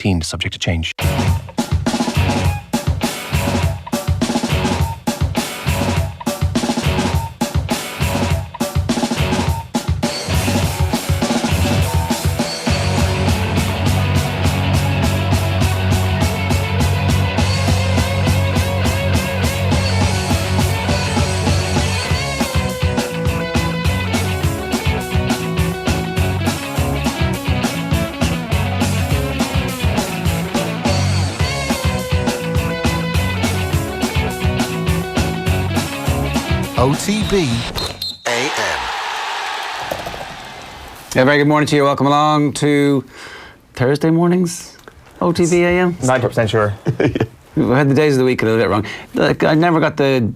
Subject to change. OTB AM. Yeah, very good morning to you. Welcome along to Thursday mornings, OTB AM. 90% sure. We had the days of the week a little bit wrong. Look, I never got the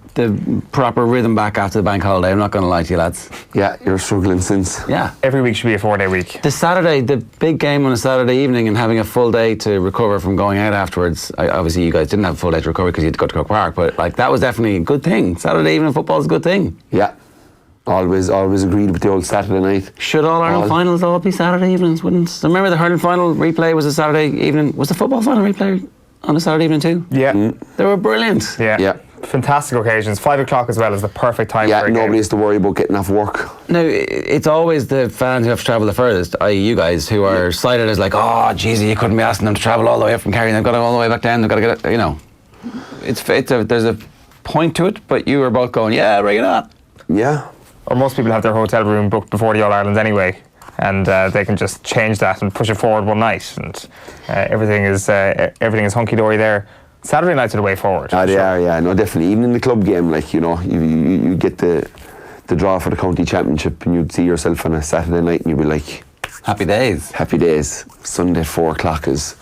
proper rhythm back after the bank holiday. I'm not going to lie to you, lads. Yeah, you're struggling since. Yeah. Every week should be a 4-day week. The Saturday, the big game on a Saturday evening and having a full day to recover from going out afterwards. Obviously, you guys didn't have a full day to recover because you had to go to Croke Park, but like that was definitely a good thing. Saturday evening football is a good thing. Yeah. Always agreed with the old Saturday night. Should all Ireland finals all be Saturday evenings, wouldn't? So remember the hurling final replay was a Saturday evening. Was the football final replay on a Saturday evening too? Yeah. They were brilliant. Yeah. Fantastic occasions. 5 o'clock as well is the perfect time for a game. Nobody has to worry about getting off work. Now, it's always the fans who have to travel the furthest, i.e. you guys, who are cited as like, oh, jeez, you couldn't be asking them to travel all the way up from Kerry. They've got to go all the way back down. They've got to get it, you know. There's a point to it, but you were both going, yeah, bring it on. Yeah. Or most people have their hotel room booked before the All-Ireland anyway. And they can just change that and push it forward one night, and everything is hunky-dory there. Saturday nights are the way forward. They are, yeah, no, definitely. Even in the club game, like, you know, you get the draw for the county championship, and you'd see yourself on a Saturday night, and you'd be like, happy days. Happy days. Sunday 4 o'clock is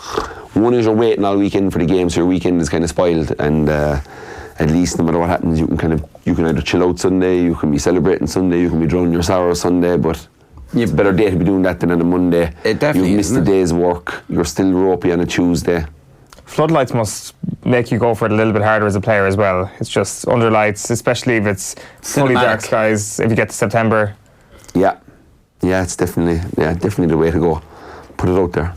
one is you're waiting all weekend for the game, so your weekend is kind of spoiled, and at least no matter what happens, you can either chill out Sunday, you can be celebrating Sunday, you can be drowning your sorrow Sunday, but. It's a better day to be doing that than on a Monday. It definitely You've missed a day's work. You're still ropey on a Tuesday. Floodlights must make you go for it a little bit harder as a player as well. It's just under lights, especially if it's fully dark skies, if you get to September. Yeah, it's definitely the way to go. Put it out there.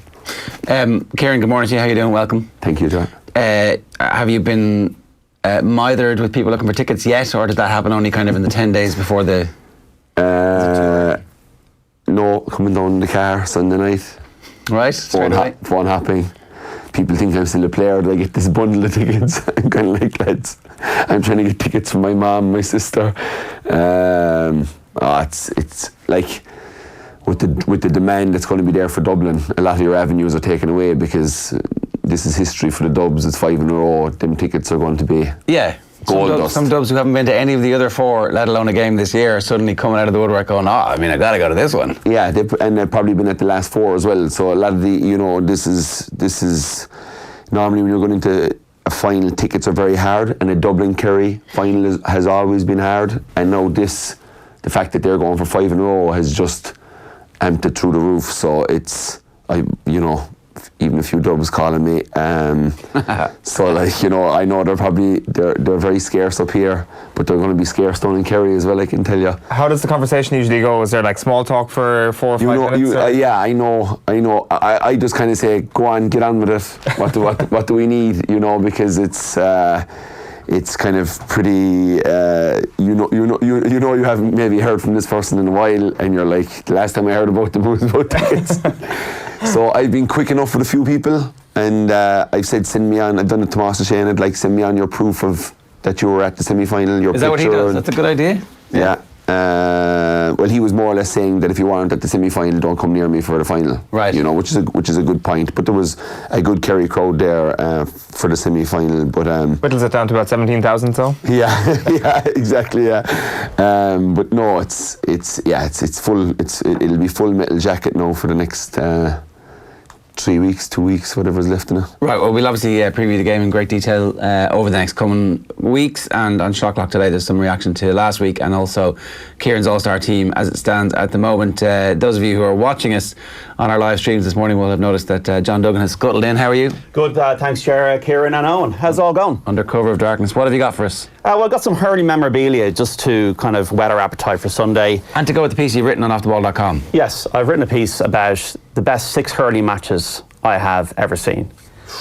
Kieran, good morning to you. How you doing? Welcome. Thank you, John. Have you been mithered with people looking for tickets yet, or did that happen only kind of in the 10 days before the... No, coming down in the car Sunday night. Right. Phone hopping. People think I'm still a player. Do I get this bundle of tickets? I'm kind of like, lads, I'm trying to get tickets from my mom, my sister. It's like with the demand that's going to be there for Dublin, a lot of your avenues are taken away because this is history for the Dubs. It's 5 in a row. Them tickets are going to be some Dubs who haven't been to any of the other 4, let alone a game this year, are suddenly coming out of the woodwork going, I got to go to this one. Yeah, and they've probably been at the last 4 as well. So a lot of the, this is normally when you're going into a final, tickets are very hard, and a Dublin-Kerry final has always been hard. And now the fact that they're going for 5 in a row has just amped it through the roof. So it's, even a few Dubs calling me. So I know they're very scarce up here, but they're going to be scarce down in Kerry as well, I can tell you. How does the conversation usually go? Is there like small talk for 4 or 5 minutes? Yeah, I know. I just kind of say, go on, get on with it. What do we need? Because it's kind of pretty. You haven't maybe heard from this person in a while, and you're like, the last time I heard about them was about tickets. So I've been quick enough with a few people, and I've said, send me on. I've done it to Master Shane. I'd like, send me on your proof of that you were at the semi-final. Your Is that what he does? That's a good idea. Yeah. Well, he was more or less saying that if you weren't at the semi-final, don't come near me for the final. Right. Which is a good point. But there was a good Kerry crowd there for the semi-final. But whittles it down to about 17,000, so. Yeah, exactly. Yeah. But no, it's full. It'll be full metal jacket now for the next 3 weeks, 2 weeks, whatever's left in it. Right, well, we'll obviously preview the game in great detail over the next coming weeks, and on Shot Clock today there's some reaction to last week and also Kieran's All-Star team as it stands at the moment. Those of you who are watching us on our live streams this morning will have noticed that John Duggan has scuttled in. How are you? Good, thanks, Ger, Kieran and Owen. How's it all going? Under cover of darkness. What have you got for us? Well, I've got some hurling memorabilia just to kind of whet our appetite for Sunday. And to go with the piece you've written on offtheball.com. Yes, I've written a piece about the best 6 hurling matches I have ever seen.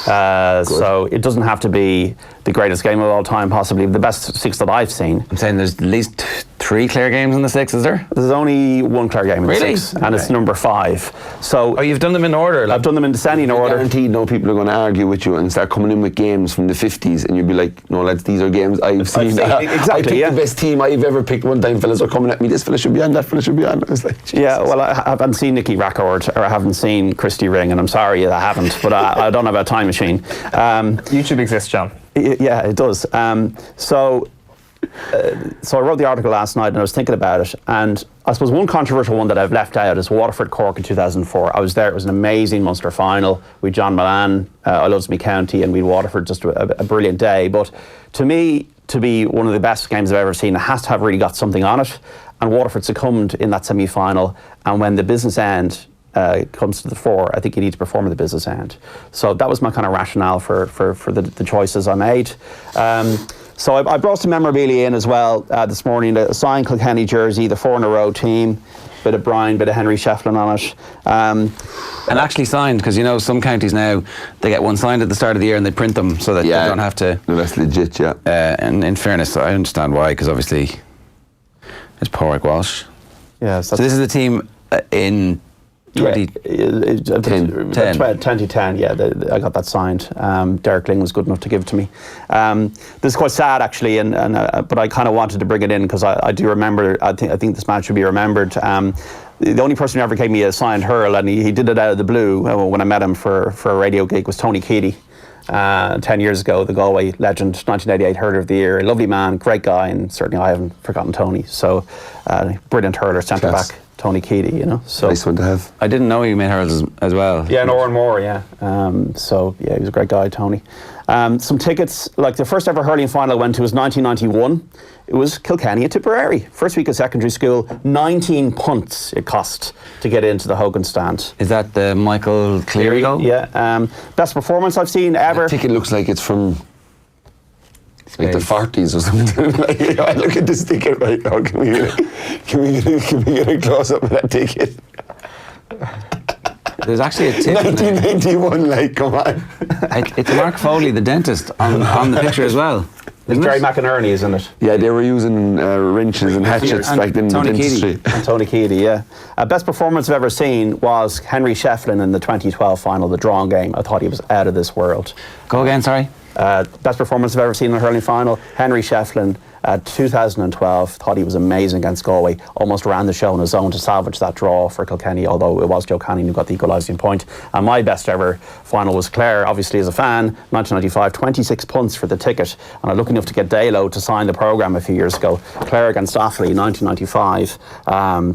So it doesn't have to be the greatest game of all time, possibly the best 6 that I've seen. I'm saying there's at least 3 Clare games in the 6, is there? There's only 1 Clare game in the Really? 6, and it's number 5. So You've done them in order? I've done them in descending order. Guaranteed, no people are going to argue with you and start coming in with games from the 50s, and you'll be like, no lads, these are games I've seen. Exactly, I picked the best team I've ever picked. One time fellas were coming at me, this fella should be on, that fella should be on. I was like, Jesus. Yeah, well, I haven't seen Nicky Rackord, or I haven't seen Christy Ring, and I'm sorry I haven't, but I don't have a time machine. YouTube exists, John. Yeah, it does. So I wrote the article last night and I was thinking about it, and I suppose one controversial one that I've left out is Waterford Cork in 2004. I was there. It was an amazing Munster final with John Milan. I loves me county, and we Waterford, just a brilliant day. But to me, to be one of the best games I've ever seen, it has to have really got something on it. And Waterford succumbed in that semi-final, and when the business end comes to the fore, I think you need to perform at the business end. So that was my kind of rationale for the choices I made. So I brought some memorabilia in as well this morning. A signed Kilkenny jersey, the 4 in a row team, bit of Brian, bit of Henry Shefflin on it. And actually signed, because you know some counties now, they get one signed at the start of the year and they print them so that they don't have to. No, that's legit, yeah. And in fairness, I understand why, because obviously it's Pádraig Walsh. Yeah, So this is the team in 2010, yeah, I got that signed. Derek Ling was good enough to give it to me. This is quite sad, actually, but I kind of wanted to bring it in because I do remember. I think this man should be remembered. The only person who ever gave me a signed hurl, and he did it out of the blue when I met him for a radio gig, was Tony Keady. 10 years ago, the Galway legend, 1988 hurler of the year, a lovely man, great guy, and certainly I haven't forgotten Tony. So, brilliant hurler, centre back. Tony Keady, you know. So nice one to have. I didn't know he made hurls as well. Yeah, and Oran Moore, yeah. So yeah, he was a great guy, Tony. Some tickets, like the first ever hurling final I went to was 1991. It was Kilkenny and Tipperary. First week of secondary school, 19 punts it cost to get into the Hogan stand. Is that the Michael Cleary goal? Yeah. Best performance I've seen ever. The ticket looks like it's from like the 40s or something. Like, look at this ticket right now. Can we get a close up of that ticket? There's actually a tip. 1991, like, come on. It's Mark Foley, the dentist, on the picture as well. It's Gary McInerney, isn't it? Yeah, they were using wrenches and hatchets back then in the dentistry. And Tony Keady, yeah. Best performance I've ever seen was Henry Shefflin in the 2012 final, the drawn game. I thought he was out of this world. Go again, sorry. Best performance I've ever seen in a hurling final, Henry Shefflin, 2012. Thought he was amazing against Galway. Almost ran the show on his own to salvage that draw for Kilkenny, although it was Joe Canning who got the equalising point. And my best ever final was Clare, obviously as a fan, 1995, 26 punts for the ticket. And I'm lucky enough to get Dalo to sign the programme a few years ago. Clare against Offaly, 1995.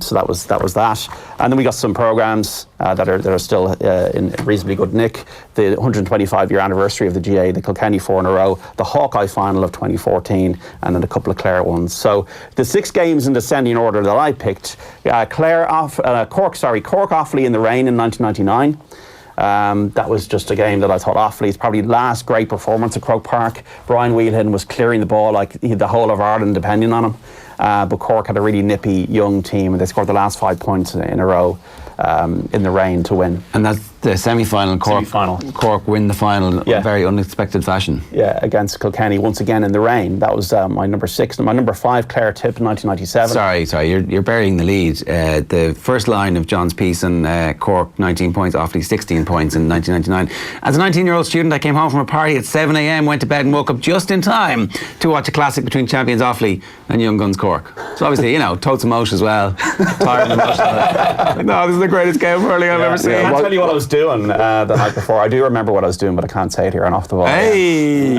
So that was that. And then we got some programmes that are still in reasonably good nick. The 125-year anniversary of the GA, the Kilkenny 4 in a row, the Hawkeye final of 2014, and then a couple of Clare ones. So the 6 games in descending order that I picked: Cork Offaly in the rain in 1999. That was just a game that I thought Offaly's probably last great performance at Croke Park. Brian Wheelhin was clearing the ball like the whole of Ireland depending on him. But Cork had a really nippy young team, and they scored the last 5 points in a row in the rain to win. And that's the semi-final. Cork win the final in a very unexpected fashion. Yeah, against Kilkenny once again in the rain. That was my number 6. And my number 5, Clare Tip in 1997. Sorry, you're burying the lead. The first line of John's piece on Cork, 19 points, Offaly 16 points in 1999. As a 19-year-old student, I came home from a party at 7 a.m, went to bed and woke up just in time to watch a classic between champions Offaly and Young Guns Cork. So obviously, totes emotion as well. Tired and emotional. Like, no, this is the greatest game of hurling I've ever seen. I can't tell you what I was doing the night before. I do remember what I was doing, but I can't say it here on Off the Ball. Hey!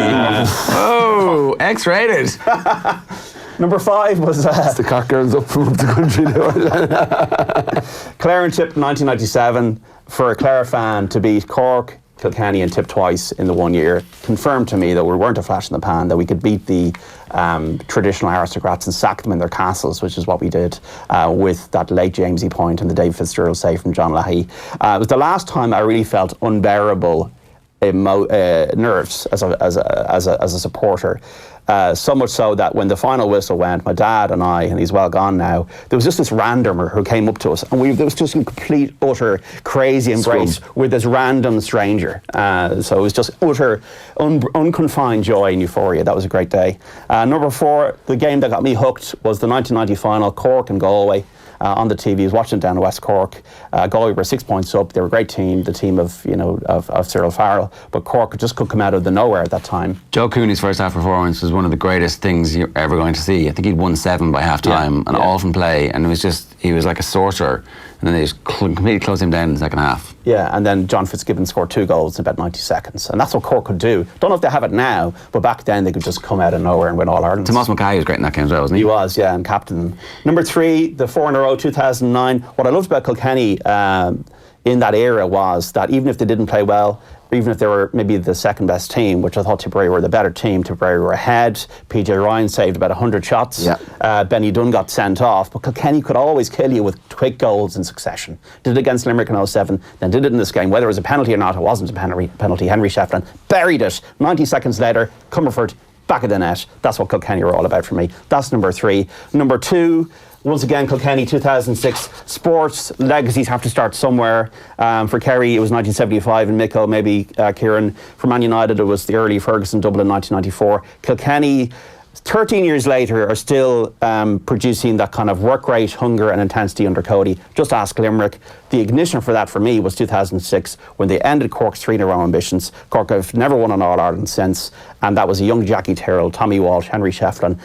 Oh, X-rated. Number 5 was... It's the cock girls up from up the country now. Clare and Tip 1997. For a Clare fan to beat Cork, Kilkenny and Tip twice in the 1 year confirmed to me that we weren't a flash in the pan, that we could beat the traditional aristocrats and sack them in their castles, which is what we did with that late Jamesy point and the Dave Fitzgerald save from John Leahy. It was the last time I really felt unbearable nerves as a supporter. So much so that when the final whistle went, my dad and I, and he's well gone now, there was just this randomer who came up to us, and there was just a complete, utter, crazy embrace with this random stranger. So it was just utter, unconfined joy and euphoria. That was a great day. Number 4, the game that got me hooked was the 1990 final, Cork and Galway. On the TV, I was watching it down in West Cork. Galway were 6 points up. They were a great team, the team of Cyril Farrell. But Cork just could come out of the nowhere at that time. Joe Cooney's first half performance was one of the greatest things you're ever going to see. I think he'd won 7 by half time and all from play, and it was just, he was like a sorcerer. And then they just completely closed him down in the second half. Yeah, and then John Fitzgibbon scored 2 goals in about 90 seconds. And that's what Cork could do. Don't know if they have it now, but back then they could just come out of nowhere and win All-Ireland. Tomas Mackay was great in that game as well, wasn't he? He was, yeah, and captain. Number 3, the 4 in a row, 2009. What I loved about Kilkenny in that era was that even if they didn't play well, even if they were maybe the second best team, which I thought Tipperary were the better team, Tipperary were ahead. PJ Ryan saved about 100 shots. Yeah. Benny Dunn got sent off, but Kilkenny could always kill you with quick goals in succession. Did it against Limerick in 07, then did it in this game. Whether it was a penalty or not, it wasn't a penalty. Henry Shefflin buried it. 90 seconds later, Comerford, back of the net. That's what Kilkenny were all about for me. That's number 3. Number 2, once again, Kilkenny, 2006. Sports legacies have to start somewhere. For Kerry, it was 1975 in Mickle, maybe Kieran. For Man United, it was the early Ferguson Dublin 1994. Kilkenny, 13 years later, are still producing that kind of work rate, hunger and intensity under Cody. Just ask Limerick. The ignition for that for me was 2006 when they ended Cork's 3 in a row ambitions. Cork have never won an All-Ireland since, and that was a young Jackie Tyrrell, Tommy Walsh, Henry Shefflin.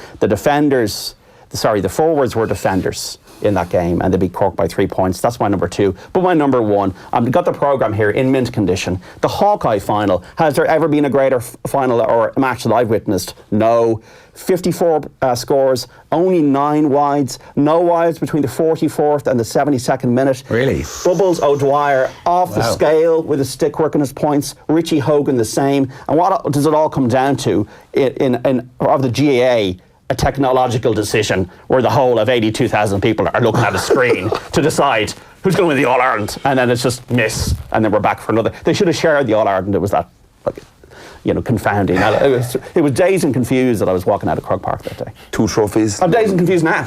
The forwards were defenders in that game, and they beat Cork by 3 points. That's my number 2. But my number 1, I've got the programme here in mint condition. The Hawkeye final. Has there ever been a greater final or a match that I've witnessed? No. 54 scores, only 9 wides. No wides between the 44th and the 72nd minute. Really? Bubbles O'Dwyer off the scale with his stick working his points. Richie Hogan the same. And what does it all come down to of the GAA? A technological decision where the whole of 82,000 people are looking at a screen to decide who's going to win the All-Ireland, and then it's just miss, and then we're back for another. They should have shared the All-Ireland. It was that, confounding. It was dazed and confused that I was walking out of Croke Park that day. 2 trophies. I'm dazed and confused now.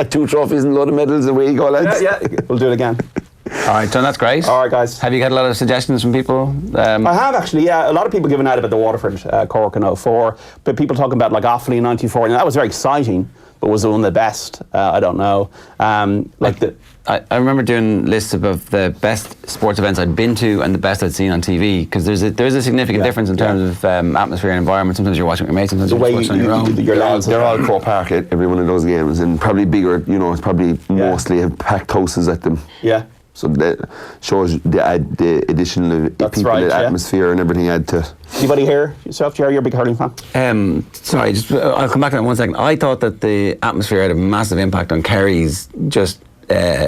2 trophies and a load of medals. Away you go, lads. Yeah, we'll do it again. All right, John, that's great. All right, guys. Have you got a lot of suggestions from people? I have, actually, yeah. A lot of people giving out about the Waterford Cork in 04, but people talking about like Offaly in 94, and that was very exciting, but was it one of the best? I don't know. I remember doing lists of the best sports events I'd been to and the best I'd seen on TV, because there's a significant difference in terms of atmosphere and environment. Sometimes you're watching with your mates, sometimes you're watching on your own. They're all Croke Park at every one of those games, and probably bigger, it's probably mostly have packed houses at them. Yeah. So that shows the additional people, right, the atmosphere and everything add to it. Anybody here? Yourself, Ger, you're a big hurling fan? I'll come back to that in 1 second. I thought that the atmosphere had a massive impact on Kerry's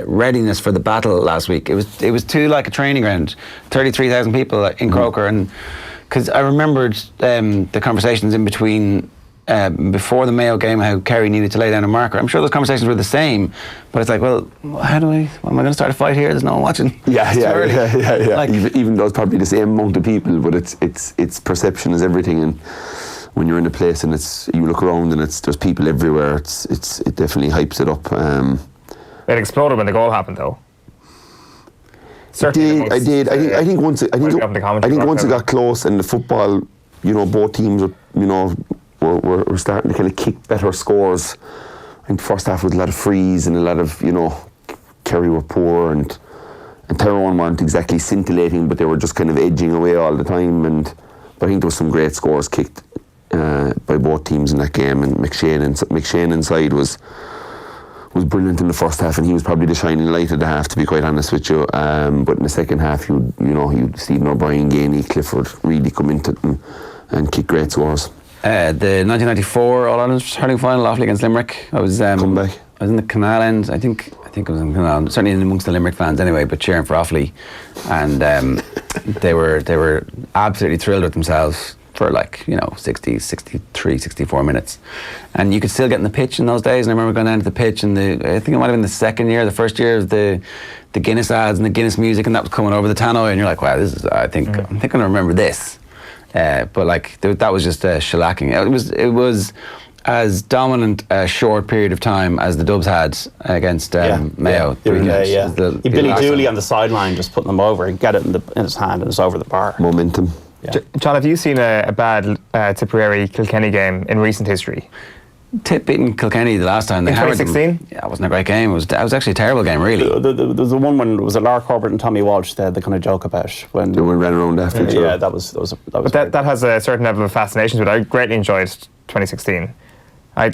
readiness for the battle last week. It was too like a training ground. 33,000 people in Croker, and because I remembered the conversations in between before the Mayo game, how Kerry needed to lay down a marker. I'm sure those conversations were the same, but it's like, well, am I going to start a fight here? There's no one watching. Yeah. Like, even though it's probably the same amount of people, but it's perception is everything, and when you're in a place and you look around and there's people everywhere, it definitely hypes it up. It exploded when the goal happened, though. I did. I think once it got close and the football, both teams were starting to kind of kick better scores. I think the first half was a lot of frees and a lot of, Kerry were poor and Tyrone weren't exactly scintillating, but they were just kind of edging away all the time. But I think there was some great scores kicked by both teams in that game, and McShane inside was brilliant in the first half, and he was probably the shining light of the half, to be quite honest with you. But in the second half, you Stephen O'Brien, Gainey, Clifford really come into it and kick great scores. The 1994 All-Ireland hurling final, Offaly against Limerick. I was comeback. I was in the Canal end. I think I was in the Canal, certainly in amongst the Limerick fans anyway, but cheering for Offaly, and they were absolutely thrilled with themselves for 60, 63, 64 minutes. And you could still get in the pitch in those days. And I remember going down to the pitch, and I think it might have been the second year, the first year of the Guinness ads and the Guinness music, and that was coming over the tannoy, and you're like, wow, I think I'm going to remember this. But that was just shellacking. It was as dominant a short period of time as the Dubs had against Mayo. Billy Dooley on the sideline just putting them over, and get it in his hand, and it's over the bar. Momentum. Yeah. John, have you seen a bad Tipperary Kilkenny game in recent history? Tip beating Kilkenny the last time they hammered them. 2016? Yeah, it wasn't a great game. It was actually a terrible game, really. There was the one when it was Lar Corbett and Tommy Walsh. They had the kind of joke about when They ran around after each other. Yeah, that was. But that has a certain level of fascination to it. I greatly enjoyed 2016. I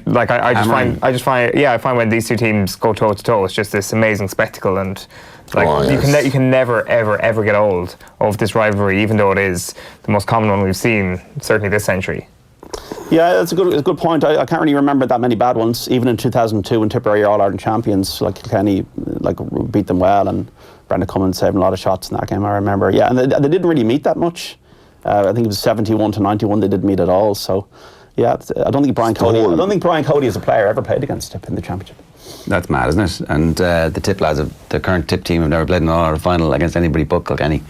find when these two teams go toe to toe, it's just this amazing spectacle, and you can never ever get old of this rivalry, even though it is the most common one we've seen certainly this century. Yeah, that's a good point. I can't really remember that many bad ones. Even in 2002, when Tipperary All Ireland champions, Kilkenny beat them well, and Brendan Cummins saving a lot of shots in that game. I remember. Yeah, and they didn't really meet that much. I think it was 71 to 91. They didn't meet at all. So. Yeah, I don't think Brian Cody as a player ever played against Tip in the championship. That's mad, isn't it? And the Tip lads, the current Tip team, have never played in an All-Ireland final against anybody but Kilkenny.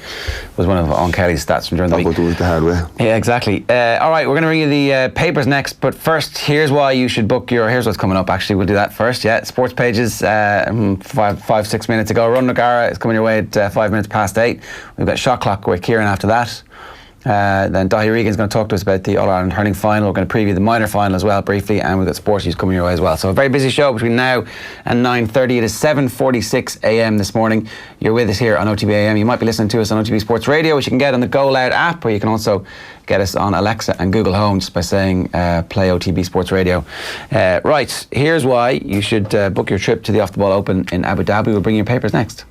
Was one of Owen Kelly's stats from during the week. That was the hard way. Yeah, exactly. All right, we're going to read you the papers next, but first, here's why you should book here's what's coming up, actually. We'll do that first, yeah. Sports pages, 5-6 minutes ago. Ronan O'Gara is coming your way at 5 minutes past 8. We've got Shot Clock with Kieran after that. Then Daithi Regan is going to talk to us about the All-Ireland hurling final. We're going to preview the minor final as well briefly, and we've got sports news coming your way as well. So a very busy show between now and 9:30. It is 7:46 a.m. this morning. You're with us here on OTB AM. You might be listening to us on OTB Sports Radio, which you can get on the Go Loud app, or you can also get us on Alexa and Google Home just by saying play OTB Sports Radio. Right, here's why you should book your trip to the Off the Ball Open in Abu Dhabi. We'll bring you papers next.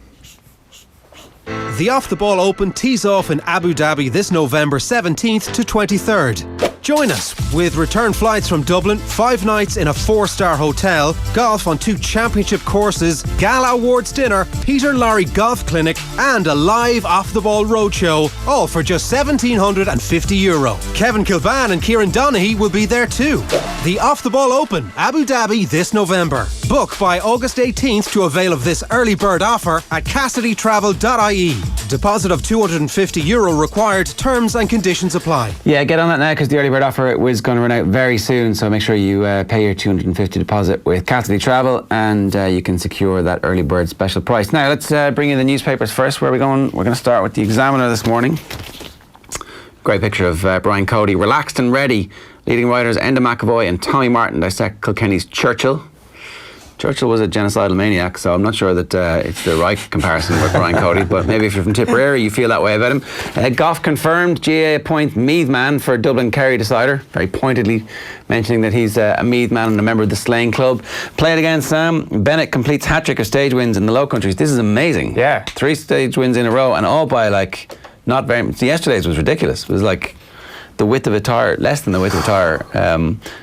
The Off the Ball Open tees off in Abu Dhabi this November 17th to 23rd. Join us with return flights from Dublin, 5 nights in a 4-star hotel, golf on 2 championship courses, Gala Awards dinner, Peter Lorry Golf Clinic, and a live Off the Ball roadshow, all for just €1,750. Kevin Kilban and Kieran Donaghy will be there too. The Off the Ball Open, Abu Dhabi this November. Book by August 18th to avail of this early bird offer at cassidytravel.ie. Deposit of €250 required. Terms and conditions apply. Yeah, get on that now, because the early bird offer was going to run out very soon, so make sure you pay your $250 deposit with Cassidy Travel, and you can secure that early bird special price. Now let's bring in the newspapers first. Where are we going? We're going to start with the Examiner this morning. Great picture of Brian Cody, relaxed and ready. Leading writers Enda McAvoy and Tommy Martin dissect Kilkenny's Churchill. Churchill was a genocidal maniac, so I'm not sure that it's the right comparison with Brian Cody, but maybe if you're from Tipperary, you feel that way about him. Goff confirmed GA appoint Meath man for Dublin Kerry decider, very pointedly mentioning that he's a Meath man and a member of the Slaying Club. Played against Sam. Bennett completes hat-trick of stage wins in the Low Countries. This is amazing. Yeah. 3 stage wins in a row, and all by not very... Yesterday's was ridiculous. It was the width of a tyre, less than the width of a tyre.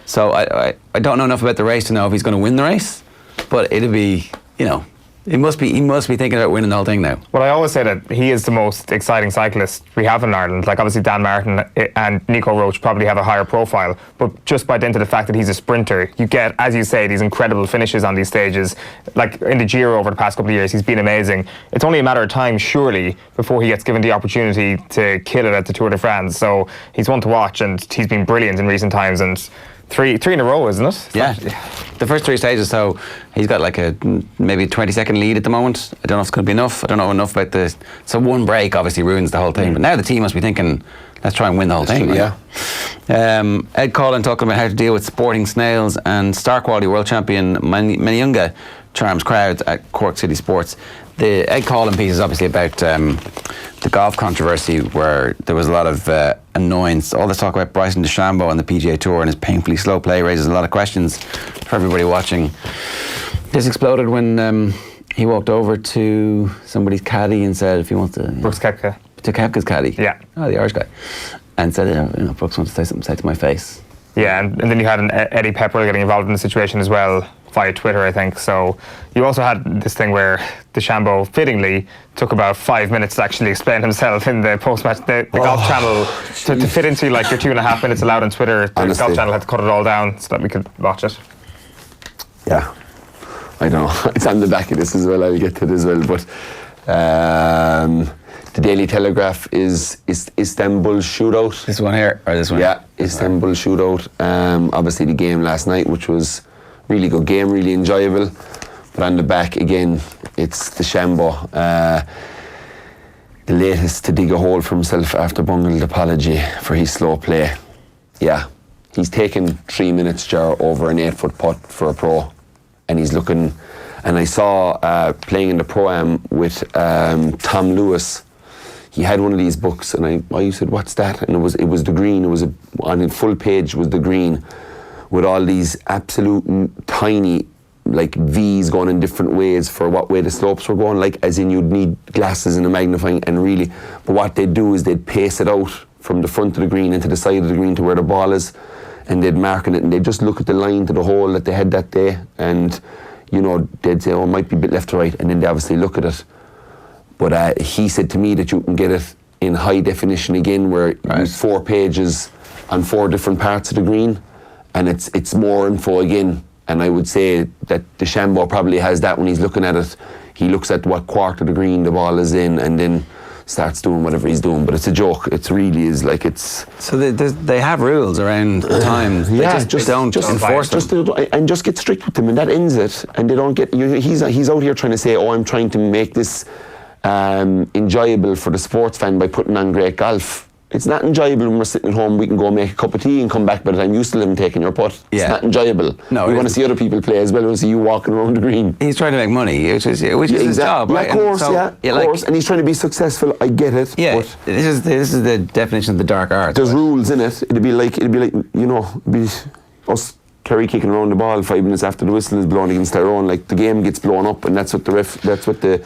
So I don't know enough about the race to know if he's going to win the race. But it'll be, he must be thinking about winning the whole thing now. Well, I always say that he is the most exciting cyclist we have in Ireland. Obviously Dan Martin and Nico Roach probably have a higher profile, but just by dint of the fact that he's a sprinter, you get, as you say, these incredible finishes on these stages. Like in the Giro over the past couple of years, he's been amazing. It's only a matter of time, surely, before he gets given the opportunity to kill it at the Tour de France. So he's one to watch, and he's been brilliant in recent times, and Three in a row, isn't it? Yeah. The first 3 stages, so he's got a maybe 20-second lead at the moment. I don't know if it's going to be enough. I don't know enough about this. So one break obviously ruins the whole thing. But now the team must be thinking, let's try and win the whole thing. Yeah. Ed Collin talking about how to deal with sporting snails, and star quality world champion Maniunga charms crowds at Cork City Sports. The Ed Collin piece is obviously about the golf controversy, where there was a lot of annoyance. All this talk about Bryson DeChambeau on the PGA Tour and his painfully slow play raises a lot of questions for everybody watching. This exploded when he walked over to somebody's caddy and said if he wants to... Brooks Koepka. To Koepka's caddy? Yeah. Oh, the Irish guy. And said, Brooks wants to say something to my face. Yeah, and then you had Eddie Pepper getting involved in the situation as well via Twitter, I think. So you also had this thing where DeChambeau fittingly took about 5 minutes to actually explain himself in the post-match. The Golf Channel, to fit into like your 2.5 minutes allowed on Twitter, the Golf Channel had to cut it all down so that we could watch it. Yeah, I don't know. It's on the back of this as well. I'll get to it as well. But the Daily Telegraph is Istanbul shootout. This one here, or this one? Yeah, Istanbul shootout. Obviously the game last night, which was really good game, really enjoyable. But on the back again, it's DeChambeau, the latest to dig a hole for himself after bungled apology for his slow play. Yeah, he's taken 3 minutes, Ger, over an 8-foot putt for a pro, and he's looking. And I saw playing in the Pro-Am with Tom Lewis. He had one of these books, and I said, "What's that?" And it was the green. It was on the full page was the green, with all these absolute tiny like V's going in different ways for what way the slopes were going, like as in you'd need glasses and a magnifying, and really, but what they'd do is they'd pace it out from the front of the green into the side of the green to where the ball is, and they'd mark it, and they'd just look at the line to the hole that they had that day, and you know, they'd say, oh, it might be a bit left to right, and then they obviously look at it. But he said to me that you can get it in high definition again, where it's 4 pages on 4 different parts of the green, and it's more info again. And I would say that DeChambeau probably has that when he's looking at it. He looks at what quarter of the green the ball is in, and then starts doing whatever he's doing. But it's a joke. It really is like it's. So they have rules around time. Yeah, they don't enforce them. And just get strict with them, and that ends it. And they don't get. He's out here trying to say, oh, I'm trying to make this enjoyable for the sports fan by putting on great golf. It's not enjoyable when we're sitting at home. We can go make a cup of tea and come back by the time you still haven't taken your putt. Yeah. It's not enjoyable. No, we want to see other people play as well. We want to see you walking around the green. He's trying to make money, which is his job, right? Of course, of course. And he's trying to be successful. I get it. Yeah, but this is the definition of the dark arts. There's rules in it. It'd be like you know, us Kerry kicking around the ball 5 minutes after the whistle is blown against Tyrone. Like the game gets blown up, and that's what the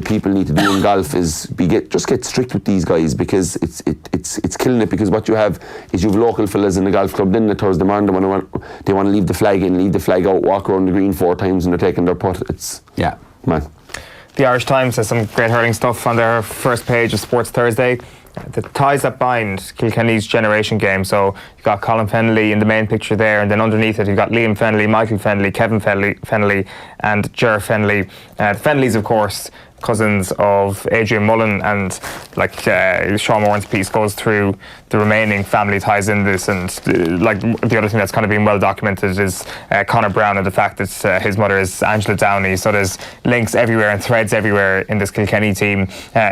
people need to do in golf is just get strict with these guys, because it's killing it. Because what you have is you have local fellas in the golf club. Then the Thursday morning they want to leave the flag in, leave the flag out, walk around the green 4 times, and they're taking their putt. Man. The Irish Times has some great hurling stuff on their first page of Sports Thursday. The ties that bind Kilkenny's generation game. So you've got Colin Fennelly in the main picture there, and then underneath it you've got Liam Fennelly, Michael Fennelly, Kevin Fennelly and Ger Fennelly. The Fennellys, of course, cousins of Adrian Mullen, and like Sean Moran's piece goes through the remaining family ties in this, and like the other thing that's kind of been well documented is Conor Brown and the fact that his mother is Angela Downey. So there's links everywhere and threads everywhere in this Kilkenny team.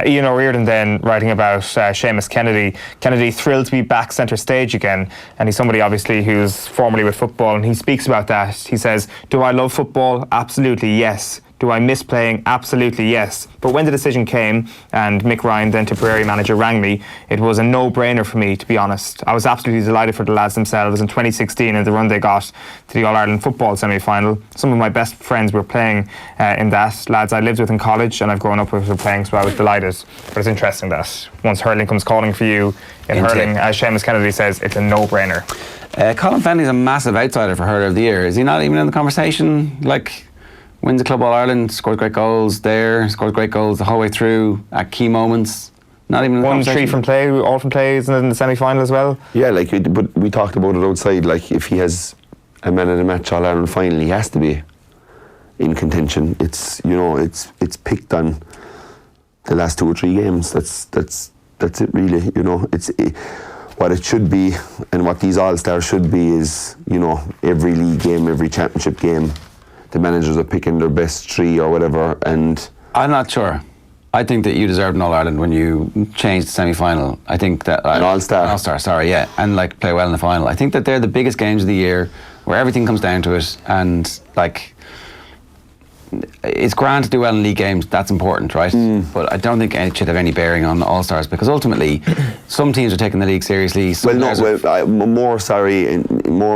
Ian O'Riordan then writing about Seamus Kennedy thrilled to be back centre stage again, and he's somebody obviously who's formerly with football, and he speaks about that. He says, do I love football? Absolutely yes. Do I miss playing? Absolutely yes. But when the decision came and Mick Ryan, then Tipperary manager, rang me, it was a no-brainer for me, to be honest. I was absolutely delighted for the lads themselves in 2016 and the run they got to the All-Ireland football semi-final. Some of my best friends were playing in that. Lads I lived with in college and I've grown up with were playing, so I was delighted. But it's interesting that once hurling comes calling for you in hurling, as Seamus Kennedy says, it's a no-brainer. Colin Fennelly's a massive outsider for Hurler of the Year. Is he not even in the conversation? Like, wins the Club All-Ireland, scored great goals there, scored great goals the whole way through at key moments. Not even in the conversation. 1-3 from play, all from play, isn't it, in the semi-final as well? Yeah, but we talked about it outside. Like, if he has a man of the match All-Ireland final, he has to be in contention. It's it's picked on the last 2 or 3 games. That's it really. What it should be, and what these All-Stars should be, is every league game, every championship game, the managers are picking their best 3 or whatever. And I'm not sure. I think that you deserved an All-Ireland when you changed the semi-final. I think that an All-Star. All-Star, sorry, yeah, and play well in the final. I think that they're the biggest games of the year, where everything comes down to it, and it's grand to do well in league games. That's important, right? But I don't think it should have any bearing on All-Stars, because ultimately, some teams are taking the league seriously. More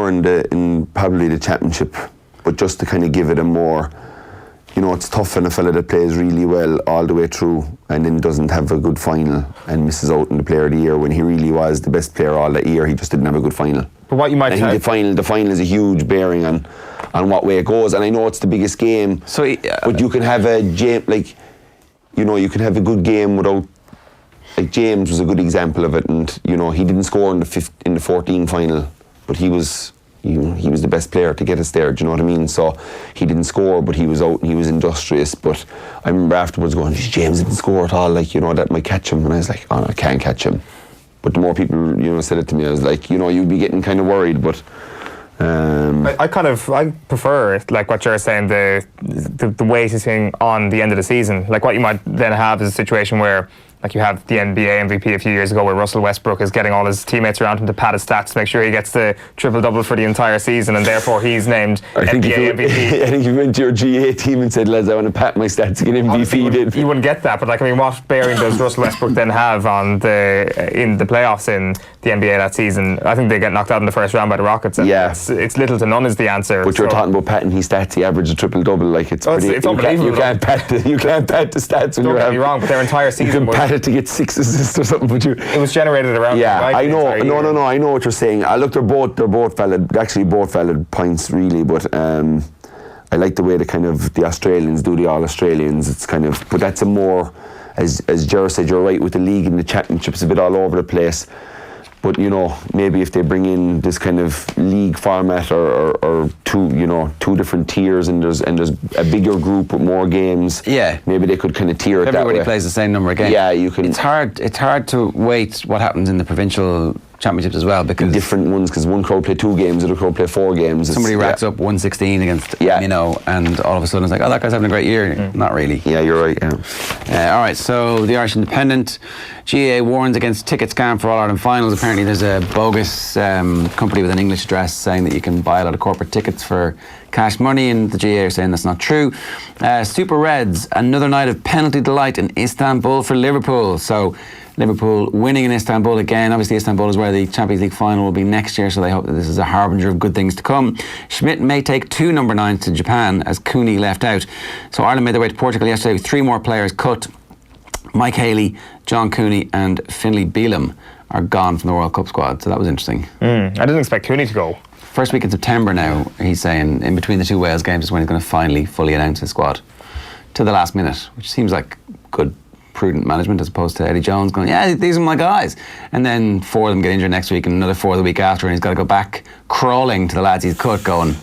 in probably the championship, but just to kind of give it a more. It's tough on a fella that plays really well all the way through and then doesn't have a good final and misses out in the Player of the Year when he really was the best player all that year. He just didn't have a good final. But what you might I think the final is a huge bearing on what way it goes. And I know it's the biggest game. So, but you can have you can have a good game without. Like James was a good example of it, and he didn't score in the 14 final, but he was the best player to get us there. Do you know what I mean? So he didn't score, but he was out and he was industrious. But I remember afterwards going, James didn't score at all. Like that might catch him, and I was like, oh, no, I can't catch him. But the more people said it to me, I was like, you'd be getting kind of worried, but. I prefer like what you're saying, the weighting on the end of the season. Like what you might then have is a situation where like you have the NBA MVP a few years ago where Russell Westbrook is getting all his teammates around him to pad his stats to make sure he gets the triple-double for the entire season, and therefore he's named NBA MVP. I think if you went to your GA team and said, lads, I want to pat my stats to get MVP. You wouldn't get that, but like, I mean, what bearing does Russell Westbrook then have on in the playoffs in the NBA that season? I think they get knocked out in the first round by the Rockets. And yeah. It's little to none is the answer. But you're talking about patting his stats, he averaged a triple-double. Like it's unbelievable. You can't pat the stats when Don't get me wrong, but their entire season you can pat it to get 6 assists or something. But it was generated around. Yeah, I know. No. I know what you're saying. Look, they're both valid. Actually, both valid points, really. But I like the way the Australians do the All Australians. It's but that's a more, as Ger said, you're right with the league and the championships a bit all over the place. But maybe if they bring in this kind of league format or two different tiers, and there's a bigger group with more games. Yeah. Maybe they could kind of tier it that way. Everybody plays the same number of games. Yeah, you can. It's hard to weight what happens in the provincial championships as well, because different ones, because one crowd play 2 games, other crowd play 4 games. Somebody racks up 116 against, and all of a sudden it's like, oh, that guy's having a great year. Not really. Yeah, you're right. Yeah. All right, so the Irish Independent, GAA warns against ticket scam for All Ireland finals. Apparently there's a bogus company with an English address saying that you can buy a lot of corporate tickets for cash money, and the GAA are saying that's not true. Super Reds, another night of penalty delight in Istanbul for Liverpool. So Liverpool winning in Istanbul again. Obviously Istanbul is where the Champions League final will be next year, so they hope that this is a harbinger of good things to come. Schmidt may take 2 number 9s to Japan, as Cooney left out. So Ireland made their way to Portugal yesterday with 3 more players cut. Mike Haley, John Cooney and Finlay Bealham are gone from the World Cup squad, so that was interesting. I didn't expect Cooney to go. First week in September now, he's saying, in between the 2 Wales games is when he's going to finally fully announce his squad to the last minute, which seems like good, prudent management, as opposed to Eddie Jones going, yeah, these are my guys, and then 4 of them get injured next week and another 4 the week after, and he's got to go back crawling to the lads he's cut going.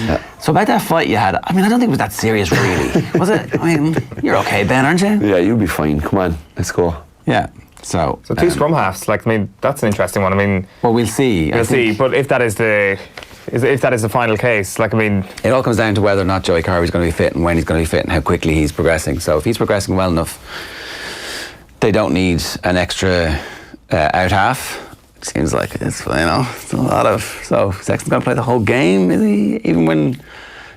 Yeah. So about that fight you had, I mean, I don't think it was that serious really. Was it? I mean, you're okay, Ben, aren't you? Yeah, you'll be fine. Come on, let's go. Yeah. So 2 scrum halves, like, I mean, that's an interesting one. I mean, well, we'll see. We'll see, but if that is the final case, like, I mean, it all comes down to whether or not Joey Carbery's going to be fit and when he's going to be fit and how quickly he's progressing. So if he's progressing well enough, they don't need an extra out half. It seems like it's a lot of. So Sexton's going to play the whole game, is he? Even when,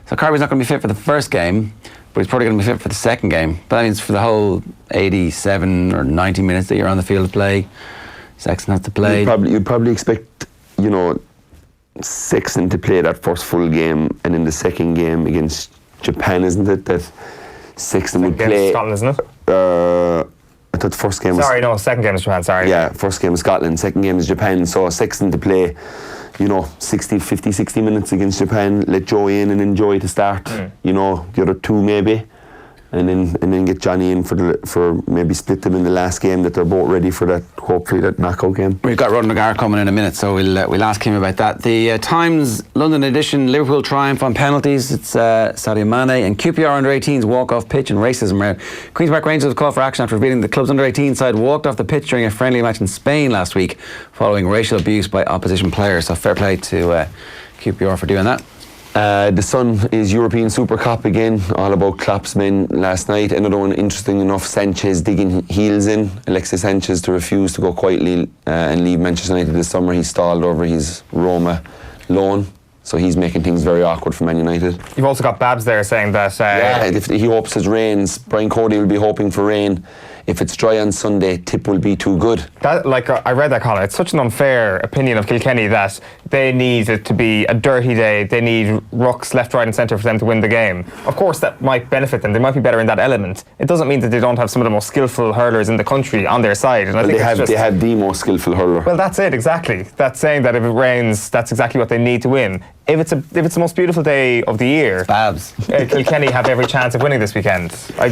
so Carbery's not going to be fit for the first game, but he's probably going to be fit for the second game. But that means for the whole 87 or 90 minutes that you're on the field to play, Sexton has to play. You'd probably expect, Sexton to play that first full game, and in the second game against Japan, isn't it? That Sexton would play. Scotland, isn't it? I thought the first game was... Sorry, no, second game is Japan, sorry. Yeah, first game is Scotland, second game is Japan. So Sexton to play, 60 minutes against Japan, let Joe in and enjoy to start. The other 2 maybe. And then get Johnny in for maybe split them in the last game, that they're both ready for that, hopefully, that knockout game. We've got Ronan O'Gara coming in a minute, so we'll ask him about that. The Times London edition, Liverpool triumph on penalties. It's Sadio Mane and QPR under-18s walk off pitch and racism round. Queen's Park Rangers have called for action after revealing the club's under-18 side walked off the pitch during a friendly match in Spain last week following racial abuse by opposition players. So fair play to QPR for doing that. The Sun is European Super Cup again, all about Klopp's men last night. Another one, interesting enough, Sanchez digging heels in. Alexis Sanchez to refuse to go quietly and leave Manchester United this summer. He stalled over his Roma loan, so he's making things very awkward for Man United. You've also got Babs there saying that... if he hopes his rains, Brian Cody will be hoping for rain if it's dry on Sunday, Tip will be too good. I read that, Colin. It's such an unfair opinion of Kilkenny that they need it to be a dirty day. They need rucks left, right and centre for them to win the game. Of course, that might benefit them. They might be better in that element. It doesn't mean that they don't have some of the most skillful hurlers in the country on their side. And I think they have the most skillful hurler. Well, that's it, exactly. That's saying that if it rains, that's exactly what they need to win. If it's the most beautiful day of the year, Babs. Kilkenny have every chance of winning this weekend. I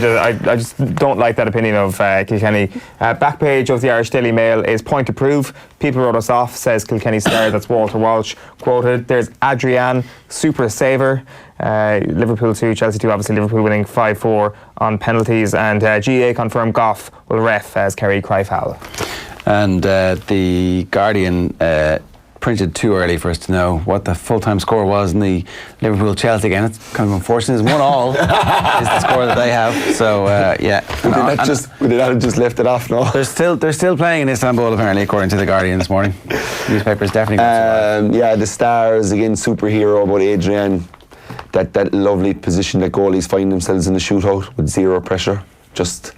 just don't like that opinion of Kilkenny. Back page of the Irish Daily Mail is point to prove. People wrote us off, says Kilkenny star, that's Walter Walsh, quoted. There's Adrian, super saver. Liverpool 2, Chelsea 2, obviously Liverpool winning 5-4 on penalties. And GA confirmed Goff will ref as Kerry Cryfowl. And the Guardian printed too early for us to know what the full-time score was in the Liverpool-Chelsea game. It's kind of unfortunate. It's 1-1 is the score that they have. So, yeah. Would they not have just left it off now? They're still playing in Istanbul, apparently, according to the Guardian this morning. Newspaper's definitely going to yeah, the Stars, again, superhero about Adrian. That lovely position that goalies find themselves in the shootout with zero pressure. It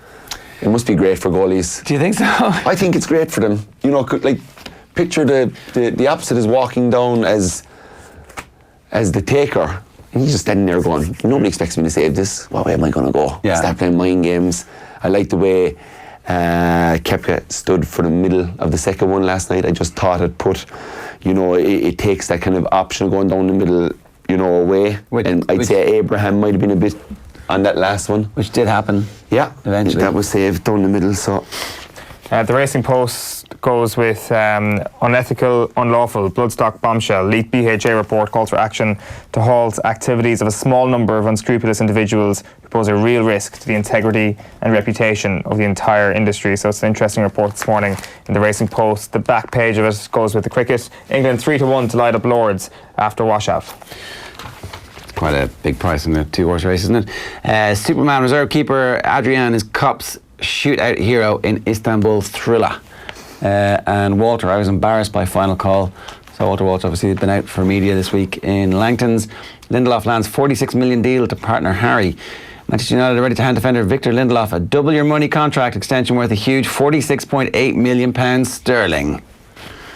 must be great for goalies. Do you think so? I think it's great for them. You know, like, picture the opposite is walking down as the taker, and he's just standing there going, nobody expects me to save this. What way am I going to go? Yeah. Start playing mind games. I like the way Kepka stood for the middle of the second one last night. I just thought it takes that kind of option of going down the middle, away. And I'd say Abraham might have been a bit on that last one. Which did happen. Yeah, eventually. That was saved down the middle, so... The Racing Post goes with unethical, unlawful, bloodstock bombshell. Leaked BHA report calls for action to halt activities of a small number of unscrupulous individuals who pose a real risk to the integrity and reputation of the entire industry. So it's an interesting report this morning in the Racing Post. The back page of it goes with the cricket. England 3-1 to light up Lords after washout. Quite a big price in the 2-horse race, isn't it? Superman reserve keeper Adrian is Kop's shootout hero in Istanbul thriller. And Walter, I was embarrassed by final call. So Walter Walsh obviously has been out for media this week in Langton's. Lindelof lands $46 million deal to partner Harry. Manchester United are ready to hand defender Victor Lindelof a double your money contract extension worth a huge £46.8 million sterling.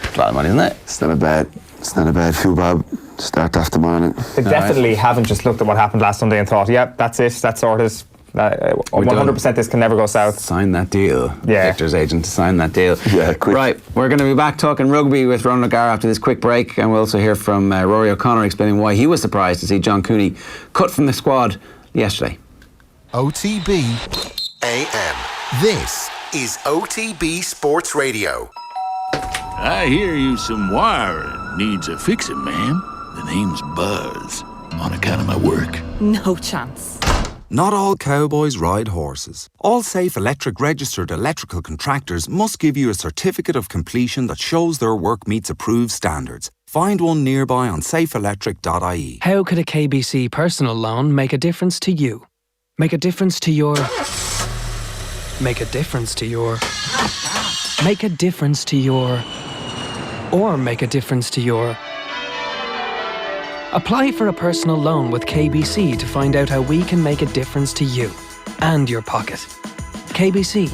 It's a lot of money, isn't it? It's not a bad few, Bob. Start off the morning. They definitely haven't just looked at what happened last Sunday and thought, yep, that's it, that's sorted. 100% this can never go south. Sign that deal. Yeah. Victor's agent to sign that deal. Yeah, quick. Right, we're going to be back talking rugby with Ronan O'Gara after this quick break, and we'll also hear from Rory O'Connor explaining why he was surprised to see John Cooney cut from the squad yesterday. OTB AM. This is OTB Sports Radio. I hear you some wiring needs a fixing, ma'am. The name's Buzz, on account of my work. No chance. Not all cowboys ride horses. All safe electric registered electrical contractors must give you a certificate of completion that shows their work meets approved standards. Find one nearby on safeelectric.ie. How could a KBC personal loan make a difference to you? Make a difference to your... Make a difference to your... Make a difference to your... Or make a difference to your... Apply for a personal loan with KBC to find out how we can make a difference to you and your pocket. KBC,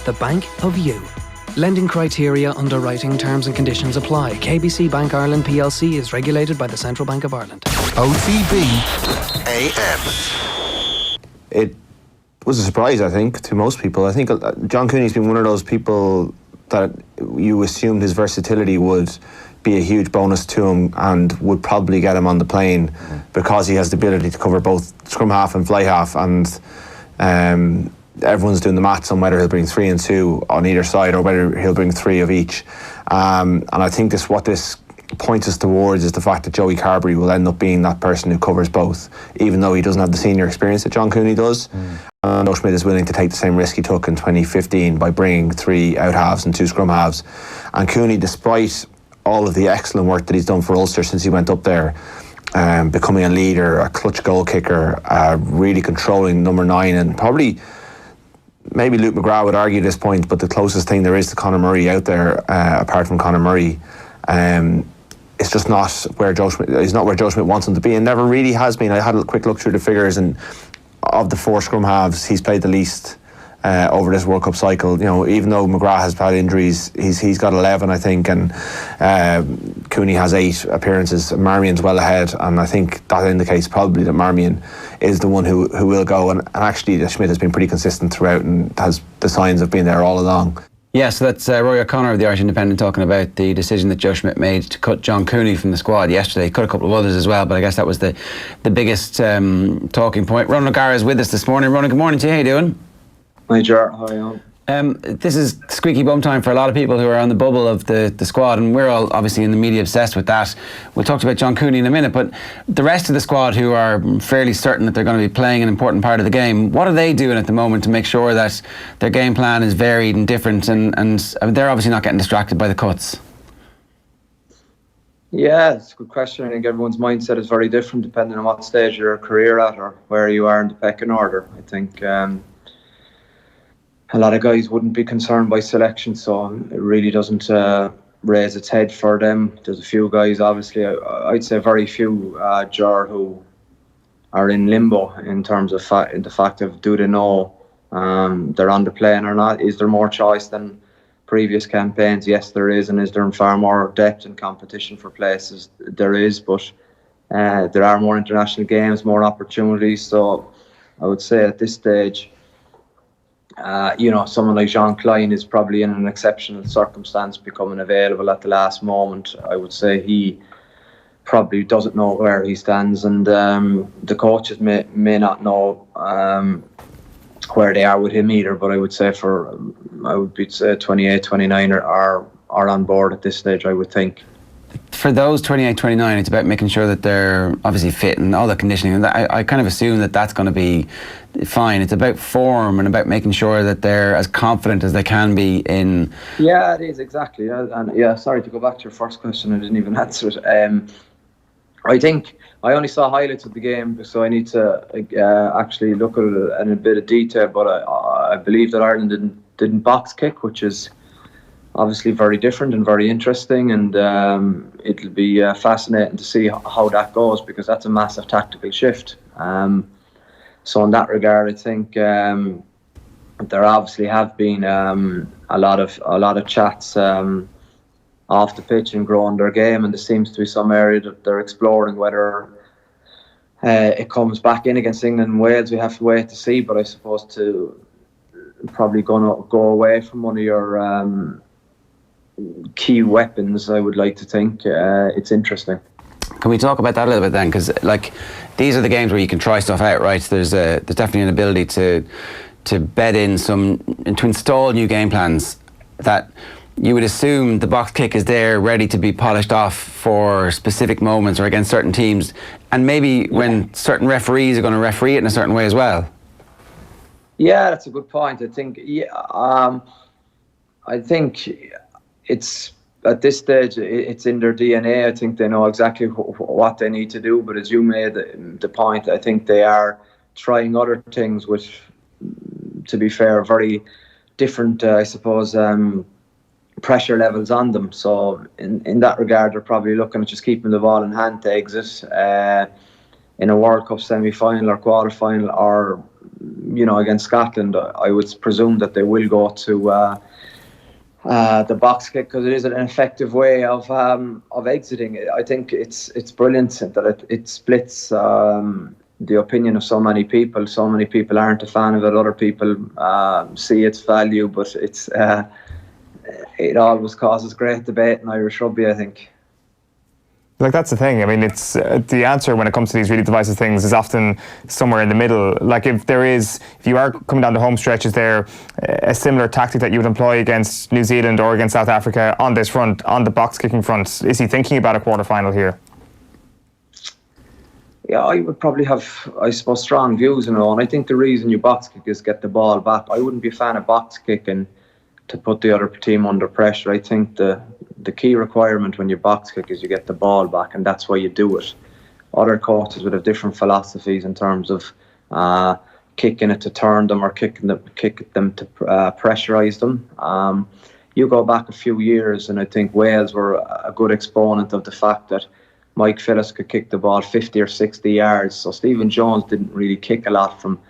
the bank of you. Lending criteria, underwriting, terms and conditions apply. KBC Bank Ireland plc is regulated by the Central Bank of Ireland. OTB AM. It was a surprise, I think, to most people. I think John Cooney's been one of those people that you assumed his versatility would be a huge bonus to him and would probably get him on the plane because he has the ability to cover both scrum half and fly half, and everyone's doing the maths on whether he'll bring 3 and 2 on either side or whether he'll bring 3 of each. And I think what this points us towards is the fact that Joey Carbery will end up being that person who covers both, even though he doesn't have the senior experience that John Cooney does. And Joe Schmidt is willing to take the same risk he took in 2015 by bringing 3 out halves and 2 scrum halves. And Cooney, despite all of the excellent work that he's done for Ulster since he went up there, becoming a leader, a clutch goal kicker, really controlling number 9, and probably maybe Luke McGrath would argue this point, but the closest thing there is to Conor Murray out there, apart from Conor Murray, it's just not where Joe Schmidt. He's not where Joe Schmidt wants him to be, and never really has been. I had a quick look through the figures, and of the 4 scrum halves, he's played the least over this World Cup cycle. You know, even though McGrath has had injuries, he's got 11, I think, and Cooney has 8 appearances. Marmion's well ahead, and I think that indicates probably that Marmion is the one who will go. And actually, Schmidt has been pretty consistent throughout and has the signs of being there all along. Yeah, so that's Roy O'Connor of the Irish Independent talking about the decision that Joe Schmidt made to cut John Cooney from the squad yesterday. He cut a couple of others as well, but I guess that was the biggest talking point. Ronan O'Gara is with us this morning. Ronan, good morning to you. How you doing? Hi, Ger. How are you? This is squeaky bum time for a lot of people who are on the bubble of the squad, and we're all obviously in the media obsessed with that. We'll talk about John Cooney in a minute, but the rest of the squad who are fairly certain that they're going to be playing an important part of the game, what are they doing at the moment to make sure that their game plan is varied and different, and they're obviously not getting distracted by the cuts? Yeah, it's a good question. I think everyone's mindset is very different depending on what stage of your career at or where you are in the pecking order. I think a lot of guys wouldn't be concerned by selection, so it really doesn't raise its head for them. There's a few guys, obviously, I'd say very few, Ger, who are in limbo in terms of the fact of do they know they're on the plane or not. Is there more choice than previous campaigns? Yes, there is. And is there far more depth and competition for places? There is, but there are more international games, more opportunities. So I would say at this stage, someone like Jean Klein is probably in an exceptional circumstance becoming available at the last moment. I would say he probably doesn't know where he stands, and the coaches may not know where they are with him either. But I would say I would say 28, 29 are on board at this stage, I would think. For those 28, 29, it's about making sure that they're obviously fit and all the conditioning. And I kind of assume that that's going to be fine. It's about form and about making sure that they're as confident as they can be in... Yeah, it is, exactly. And yeah, sorry to go back to your first question. I didn't even answer it. I think I only saw highlights of the game, so I need to actually look at it in a bit of detail. But I believe that Ireland didn't box kick, which is obviously very different and very interesting, and it'll be fascinating to see how that goes, because that's a massive tactical shift. So in that regard, I think there obviously have been a lot of chats off the pitch and growing their game, and there seems to be some area that they're exploring whether it comes back in against England and Wales. We have to wait to see, but I suppose to probably go away from one of your key weapons, I would like to think it's interesting. Can we talk about that a little bit then? Because these are the games where you can try stuff out, right? There's definitely an ability to bed in to install new game plans that you would assume the box kick is there ready to be polished off for specific moments or against certain teams, and maybe when certain referees are going to referee it in a certain way as well. Yeah, that's a good point. I think it's at this stage it's in their DNA. I think they know exactly what they need to do. But as you made the point, I think they are trying other things, which, to be fair, very different, I suppose, pressure levels on them. So in that regard, they're probably looking at just keeping the ball in hand to exit in a World Cup semi-final or quarter-final, or against Scotland. I would presume that they will go to the box kick, because it is an effective way of exiting. I think it's brilliant that it splits the opinion of so many people. So many people aren't a fan of it. Other people see its value, but it always causes great debate in Irish rugby, I think. That's the thing. I mean, it's the answer when it comes to these really divisive things is often somewhere in the middle. If you are coming down the home stretch, is there a similar tactic that you would employ against New Zealand or against South Africa on this front, on the box kicking front? Is he thinking about a quarter-final here? Yeah, I would probably have, I suppose, strong views, and I think the reason you box kick is get the ball back. I wouldn't be a fan of box kicking to put the other team under pressure. I think the key requirement when you box kick is you get the ball back, and that's why you do it. Other coaches would have different philosophies in terms of kicking it to turn them or kick them to pressurise them. You go back a few years, and I think Wales were a good exponent of the fact that Mike Phillips could kick the ball 50 or 60 yards. So Stephen Jones didn't really kick a lot from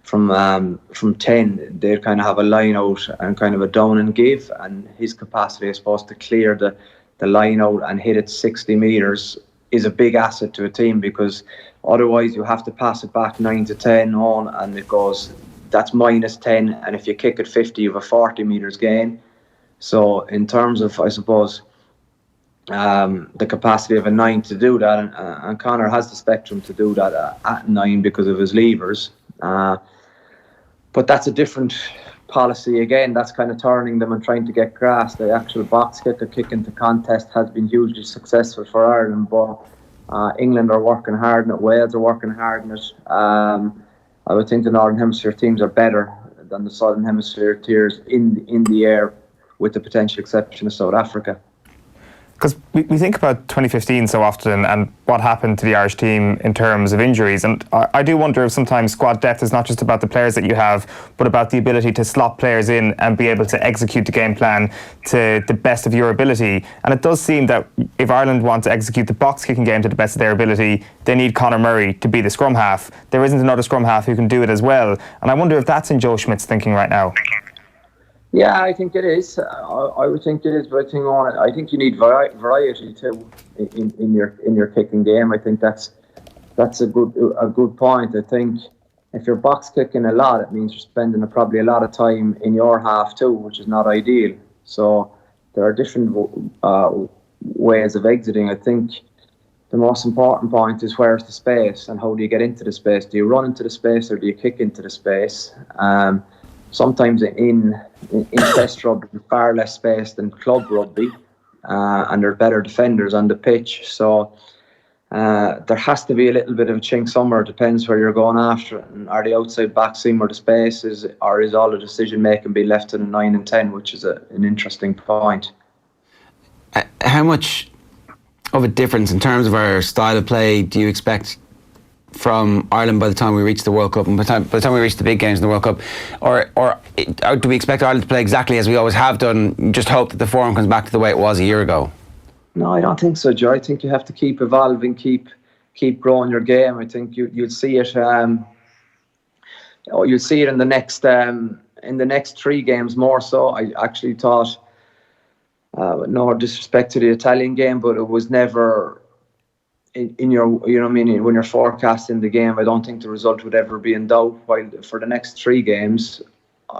from 10, they'd kind of have a line out and kind of a down and give, and his capacity, I suppose, to clear the line out and hit it 60 metres is a big asset to a team, because otherwise you have to pass it back 9 to 10 on, and it goes, that's minus 10, and if you kick it 50, you have a 40 metres gain. So in terms of, I suppose, the capacity of a 9 to do that, and Conor has the spectrum to do that at 9 because of his levers. But that's a different policy again. That's kind of turning them and trying to get grass. The actual box kick or kick into contest has been hugely successful for Ireland, but England are working hard on it, Wales are working hard on it. I would think the Northern Hemisphere teams are better than the Southern Hemisphere tiers in the air, with the potential exception of South Africa. Because we think about 2015 so often and what happened to the Irish team in terms of injuries, and I do wonder if sometimes squad depth is not just about the players that you have, but about the ability to slot players in and be able to execute the game plan to the best of your ability. And it does seem that if Ireland want to execute the box kicking game to the best of their ability, they need Conor Murray to be the scrum half. There isn't another scrum half who can do it as well, and I wonder if that's in Joe Schmidt's thinking right now. Yeah, I think it is. I would think it is, but I think you need variety too in your kicking game. I think that's a good point. I think if you're box kicking a lot, it means you're spending probably a lot of time in your half too, which is not ideal. So there are different ways of exiting. I think the most important point is where's the space and how do you get into the space? Do you run into the space or do you kick into the space? Sometimes in test rugby, far less space than club rugby, and there are better defenders on the pitch. So there has to be a little bit of a chink somewhere. It depends where you're going after. And are the outside backs in where the space is, or is all the decision making be left to the 9 and 10, which is an interesting point. How much of a difference in terms of our style of play do you expect from Ireland by the time we reach the World Cup, and by the time we reach the big games in the World Cup, or do we expect Ireland to play exactly as we always have done, just hope that the form comes back to the way it was a year ago? No, I don't think so, Joe. I think you have to keep evolving, keep growing your game. I think you'll see it. You'll see it in the next 3 games more so. I actually thought, no disrespect to the Italian game, but it was never in your, you know what I mean, when you're forecasting the game, I don't think the result would ever be in doubt. While for the next 3 games,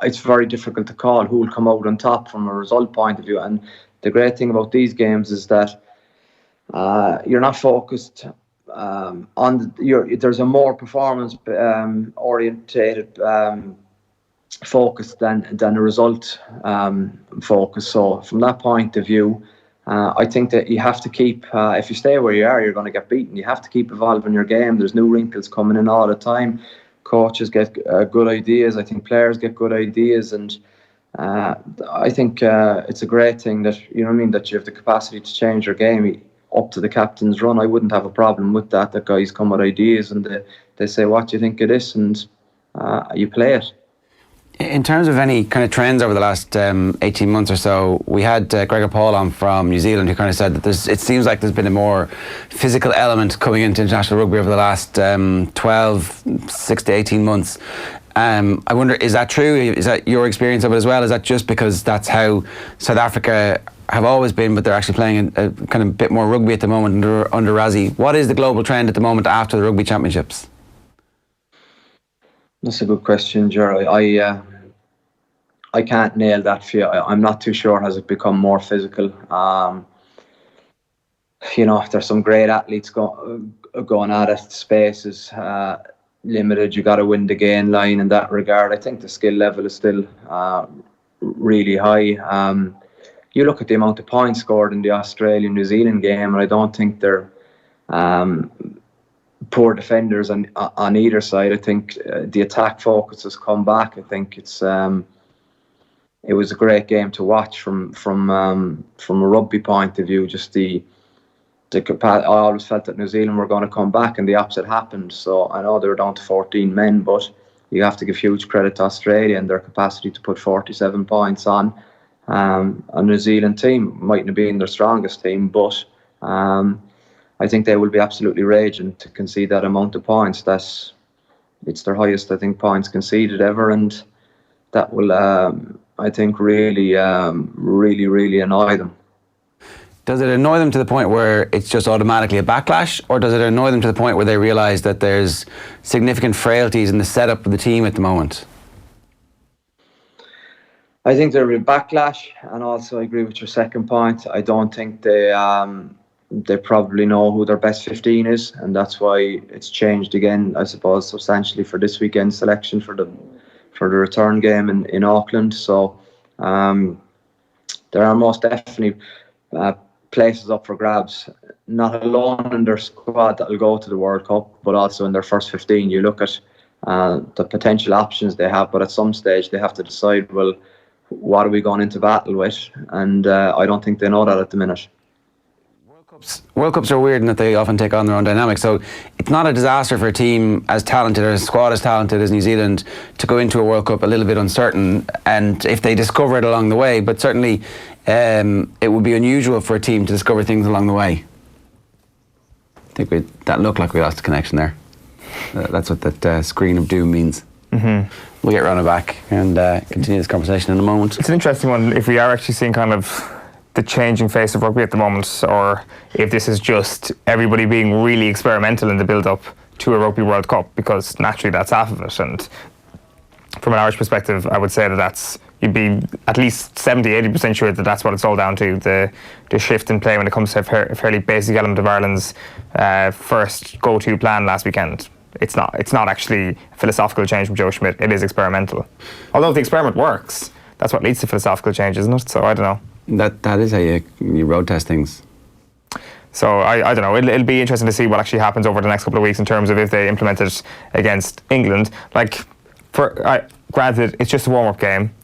it's very difficult to call who will come out on top from a result point of view. And the great thing about these games is that you're not focused on there's a more performance orientated focus than a result focus. So from that point of view, I think that you have to keep, if you stay where you are, you're going to get beaten. You have to keep evolving your game. There's new wrinkles coming in all the time. Coaches get good ideas. I think players get good ideas. And I think it's a great thing that, you know what I mean, that you have the capacity to change your game up to the captain's run. I wouldn't have a problem with that. The guys come with ideas and they say, what do you think of this? And you play it. In terms of any kind of trends over the last 18 months or so, we had Gregor Paul on from New Zealand, who kind of said that it seems like there's been a more physical element coming into international rugby over the last 6 to 18 months. I wonder, is that true? Is that your experience of it as well? Is that just because that's how South Africa have always been, but they're actually playing a kind of bit more rugby at the moment under Razzie? What is the global trend at the moment after the Rugby Championships? That's a good question, Ger. I can't nail that for you. I'm not too sure. Has it become more physical? There's some great athletes going at it. Space is limited. You got to win the gain line in that regard. I think the skill level is still really high. You look at the amount of points scored in the Australia-New Zealand game, and I don't think they're poor defenders on either side. I think the attack focus has come back. I think it was a great game to watch from a rugby point of view. Just the capacity. I always felt that New Zealand were going to come back, and the opposite happened. So I know they were down to 14 men, but you have to give huge credit to Australia and their capacity to put 47 points on a New Zealand team. Mightn't have been their strongest team, but I think they will be absolutely raging to concede that amount of points. it's their highest, I think, points conceded ever, and that will, I think, really annoy them. Does it annoy them to the point where it's just automatically a backlash, or does it annoy them to the point where they realise that there's significant frailties in the setup of the team at the moment? I think there'll be a backlash, and also I agree with your second point. I don't think they probably know who their best 15 is, and that's why it's changed again, I suppose, substantially for this weekend's selection for the return game in Auckland. So there are most definitely places up for grabs, not alone in their squad that will go to the World Cup, but also in their first 15. You look at the potential options they have, but at some stage they have to decide, well, what are we going into battle with? And I don't think they know that at the minute. World Cups are weird in that they often take on their own dynamics. So it's not a disaster for a team as talented or a squad as talented as New Zealand to go into a World Cup a little bit uncertain, and if they discover it along the way. But certainly it would be unusual for a team to discover things along the way. I think that looked like we lost a connection there. That's what that screen of doom means. Mm-hmm. We'll get Ronan back and continue this conversation in a moment. It's an interesting one if we are actually seeing kind of the changing face of rugby at the moment, or if this is just everybody being really experimental in the build-up to a Rugby World Cup, because naturally that's half of it. And from an Irish perspective, I would say that you'd be at least 70-80% sure that that's what it's all down to, the shift in play when it comes to a fairly basic element of Ireland's first go-to plan last weekend. It's not actually a philosophical change from Joe Schmidt, it is experimental. Although if the experiment works, that's what leads to philosophical change, isn't it? So I don't know. That is how you road test things. So I don't know. It'll be interesting to see what actually happens over the next couple of weeks in terms of if they implement it against England. Granted, it's just a warm-up game,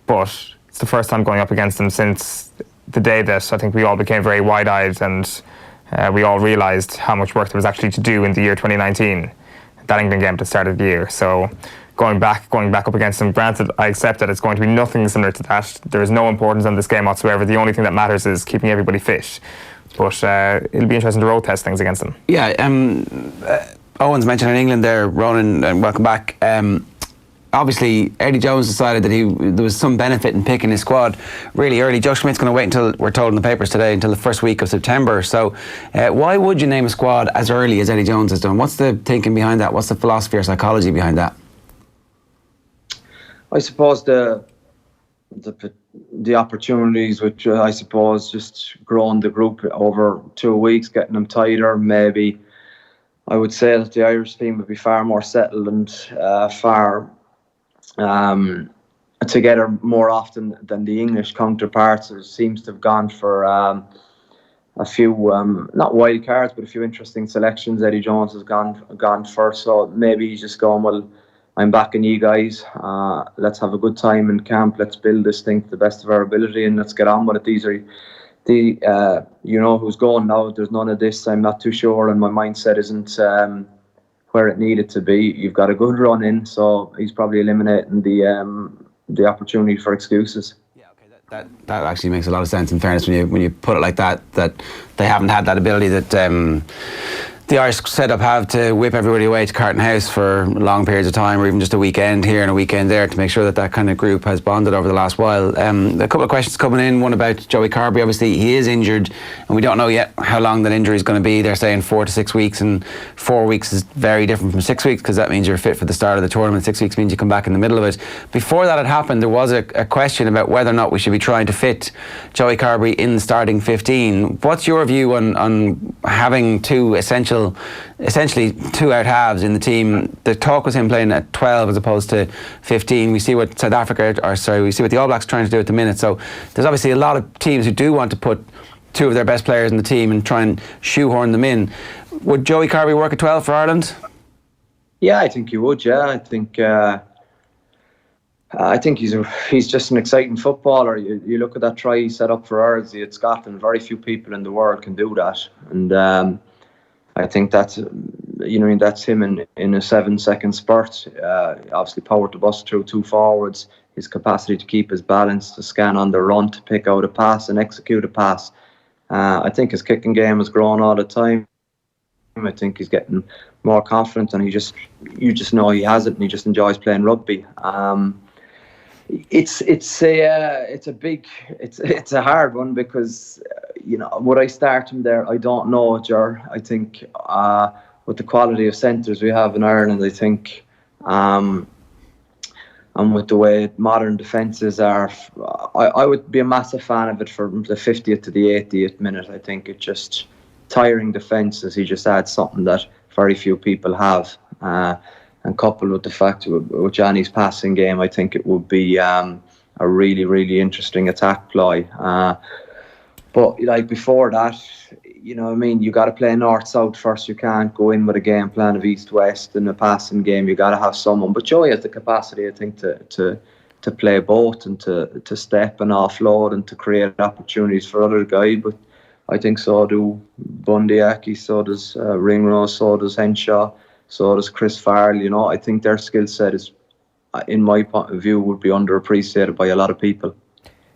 but it's the first time going up against them since the day that I think we all became very wide-eyed and we all realised how much work there was actually to do in the year 2019, that England game at the start of the year. So going back up against them, granted, I accept that it's going to be nothing similar to that. There is no importance on this game whatsoever. The only thing that matters is keeping everybody fit. But it'll be interesting to road test things against them. Yeah, Owen's mentioned in England there, Ronan, and welcome back. Obviously, Eddie Jones decided that there was some benefit in picking his squad really early. Joe Schmidt's going to wait until, we're told in the papers today, until the first week of September. So why would you name a squad as early as Eddie Jones has done? What's the thinking behind that? What's the philosophy or psychology behind that? I suppose the opportunities, which I suppose just growing the group over 2 weeks, getting them tighter. Maybe I would say that the Irish team would be far more settled and far together more often than the English counterparts. It seems to have gone for a few not wild cards, but a few interesting selections. Eddie Jones has gone first, so maybe he's just going, well, I'm backing you guys. Let's have a good time in camp. Let's build this thing to the best of our ability, and let's get on with it. These are you know who's going now. There's none of this. I'm not too sure, and my mindset isn't where it needed to be. You've got a good run in, so he's probably eliminating the opportunity for excuses. Yeah, okay. That actually makes a lot of sense. In fairness, when you put it like that they haven't had that ability that the Irish setup have to whip everybody away to Carton House for long periods of time, or even just a weekend here and a weekend there, to make sure that kind of group has bonded over the last while. A couple of questions coming in. One about Joey Carbery. Obviously, he is injured, and we don't know yet how long that injury is going to be. They're saying 4 to 6 weeks, and 4 weeks is very different from 6 weeks, because that means you're fit for the start of the tournament. 6 weeks means you come back in the middle of it. Before that had happened, there was a question about whether or not we should be trying to fit Joey Carbery in the starting 15. What's your view on having essentially two out halves in the team? The talk was him playing at 12 as opposed to 15. We see what we see what the All Blacks are trying to do at the minute. So there's obviously a lot of teams who do want to put two of their best players in the team and try and shoehorn them in. Would Joey Carbery work at 12 for Ireland? Yeah, I think he would. Yeah, I think he's just an exciting footballer. You look at that try he set up for Ireland at Scotland. Very few people in the world can do that, and I think that's him in a 7-second spurt. Obviously, power to bust through two forwards. His capacity to keep his balance, to scan on the run, to pick out a pass and execute a pass. I think his kicking game has grown all the time. I think he's getting more confident, and you just know he has it, and he just enjoys playing rugby. It's a hard one, because would I start him there? I don't know, Ger. I think with the quality of centres we have in Ireland, I think, and with the way modern defences are, I would be a massive fan of it from the 50th to the 80th minute. I think it's just tiring defences. He just adds something that very few people have. And coupled with the fact with Johnny's passing game, I think it would be a really, really interesting attack ploy. But like before that, you got to play north-south first. You can't go in with a game plan of east-west in a passing game. You got to have someone. But Joey has the capacity, I think, to play both, and to step and offload and to create opportunities for other guys. But I think so do Bundyaki, so does Ringrose, so does Henshaw, so does Chris Farrell. I think their skill set is, in my point of view, would be underappreciated by a lot of people.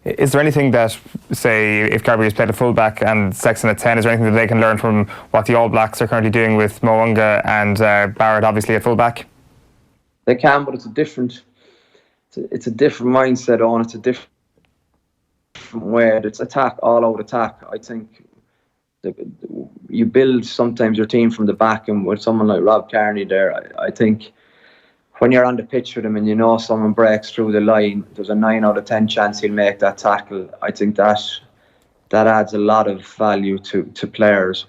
Is there anything that, say, if Carbery has played a fullback and Sexton at 10, is there anything that they can learn from what the All Blacks are currently doing with Mo'unga and Barrett, obviously, at fullback? They can, but it's a different mindset on. It's a different way. It's attack, all-out attack. I think you build sometimes your team from the back, and with someone like Rob Kearney there, I think when you're on the pitch with him and someone breaks through the line, there's a 9 out of 10 chance he'll make that tackle. I think that adds a lot of value to players,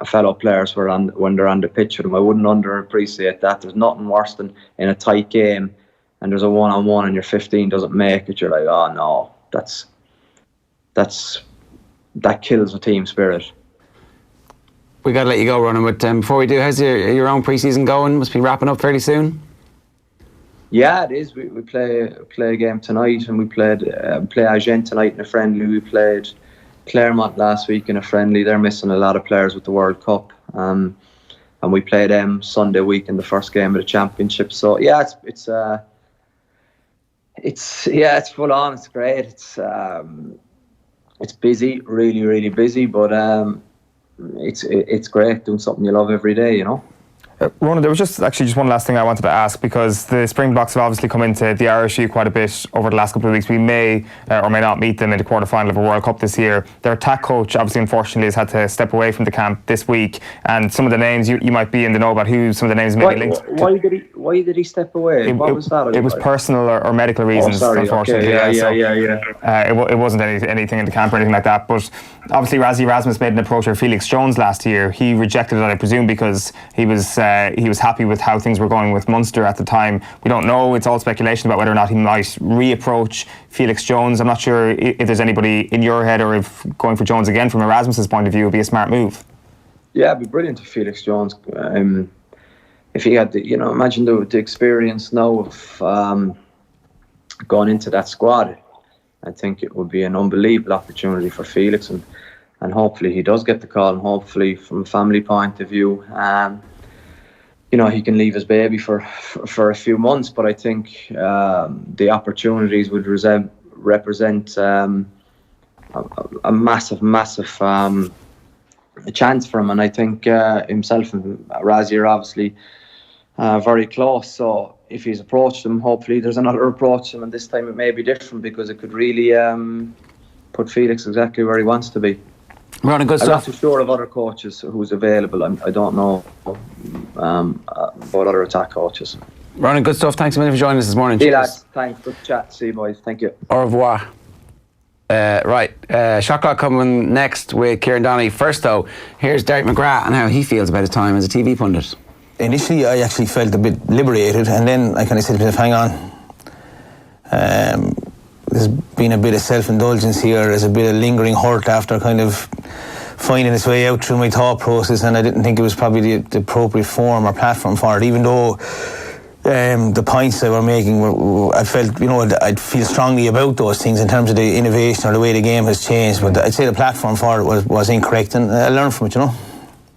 fellow players when they're on the pitch with him. I wouldn't underappreciate that. There's nothing worse than in a tight game and there's a one-on-one and your 15 doesn't make it. You're like, oh no, that kills the team spirit. We got to let you go, Ronan, but before we do, how's your own pre-season going? Must be wrapping up fairly soon. Yeah, it is. We play a game tonight, and we play Agen tonight in a friendly. We played Claremont last week in a friendly. They're missing a lot of players with the World Cup, and we play them Sunday week in the first game of the championship. So yeah, it's full on. It's great. It's busy, really, really busy, but it's great doing something you love every day, Ronan, there was just one last thing I wanted to ask, because the Springboks have obviously come into the ROG quite a bit over the last couple of weeks. We may or may not meet them in the quarter-final of a World Cup this year. Their attack coach, obviously, unfortunately, has had to step away from the camp this week, and some of the names you might be in the know about who some of the names may be linked to. Why did he step away? What was that? It was personal or medical reasons, unfortunately. Okay. Yeah. It wasn't anything in the camp or anything like that, but obviously Rassie Erasmus made an approach for Felix Jones last year. He rejected it, I presume, because he was happy with how things were going with Munster at the time. We don't know. It's all speculation about whether or not he might reapproach Felix Jones. I'm not sure if there's anybody in your head, or if going for Jones again from Erasmus's point of view would be a smart move. Yeah, it'd be brilliant for Felix Jones. If he had imagine the experience now of going into that squad. I think it would be an unbelievable opportunity for Felix, and hopefully he does get the call, and hopefully from a family point of view, he can leave his baby for a few months. But I think the opportunities would represent a massive chance for him. And I think himself and Rassie are obviously very close. So if he's approached him, hopefully there's another approach to him, and this time it may be different, because it could really put Felix exactly where he wants to be. Ronan, good stuff. I'm not too sure of other coaches who's available. I don't know about other attack coaches. Ronan, good stuff. Thanks a million for joining us this morning. See you, lads. Thanks. Good chat. See you, boys. Thank you. Au revoir. Shot clock coming next with Kieran Donaghy. First, though, here's Derek McGrath and how he feels about his time as a TV pundit. Initially, I actually felt a bit liberated, and then I kind of said to myself, hang on. There's been a bit of self-indulgence here. There's a bit of lingering hurt after kind of finding its way out through my thought process, and I didn't think it was probably the appropriate form or platform for it, even though the points they were making I felt, I'd feel strongly about those things in terms of the innovation or the way the game has changed, but I'd say the platform for it was incorrect, and I learned from it,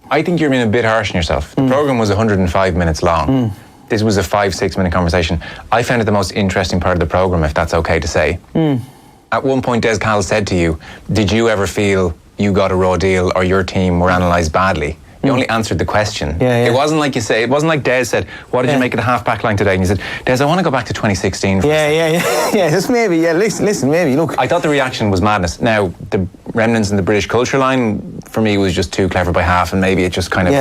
I think you're being a bit harsh on yourself. The programme was 105 minutes long. This was a 5-6 minute conversation. I found it the most interesting part of the programme, if that's okay to say. At one point, Des Cahill said to you, did you ever feel you got a raw deal or your team were analysed badly? You only answered the question. Yeah. It wasn't like you say. It wasn't like Des said, "What did you make of the half-back line today?" And you said, "Des, I want to go back to 2016." Yeah. Just maybe. Yeah, listen. Maybe look. I thought the reaction was madness. Now the remnants in the British culture line for me was just too clever by half, and maybe it just kind of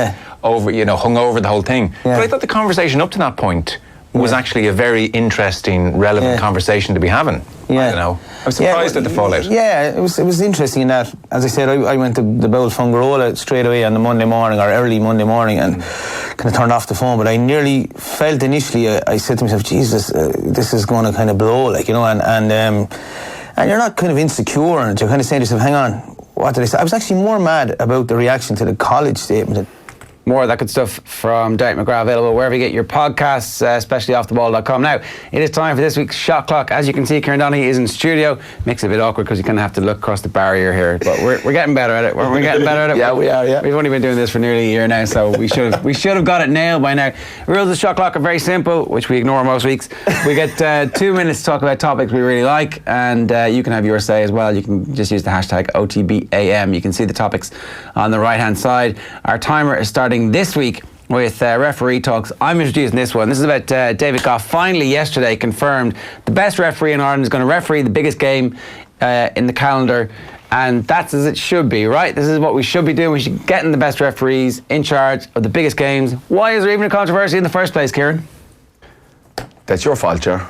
hung over the whole thing. Yeah. But I thought the conversation up to that point was actually a very interesting, relevant conversation to be having. Yeah. I don't know. I was surprised at the fallout. Yeah, it was interesting in that, as I said, I went to the Bowl Fungarola straight away on the Monday morning, or early Monday morning, and kind of turned off the phone. But I nearly felt initially, I said to myself, Jesus, this is going to kind of blow, like, you know, and you're not kind of insecure, and you're kind of saying to yourself, hang on, what did I say? I was actually more mad about the reaction to the college statement. More of that good stuff from Derek McGrath, available wherever you get your podcasts, especially offtheball.com. Now, it is time for this week's Shot Clock. As you can see, Kieran Donaghy is in studio. Makes it a bit awkward because you kind of have to look across the barrier here, but we're getting better at it. We're getting better at it. Yeah, we are, yeah. We've only been doing this for nearly a year now, so we should have got it nailed by now. Rules of the Shot Clock are very simple, which we ignore most weeks. We get 2 minutes to talk about topics we really like, and you can have your say as well. You can just use the hashtag OTBAM. You can see the topics on the right-hand side. Our timer is starting this week with referee talks. I'm introducing this one. This is about David Goff. Finally, yesterday, confirmed the best referee in Ireland is going to referee the biggest game in the calendar, and that's as it should be, right? This is what we should be doing. We should be getting the best referees in charge of the biggest games. Why is there even a controversy in the first place, Kieran? That's your fault, Ger.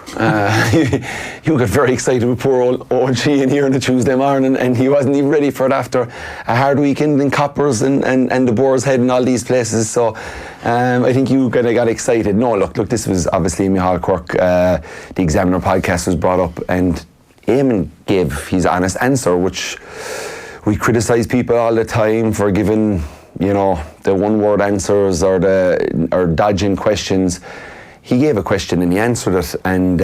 You got very excited with poor old Sheahan here on the Tuesday morning, and he wasn't even ready for it after a hard weekend in Coppers and the Boar's Head and all these places. So I think you kind of got excited. No, look, this was obviously Micheál Cork. The Examiner podcast was brought up, and Eamon gave his honest answer, which we criticise people all the time for giving, the one-word answers or dodging questions. He gave a question and he answered it, and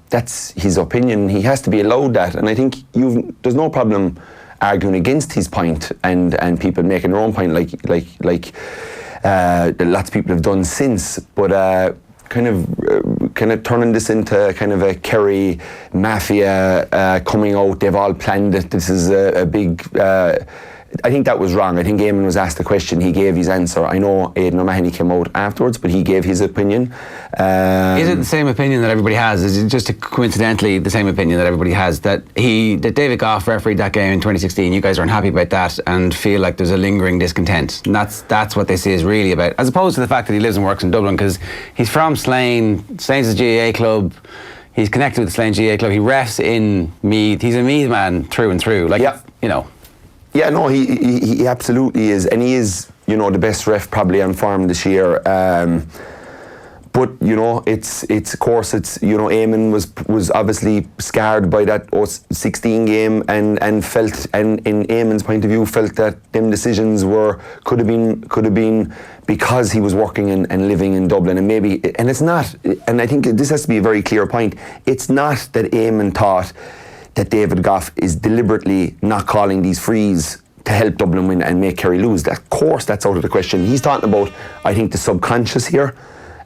that's his opinion. He has to be allowed that, and I think there's no problem arguing against his point and people making their own point, like lots of people have done since. But kind of turning this into kind of a Kerry mafia coming out. They've all planned it. This is a big. I think that was wrong. I think Eamon was asked the question. He gave his answer. I know Aidan O'Mahony came out afterwards, but he gave his opinion. Is it the same opinion that everybody has? Is it just coincidentally the same opinion that everybody has, that David Goff refereed that game in 2016? You guys are unhappy about that and feel like there's a lingering discontent, and that's what this is really about, as opposed to the fact that he lives and works in Dublin, because he's from Slane. Slane's a GAA club. He's connected with the Slane GAA club. He refs in Meath. He's a Meath man through and through. Yeah, no, he absolutely is, and he is, the best ref probably on form this year. But it's of course Eamon was obviously scarred by that 16 game and felt, and in Eamon's point of view, felt that them decisions could have been because he was working and living in Dublin, and it's not, and I think this has to be a very clear point. It's not that Eamon thought that David Goff is deliberately not calling these frees to help Dublin win and make Kerry lose. Of course, that's out of the question. He's talking about, I think, the subconscious here,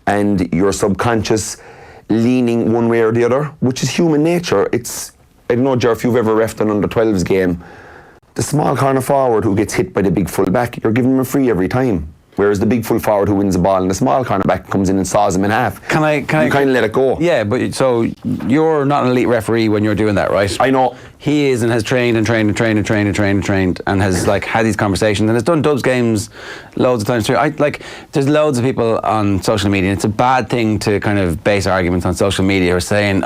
and your subconscious leaning one way or the other, which is human nature. I don't know, Ger, if you've ever refed an under-12s game, the small corner forward who gets hit by the big full back, you're giving him a free every time. Whereas the big full forward who wins the ball and the small cornerback comes in and saws him in half. You kind of let it go. Yeah, but so you're not an elite referee when you're doing that, right? I know. He is, and has trained and has had these conversations and has done Dubs games loads of times too. There's loads of people on social media. It's a bad thing to kind of base arguments on social media who are saying,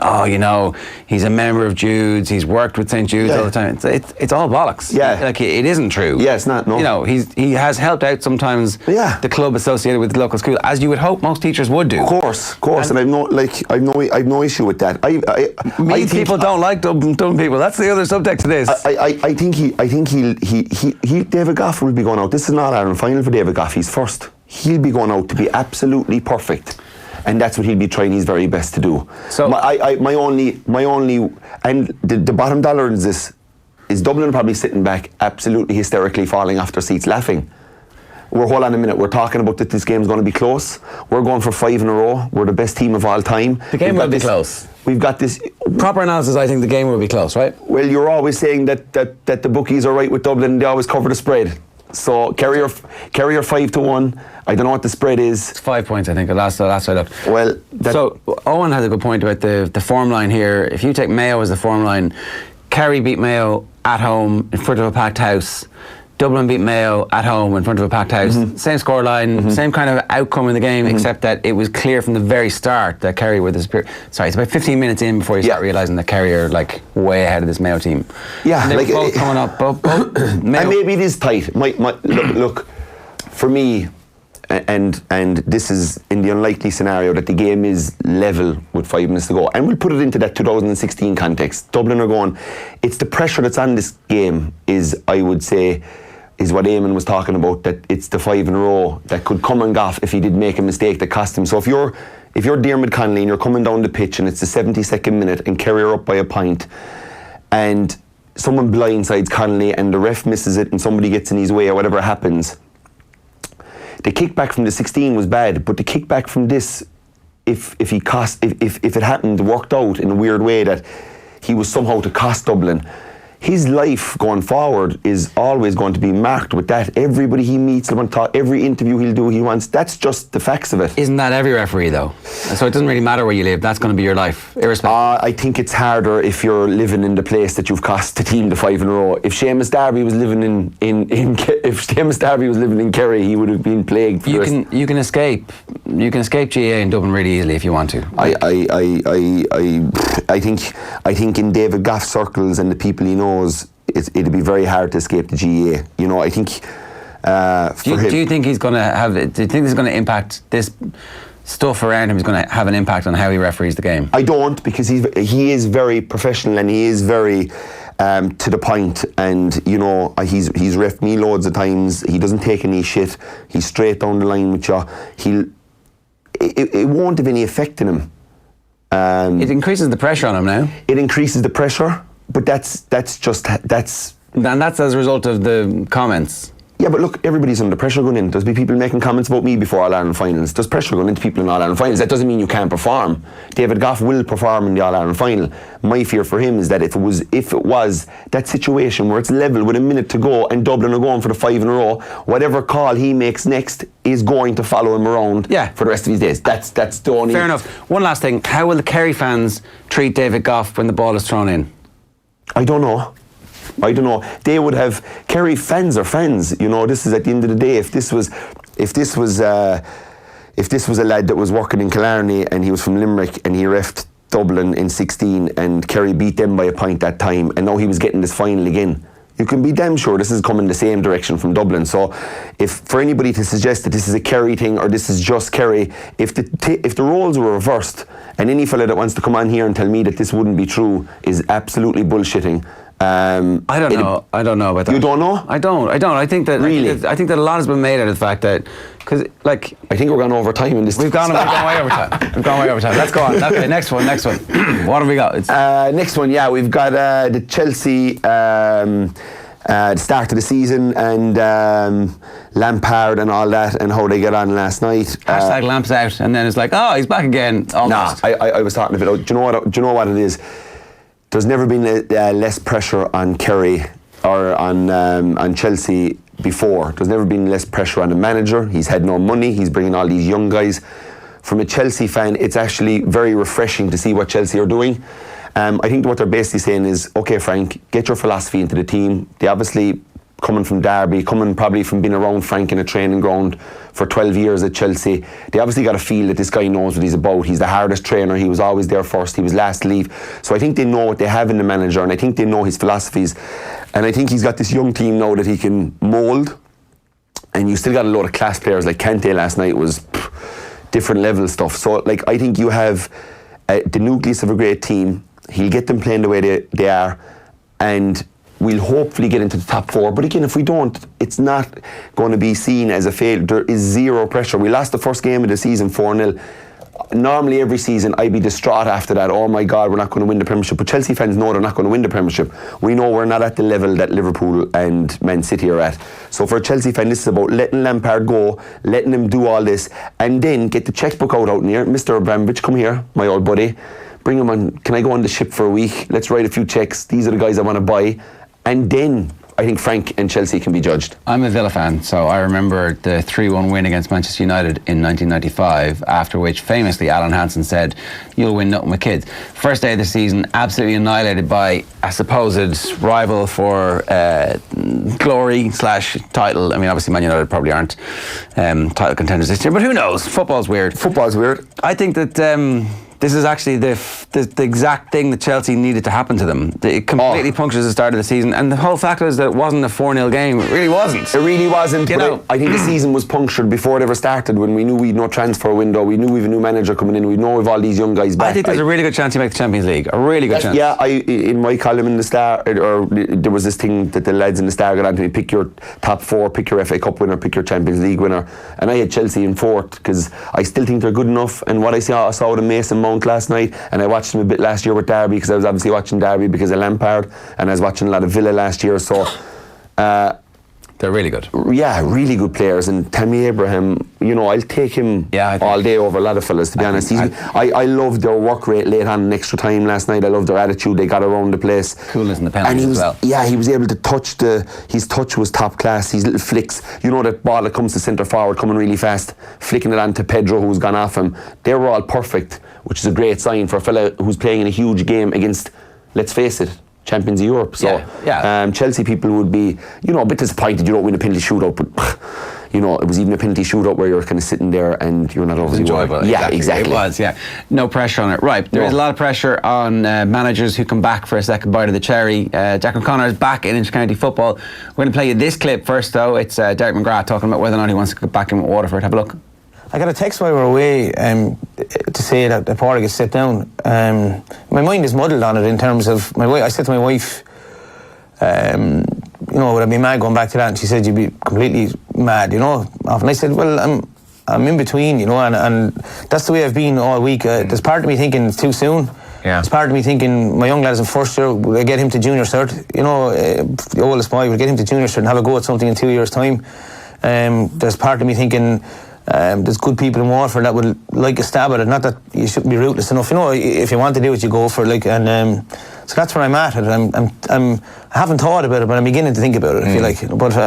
he's a member of Jude's, he's worked with St. Jude's all the time. It's all bollocks. Yeah. It isn't true. Yeah, it's not, no. He has helped out sometimes the club associated with the local school, as you would hope most teachers would do. Of course. And I've no issue with that. I think people don't like Dublin people. That's the other subject to this. I think David Goff will be going out. This is not Ireland final for David Goff. He's first. He'll be going out to be absolutely perfect, and that's what he'll be trying his very best to do. So my only and the bottom dollar is this: is Dublin probably sitting back, absolutely hysterically falling off their seats, laughing. Hold on a minute, we're talking about that this game's going to be close. We're going for 5 in a row. We're the best team of all time. The game will be close. We've got this proper analysis. I think the game will be close, right? Well, you're always saying that the bookies are right with Dublin. They always cover the spread. So Kerry are 5-1. I don't know what the spread is. It's 5 points, I think. The last I looked. Well, so Owen has a good point about the form line here. If you take Mayo as the form line, Kerry beat Mayo at home in front of a packed house. Dublin beat Mayo at home in front of a packed house. Same scoreline, same kind of outcome in the game, except that it was clear from the very start that Kerry were the superior. Sorry, it's about 15 minutes in before you start realising that Kerry are like way ahead of this Mayo team. Yeah, and they were both coming up. Both Mayo. And maybe it is tight. Look, for me, and this is in the unlikely scenario that the game is level with 5 minutes to go, and we'll put it into that 2016 context. Dublin are going. It's the pressure that's on this game. I would say. Is what Eamon was talking about, that it's the 5 in a row that could come and go if he did make a mistake that cost him. So if you're Diarmuid Connolly and you're coming down the pitch and it's the 72nd minute and Kerry are up by a point and someone blindsides Connolly and the ref misses it and somebody gets in his way or whatever happens, the kickback from the 16 was bad, but the kickback from this, if it happened, worked out in a weird way that he was somehow to cost Dublin, his life going forward is always going to be marked with that. Everybody he meets, every interview he'll do, he wants. That's just the facts of it. Isn't that every referee though? So it doesn't really matter where you live. That's going to be your life, irrespective. I think it's harder if you're living in the place that you've cost the team the 5 in a row. If Seamus Darby was living in Kerry, he would have been plagued. You can escape GAA in Dublin really easily if you want to. I think in David Goff circles and the people he knows, it'd be very hard to escape the GAA. You know, I think. Do you think he's going to have? Do you think this is going to impact this stuff around him? Is going to have an impact on how he referees the game? I don't, because he is very professional and he is very to the point. And you know, he's reffed me loads of times. He doesn't take any shit. He's straight down the line with you. It won't have any effect on him. It increases the pressure on him now. It increases the pressure, but that's and that's as a result of the comments. Yeah, but look, everybody's under pressure going in. There's been people making comments about me before All-Ireland finals. There's pressure going into people in All-Ireland finals. That doesn't mean you can't perform. David Goff will perform in the All-Ireland final. My fear for him is that if it was that situation where it's level with a minute to go and Dublin are going for the 5 in a row, whatever call he makes next is going to follow him around for the rest of his days. That's the only... Fair enough. One last thing. How will the Kerry fans treat David Goff when the ball is thrown in? I don't know. They would have... Kerry fans are fans. You know, this is at the end of the day. If this was a lad that was working in Killarney and he was from Limerick and he reffed Dublin in 16 and Kerry beat them by a point that time and now he was getting this final again, you can be damn sure this is coming the same direction from Dublin. So if for anybody to suggest that this is a Kerry thing or this is just Kerry, if the roles were reversed and any fella that wants to come on here and tell me that this wouldn't be true is absolutely bullshitting. I don't know about that. You don't know? I don't. I think that really. I think that a lot has been made out of the fact that I think we're going over time in this. We've gone way over time. We've gone way over time. Let's go on. Okay, next one. What have we got? Next one, we've got the Chelsea start of the season and Lampard and all that and how they get on last night. Hashtag Lamps out, and then it's like, oh, he's back again. Almost. Nah, I was talking about it. Do you know what it is? There's never been less pressure on Kerry or on Chelsea before. There's never been less pressure on the manager. He's had no money. He's bringing all these young guys. From a Chelsea fan, it's actually very refreshing to see what Chelsea are doing. I think what they're basically saying is, okay, Frank, get your philosophy into the team. They obviously, coming from Derby, coming probably from being around Frank in a training ground for 12 years at Chelsea, they obviously got to feel that this guy knows what he's about. He's the hardest trainer. He was always there first. He was last to leave. So I think they know what they have in the manager, and I think they know his philosophies. And I think he's got this young team now that he can mould. And you still got a lot of class players. Like Kante last night was different level stuff. So I think you have the nucleus of a great team. He'll get them playing the way they are, and we'll hopefully get into the top 4. But again, if we don't, it's not going to be seen as a failure. There is zero pressure. We lost the first game of the season 4-0. Normally every season I'd be distraught after that. Oh my God, we're not going to win the Premiership. But Chelsea fans know they're not going to win the Premiership. We know we're not at the level that Liverpool and Man City are at. So for a Chelsea fan, this is about letting Lampard go, letting him do all this, and then get the checkbook out in here. Mr. Abramovich, come here, my old buddy. Bring him on. Can I go on the ship for a week? Let's write a few checks. These are the guys I want to buy. And then I think Frank and Chelsea can be judged. I'm a Villa fan, so I remember the 3-1 win against Manchester United in 1995, after which famously Alan Hansen said, "You'll win nothing with kids." First day of the season, absolutely annihilated by a supposed rival for glory/title. I mean, obviously Man United probably aren't title contenders this year, but who knows? Football's weird. I think that this is actually the exact thing that Chelsea needed to happen to them. It completely punctures the start of the season, and the whole fact is that it wasn't a 4-0 game. It really wasn't. It really wasn't. I think the season was punctured before it ever started, when we knew we'd no transfer window, we knew we've a new manager coming in, we know we've all these young guys back. I think there's a really good chance you make the Champions League. A really good chance. Yeah, in my column in the Star, or there was this thing that the lads in the Star got on to me: pick your top 4, pick your FA Cup winner, pick your Champions League winner, and I had Chelsea in 4th because I still think they're good enough. And what I saw with Mason Mount last night, and I watched him a bit last year with Derby, because I was obviously watching Derby because of Lampard, and I was watching a lot of Villa last year, so they're really good. Yeah, really good players. And Tammy Abraham, I'll take him all day over a lot of fellas, to be honest. I loved their work rate late on in extra time last night. I loved their attitude. They got around the place. Coolness in the penalties as well. Yeah, he was able to his touch was top class. His little flicks, that ball that comes to centre forward coming really fast, flicking it on to Pedro, who's gone off him. They were all perfect, which is a great sign for a fella who's playing in a huge game against, let's face it, champions of Europe. So Chelsea people would be, a bit disappointed you don't win a penalty shootout, but it was even a penalty shootout where you're kind of sitting there and you're not overly enjoyable. Yeah, exactly. It was, yeah. No pressure on it. Right, there is a lot of pressure on managers who come back for a second bite of the cherry. Jack O'Connor is back in intercounty football. We're going to play you this clip first, though. It's Derek McGrath talking about whether or not he wants to get back in with Waterford. Have a look. I got a text while we were away to say that the party gets set down. My mind is muddled on it in terms of my wife. I said to my wife, would I be mad going back to that? And she said, you'd be completely mad, And I said, well, I'm in between, and that's the way I've been all week. There's part of me thinking it's too soon. Yeah. There's part of me thinking my young lad is in first year, will I get him to junior cert? The oldest boy, will get him to junior cert and have a go at something in 2 years' time. There's part of me thinking, there's good people in Waterford that would like a stab at it. Not that you shouldn't be ruthless enough. If you want to do it, you go for it. So that's where I'm at. I haven't thought about it, but I'm beginning to think about it. I feel like, but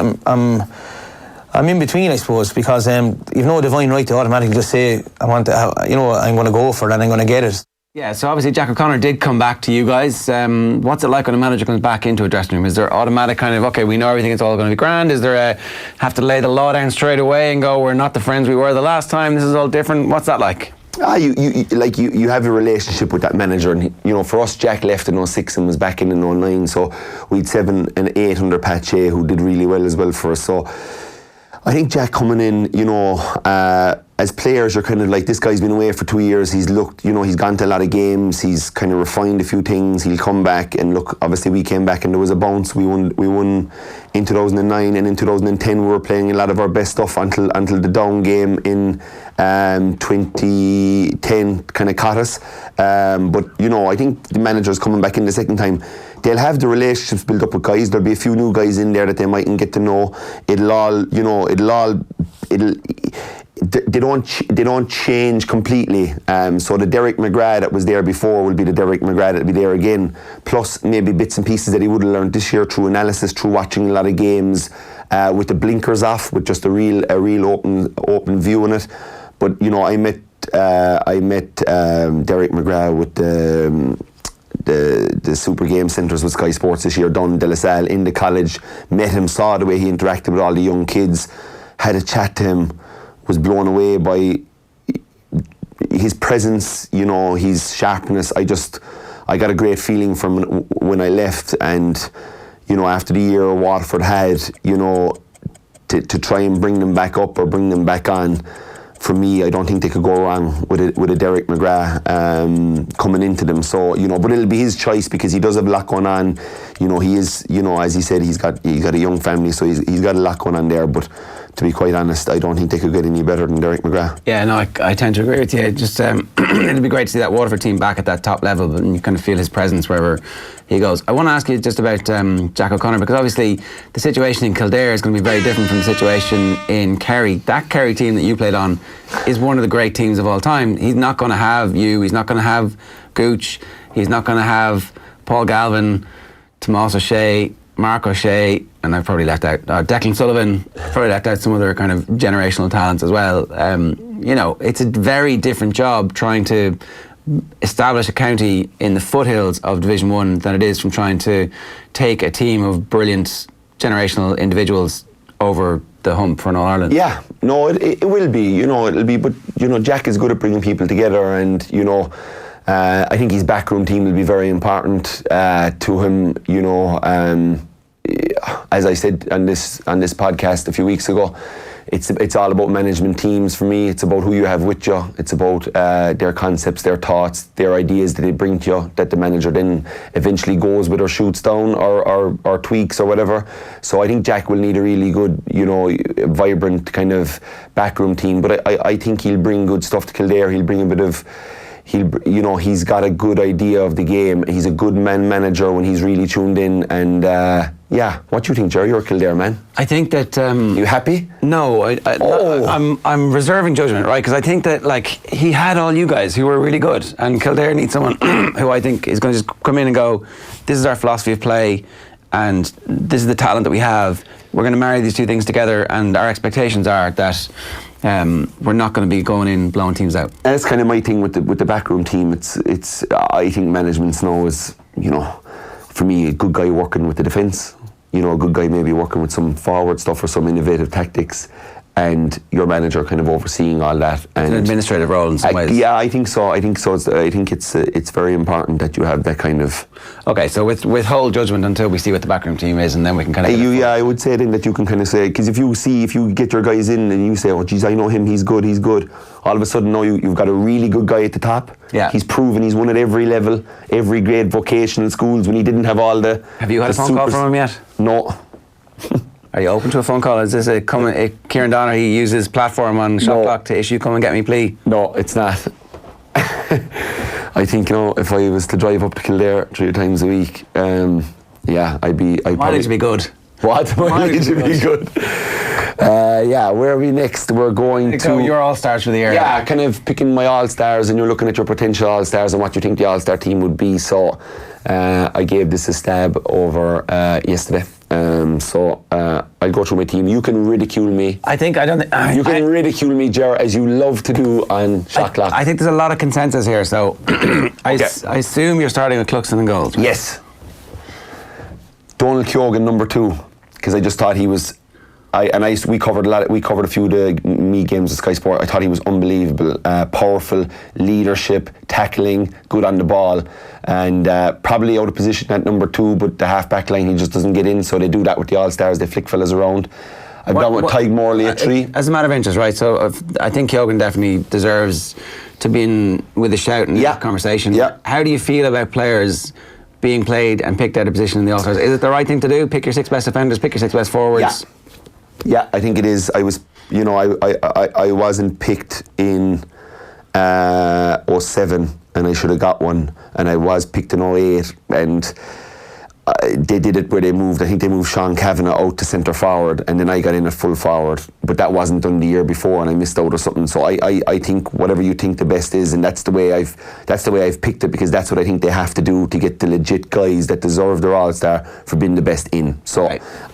I'm in between, I suppose, because you've no divine right to automatically just say I want to. I'm going to go for it and I'm going to get it. Yeah, so obviously Jack O'Connor did come back to you guys. What's it like when a manager comes back into a dressing room? Is there automatic kind of, okay, we know everything, it's all going to be grand? Is there have to lay the law down straight away and go, we're not the friends we were the last time, this is all different? What's that like? You have a relationship with that manager, and for us, Jack left in 06 and was back in 09, so we'd 7 and 8 under Pat Shea, who did really well as well for us. So I think Jack coming in, as players, you're kind of like, this guy's been away for 2 years, he's looked, he's gone to a lot of games, he's kind of refined a few things, he'll come back, and look, obviously we came back and there was a bounce. We won in 2009, and in 2010 we were playing a lot of our best stuff until the down game in 2010 kind of caught us. But I think the manager's coming back in the second time. They'll have the relationships built up with guys. There'll be a few new guys in there that they mightn't get to know. They don't change completely. So the Derek McGrath that was there before will be the Derek McGrath that'll be there again. Plus maybe bits and pieces that he would have learned this year through analysis, through watching a lot of games, with the blinkers off, with just a real open view on it. But I met Derek McGrath with the Super Game Centres with Sky Sports this year, down in De La Salle, in the college. Met him, saw the way he interacted with all the young kids, had a chat to him, was blown away by his presence, his sharpness. I got a great feeling from when I left, and after the year Waterford had, to try and bring them back up or bring them back on. For me, I don't think they could go wrong with a Derek McGrath coming into them. So but it'll be his choice, because he does have a lot going on. He is, as he said, he's got a young family, so he's got a lot going on there. But to be quite honest, I don't think they could get any better than Derek McGrath. Yeah, no, I tend to agree with you. Just it'll be great to see that Waterford team back at that top level, but you kind of feel his presence wherever he goes. I want to ask you just about Jack O'Connor, because obviously the situation in Kildare is going to be very different from the situation in Kerry. That Kerry team that you played on is one of the great teams of all time. He's not going to have you, he's not going to have Gooch, he's not going to have Paul Galvin, Tomas O'Shea, Mark O'Shea, and I've probably left out Declan Sullivan, probably left out some other kind of generational talents as well. You know, it's a very different job trying to establish a county in the foothills of Division 1 than it is from trying to take a team of brilliant generational individuals over the hump for an All-Ireland. Yeah, no, it will be, you know, it'll be, but, you know, Jack is good at bringing people together, and, you know, I think his backroom team will be very important to him, you know. As I said on this podcast a few weeks ago, it's all about management teams for me. It's about who you have with you. It's about their concepts, their thoughts, their ideas that they bring to you, that the manager then eventually goes with or shoots down or tweaks or whatever. So I think Jack will need a really good, you know, vibrant kind of backroom team. But I think he'll bring good stuff to Kildare. He'll bring a bit of... he's got a good idea of the game. He's a good manager when he's really tuned in. And yeah, what do you think, Ger? You're a Kildare man. I think that you happy? No, I'm reserving judgment, right? Because I think that like he had all you guys who were really good, and Kildare needs someone who I think is going to just come in and go, this is our philosophy of play, and this is the talent that we have. We're going to marry these two things together, and our expectations are that we're not going to be going in blowing teams out. And that's kind of my thing with the backroom team. It's I think management now is, you know, for me, a good guy working with the defence, you know, a good guy maybe working with some forward stuff or some innovative tactics, and your manager kind of overseeing all that. And it's an administrative role in some ways. Yeah, I think so. I think it's very important that you have that kind of... Okay, so withhold judgment until we see what the backroom team is, and then we can kind of... I would say then that you can kind of say, because if you get your guys in and you say, oh geez, I know him, he's good, all of a sudden now you've got a really good guy at the top. Yeah. He's proven he's won at every level, every grade, vocational schools, when he didn't have all the... Have you had a phone call from him yet? No. Are you open to a phone call? Is this a Kieran Donaghy uses platform on Shot Clock to issue come and get me plea? No, it's not. I think, you know, if I was to drive up to Kildare 3 times a week, yeah, I'd mileage be good. What? Mileage would be good. Yeah, where are we next? We're going to... your All-Stars for the year. Yeah, kind of picking my All-Stars, and you're looking at your potential All-Stars and what you think the All-Star team would be. So I gave this a stab over yesterday. So I'll go through my team. You can ridicule me. You can ridicule me, Ger, as you love to do on Shot Clock. I think there's a lot of consensus here. So I assume you're starting with Cluxton and goals. Right? Yes. Donald Keoghan, number 2, because I just thought he was... we covered a few of the me games at Sky Sport. I thought he was unbelievable, powerful, leadership, tackling, good on the ball, and probably out of position at number 2, but the half-back line he just doesn't get in, so they do that with the All-Stars, they flick fellas around. I've gone with Tyg Morley at 3. As a matter of interest, right, so I think Keoghan definitely deserves to be in with a shout in the conversation. Yeah. How do you feel about players being played and picked out of position in the All-Stars? Is it the right thing to do? Pick your 6 best defenders, pick your 6 best forwards? Yeah, I think it is. I was, you know, I wasn't picked in 07, and I should have got one, and I was picked in 08, and they did it where they moved. I think they moved Sean Kavanagh out to centre forward, and then I got in at full forward. But that wasn't done the year before, and I missed out or something. So I think whatever you think the best is, and that's the way I've picked it, because that's what I think they have to do to get the legit guys that deserve their All-Star for being the best in. So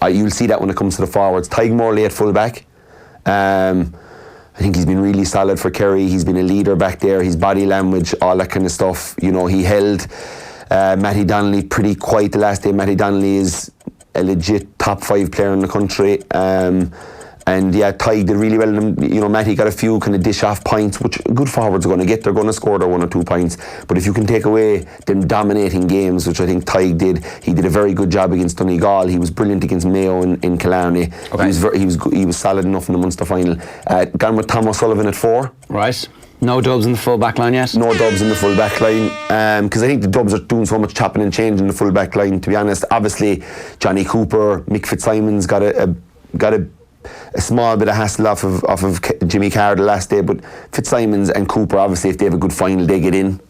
you'll see that when it comes to the forwards. Tyg Morley at full back. I think he's been really solid for Kerry. He's been a leader back there. His body language, all that kind of stuff. You know, he held Matty Donnelly pretty quiet the last day. Matty Donnelly is a legit top 5 player in the country. And yeah, Tyg did really well. You know, Matty got a few kind of dish off points, which good forwards are going to get. They're going to score their 1 or 2 points. But if you can take away them dominating games, which I think Tyg did, he did a very good job against Donegal. He was brilliant against Mayo in Killarney. Okay. He was solid enough in the Munster final. Gone with Tom O'Sullivan at 4. Right. No Dubs in the full back line yet? No Dubs in the full back line, because I think the Dubs are doing so much chopping and changing in the full back line, to be honest. Obviously, Johnny Cooper, Mick Fitzsimons got a small bit of hassle off of Jimmy Carr the last day, but Fitzsimons and Cooper, obviously, if they have a good final, they get in.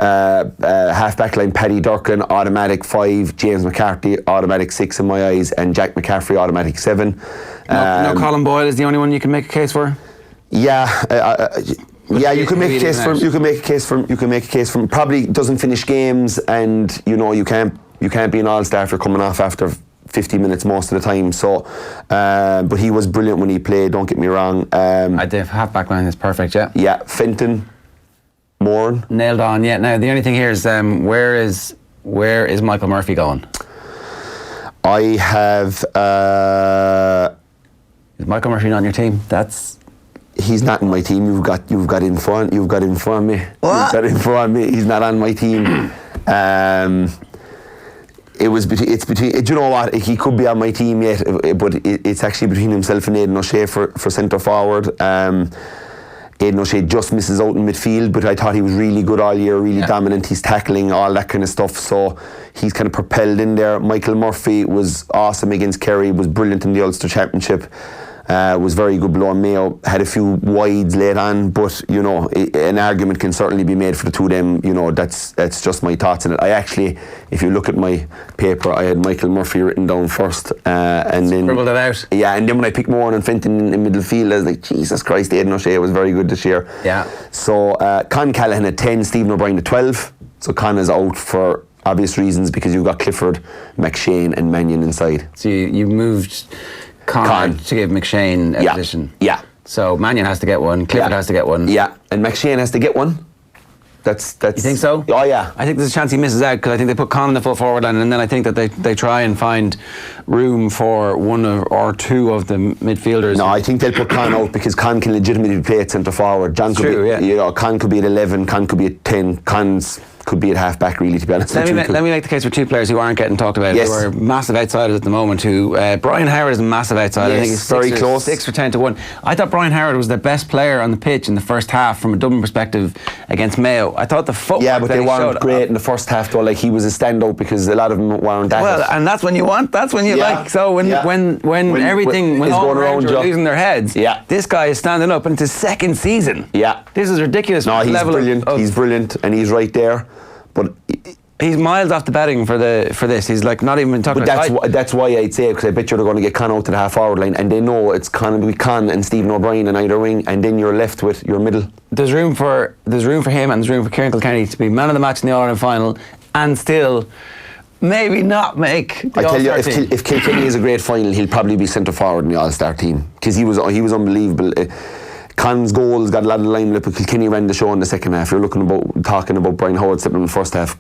Half back line, Paddy Durkin, automatic 5, James McCarthy, automatic 6 in my eyes, and Jack McCaffrey, automatic 7. No Colin Boyle is the only one you can make a case for? Yeah, you can make a case for him. You can make a case for him. Probably doesn't finish games, and you know you can't be an All-Star if you're coming off after 50 minutes most of the time. So, but he was brilliant when he played. Don't get me wrong. The half-back line is perfect. Yeah. Yeah, Fenton, Moran, nailed on. Yeah. Now the only thing here is where is Michael Murphy going? I have. Is Michael Murphy not on your team? He's not in my team. You've got in front. You've got in front of me. What? You've got in front of me. He's not on my team. It's between. Do you know what? He could be on my team yet, but it's actually between himself and Aidan O'Shea for centre forward. Aidan O'Shea just misses out in midfield, but I thought he was really good all year, really dominant. He's tackling, all that kind of stuff, so he's kind of propelled in there. Michael Murphy was awesome against Kerry, was brilliant in the Ulster Championship, was very good below Mayo, had a few wides late on, but you know, an argument can certainly be made for the two of them. You know, that's just my thoughts on it. I actually, if you look at my paper, I had Michael Murphy written down first, and then scribbled it out. Yeah, and then when I picked Moran and Fenton in middle field, I was like, Jesus Christ, Aidan O'Shea was very good this year. Yeah. So Con Callaghan at 10, Stephen O'Brien at 12. So Con is out for obvious reasons because you've got Clifford, McShane and Mannion inside. So you moved Con to give McShane a position. Yeah. So Mannion has to get one, Clifford has to get one. Yeah, and McShane has to get one. That's. You think so? Oh yeah. I think there's a chance he misses out because I think they put Con in the full forward line, and then I think that they try and find room for one or two of the midfielders. No, I think they'll put Con out because Con can legitimately play at centre forward. John could true, be, yeah. You know, Con could be at 11, Con could be at 10, Con's could be at half back, really, to be honest. Let me make the case for two players who aren't getting talked about, who are massive outsiders at the moment. Brian Howard is a massive outsider. Yes, I think he's very close. 6 for 10 to 1. I thought Brian Howard was the best player on the pitch in the first half from a Dublin perspective against Mayo. I thought the footwork. Yeah, but that they he weren't showed, great in the first half, though. Like, he was a standout because a lot of them weren't that. Well, and that's when you want. That's when you like. So when everything when all around are losing their heads, this guy is standing up, and it's his second season. Yeah, this is ridiculous. No, he's brilliant. He's brilliant, and he's right there. But he's miles off the betting for this. He's like not even talking. But that's why I'd say, because I bet you they're going to get Con out to the half forward line, and they know it's going to be Con and Stephen O'Brien in either wing, and then you're left with your middle. There's room for him, and there's room for Kieran Kilkenny to be man of the match in the All-Ireland final, and still maybe not make the All-Star team. If Kilkenny is a great final, he'll probably be centre forward in the All-Star team because he was unbelievable. Con's goals got a lot of line-up, but Kilkenny ran the show in the second half. You're talking about Brian Howard stepping in the first half.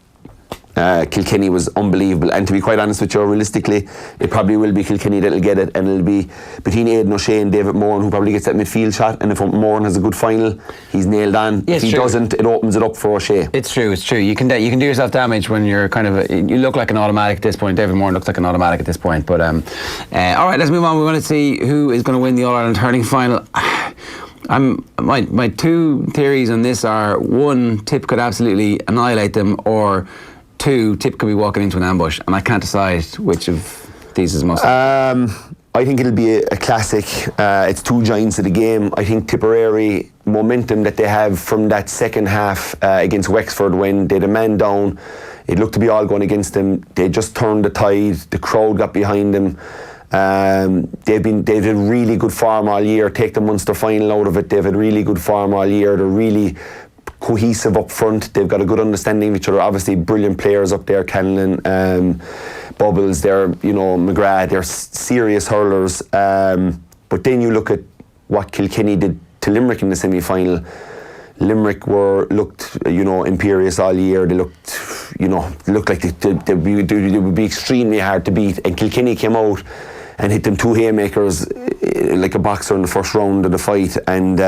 Kilkenny was unbelievable, and to be quite honest with you, realistically, it probably will be Kilkenny that'll get it, and it'll be between Aidan O'Shea and David Moran, who probably gets that midfield shot. And if Moran has a good final, he's nailed on. Yeah, if he doesn't, it opens it up for O'Shea. It's true. You can do yourself damage when you're kind of you look like an automatic at this point. David Moran looks like an automatic at this point. But all right, let's move on. We want to see who is going to win the All-Ireland hurling final. My two theories on this are: one, Tip could absolutely annihilate them, or two, Tip could be walking into an ambush, and I can't decide which of these is most. I think it'll be a classic. It's two giants of the game. I think Tipperary momentum that they have from that second half against Wexford, when they had a man down, it looked to be all going against them. They just turned the tide. The crowd got behind them. They've had really good form all year. Take the Munster final out of it, they've had really good form all year. They're really cohesive up front. They've got a good understanding of each other. Obviously, brilliant players up there. Canlan, Bubbles, McGrath. They're serious hurlers. But then you look at what Kilkenny did to Limerick in the semi-final. Limerick looked imperious all year. They looked like they would be extremely hard to beat. And Kilkenny came out and hit them two haymakers like a boxer in the first round of the fight, and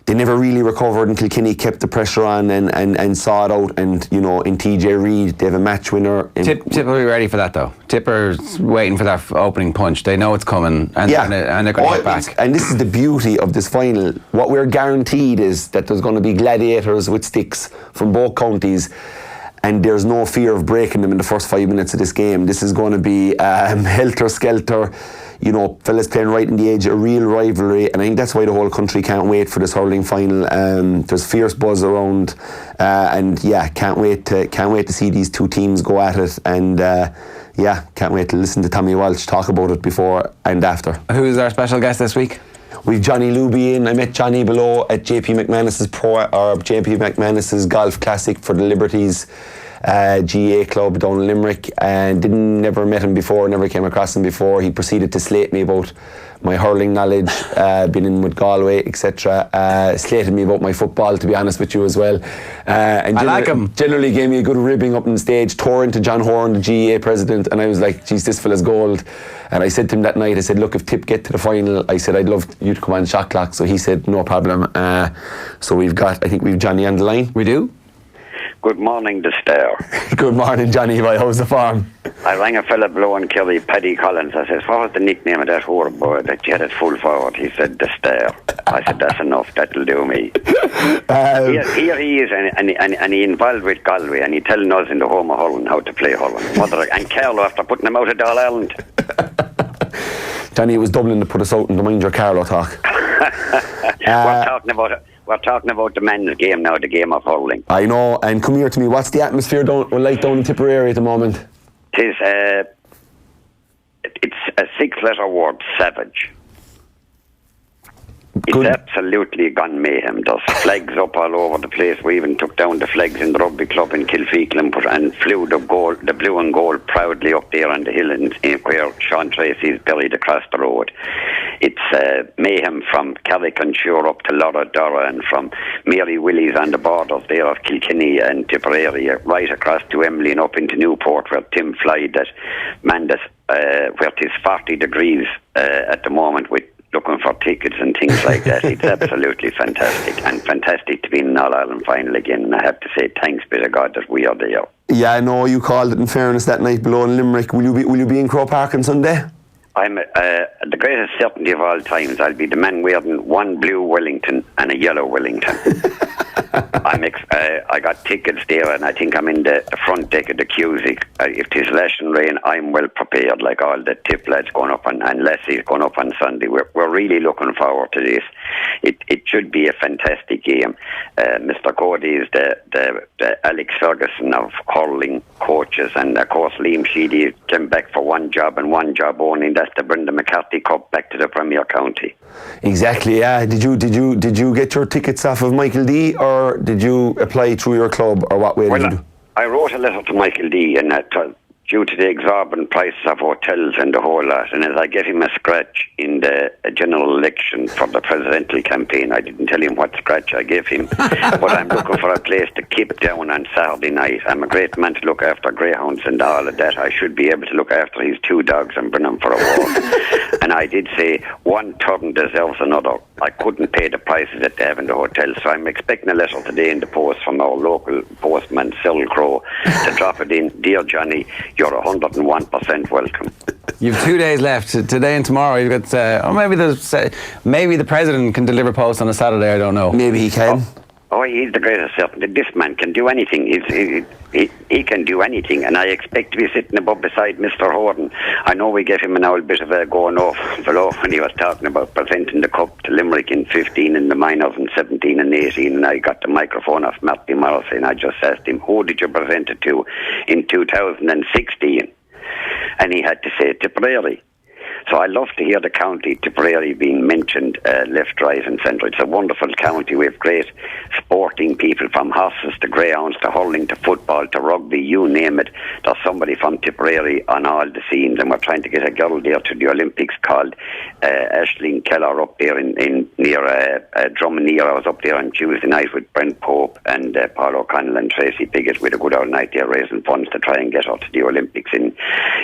they never really recovered, and Kilkenny kept the pressure on and saw it out. And in TJ Reid, they have a match winner. Tip will be ready for that, though. Tipper's waiting for that opening punch. They know it's coming, and they're going to hit back. And this is the beauty of this final. What we're guaranteed is that there's going to be gladiators with sticks from both counties, and there's no fear of breaking them in the first 5 minutes of this game. This is going to be helter-skelter. Fellas playing right in the edge, a real rivalry, and I think that's why the whole country can't wait for this hurling final. There's fierce buzz around, and can't wait to see these two teams go at it, and can't wait to listen to Tommy Walsh talk about it before and after. Who is our special guest this week? We've Johnny Luby in. I met Johnny below at JP McManus's JP McManus's Golf Classic for the Liberties. GA club down in Limerick, and never met him before, never came across him before. He proceeded to slate me about my hurling knowledge, been in with Galway, etc. Slated me about my football, to be honest with you as well. And I like him. Generally gave me a good ribbing up on stage, tore into John Horan, the GA president, and I was like, geez, this fella's gold. And I said to him that night, I said, look, if Tip get to the final, I said, I'd love you to come on Shot Clock. So he said, no problem. So I think we've Johnny on the line. We do? Good morning, the Star. Good morning, Johnny. How's the farm? I rang a fella below in Kerry, Paddy Collins. I said, what was the nickname of that whore boy that you had at full forward? He said, the Star. I said, that's enough. That'll do me. Here he is, and he involved with Galway, and he telling us in the home of hurling how to play hurling. And Carlo, after putting him out of All Ireland. Johnny, it was Dublin to put us out in the Mind Your Carlo talk. We're talking about the men's game now, the game of hurling. I know, and come here to me. What's the atmosphere down in Tipperary at the moment? It's a 6-letter word, savage. Good. It's absolutely gone mayhem. There's flags up all over the place. We even took down the flags in the rugby club in Kilfeacle and flew the blue and gold proudly up there on the hill where Sean Tracy's buried across the road. It's mayhem from Carrick-on-Shore up to Loradora, and from Mary Willie's on the borders there of Kilkenny and Tipperary, right across to Emily and up into Newport, where Tim flied that Mandas, where it is 40 degrees at the moment, with looking for tickets and things like that. It's absolutely fantastic, and fantastic to be in an All-Ireland final again. And I have to say thanks be to God that we are there. Yeah, I know you called it, in fairness, that night below in Limerick. Will you be in Croke Park on Sunday? I'm the greatest certainty of all times. I'll be the man wearing one blue Wellington and a yellow Wellington. I got tickets there, and I think I'm in the front deck of the Cusick. If there's lashing rain, I'm well prepared, like all the Tip lads going up and Leslie's going up on Sunday. We're really looking forward to this. It should be a fantastic game. Mr. Cody is the Alex Ferguson of hurling coaches, and of course Liam Sheedy came back for one job and one job only, and that's the Brendan McCarthy Cup back to the Premier County. Exactly, yeah. Did you get your tickets off of Michael D, or did you apply through your club, or what way did you do? I wrote a letter to Michael D, and due to the exorbitant prices of hotels and the whole lot, and as I gave him a scratch in the general election for the presidential campaign, I didn't tell him what scratch I gave him, but I'm looking for a place to keep down on Saturday night. I'm a great man to look after greyhounds and all of that. I should be able to look after his 2 dogs and bring them for a walk. And I did say one turn deserves another. I couldn't pay the prices that they have in the hotel, so I'm expecting a letter today in the post from our local postman, Cyril Crowe, to drop it in. Dear Johnny, you're 101% welcome. You've 2 days left, today and tomorrow. You've got, or maybe the president can deliver post on a Saturday. I don't know. Maybe he can. Oh, he's the greatest certainty. This man can do anything. He can do anything, and I expect to be sitting above beside Mr. Horton. I know we gave him an old bit of a going off below when he was talking about presenting the cup to Limerick in 15 in the minors and 17 and 18, and I got the microphone off Matthew Morrissey, and I just asked him, who did you present it to in 2016? And he had to say Tipperary. So I love to hear the county Tipperary being mentioned left, right and centre. It's a wonderful county. We have great sporting people, from horses to greyhounds to hurling to football to rugby, you name it. There's somebody from Tipperary on all the scenes, and we're trying to get a girl there to the Olympics called Aisling Keller up there in near Drummondere. I was up there on Tuesday night with Brent Pope and Paul O'Connell and Tracy Piggott with a good old night there raising funds to try and get her to the Olympics in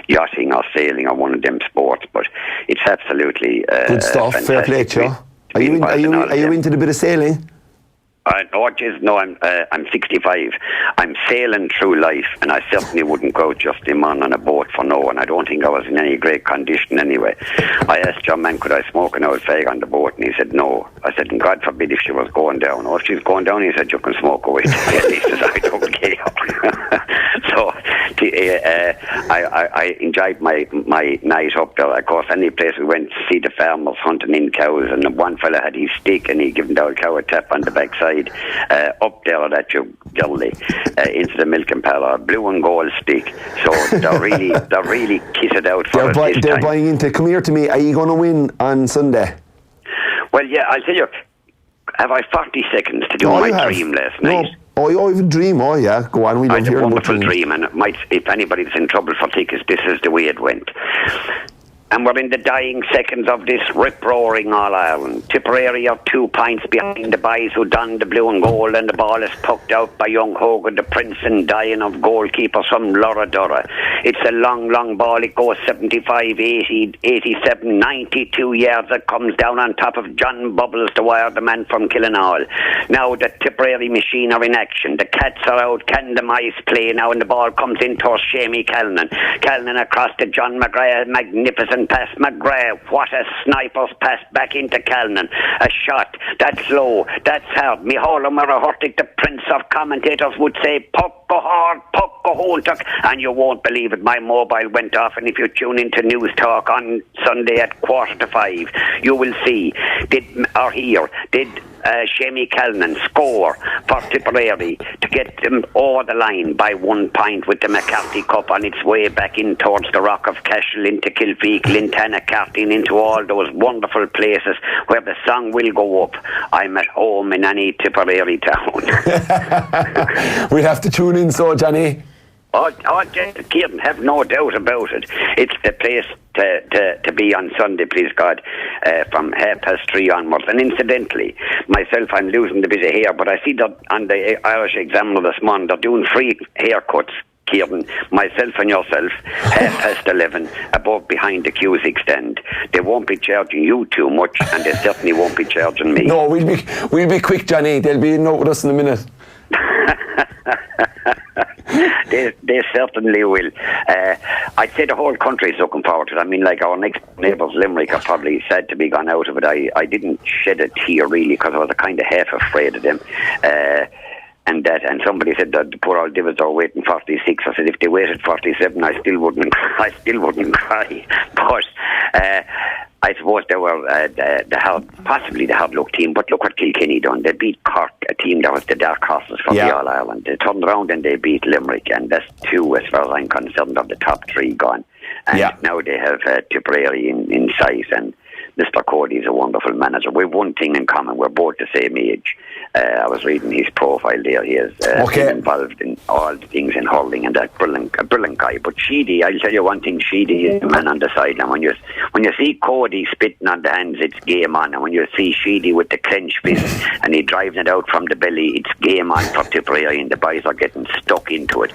yachting or sailing or one of them sports. But it's absolutely good stuff. Fair play, Joe. Are you into the bit of sailing? I'm 65. I'm sailing through life, and I certainly wouldn't go just on a boat for no one. I don't think I was in any great condition anyway. I asked John Man, could I smoke an old fag on the boat, and he said no. I said, and God forbid if she was going down. Or if she's going down, he said, you can smoke away. He says, I don't care. So I enjoyed my night up there. Of course, any place we went to see the farmers hunting in cows, and one fella had his stick and he given the old cow a tap on the backside. Up there at that Gilly into the milking parlour, blue and gold stick. So they're really kitted out for it. They're buying into. Come here to me. Are you going to win on Sunday? Well, yeah, I'll tell you. Have I 40 seconds to do my dream last night? Oh, you have a dream. Oh, yeah. Go on. We love It's a hearing about wonderful dreams. dream, and it might, if anybody's in trouble for tickets, this is the way it went. And we're in the dying seconds of this rip-roaring All-Ireland. Tipperary are 2 points behind the boys who donned the blue and gold, and the ball is poked out by young Hogan, the prince and dying of goalkeeper, some Lorra. It's a long, long ball. It goes 75, 80, 87, 92 yards. It comes down on top of John Bubbles, the wire, the man from Kilkenny. Now the Tipperary machine are in action. The cats are out. Can the mice play now? And the ball comes in towards Shamey Callan. Callan across to John McGrath. Magnificent pass. McGrath, what a sniper's pass back into Callan. A shot. That's low. That's hard. Micheál Mara Hurtig, the prince of commentators, would say, puck go hard, puck go home. And you won't believe it. My mobile went off, and if you tune into News Talk on Sunday at 4:45, you will see, did Shamey Callan score for Tipperary to get them over the line by 1 point with the McCarthy Cup on its way back in towards the Rock of Cashel, into Kilfeacle, into Annacarty, and into all those wonderful places where the song will go up. I'm at home in any Tipperary town. We'll have to tune in, so Johnny. Kieran, have no doubt about it. It's the place to be on Sunday, please God, from 3:30 onwards. And incidentally, myself, I'm losing the bit of hair, but I see that on the Irish Examiner this morning, they're doing free haircuts. Kieran, myself and yourself, 11:30, above behind the Cusick stand. They won't be charging you too much, and they certainly won't be charging me. No, we'll be quick, Johnny. They'll be in note with us in a minute. They certainly will. I'd say the whole country is looking forward to it. I mean, like our next neighbours, Limerick, are probably sad to be gone out of it. I didn't shed a tear really, because I was kind of half afraid of them. And somebody said that the poor old divas are waiting 46. I said if they waited 47, I still wouldn't cry. But I suppose they were possibly the hard luck team. But look what Kilkenny done. They beat Cork, a team that was the dark horses for the All Ireland. They turned around and they beat Limerick, and that's 2, as far as I'm concerned, of the top 3 gone. And now they have Tipperary in sight, and Mr. Cody's a wonderful manager. We've one thing in common. We're both the same age. I was reading his profile there. He is been involved in all the things in hurling, and that brilliant guy. But Sheedy, I'll tell you one thing, Sheedy is the man on the sideline. When you see Cody spitting on the hands, it's game on. And when you see Sheedy with the clenched fist and he driving it out from the belly, it's game on for Tipperary, and the boys are getting stuck into it.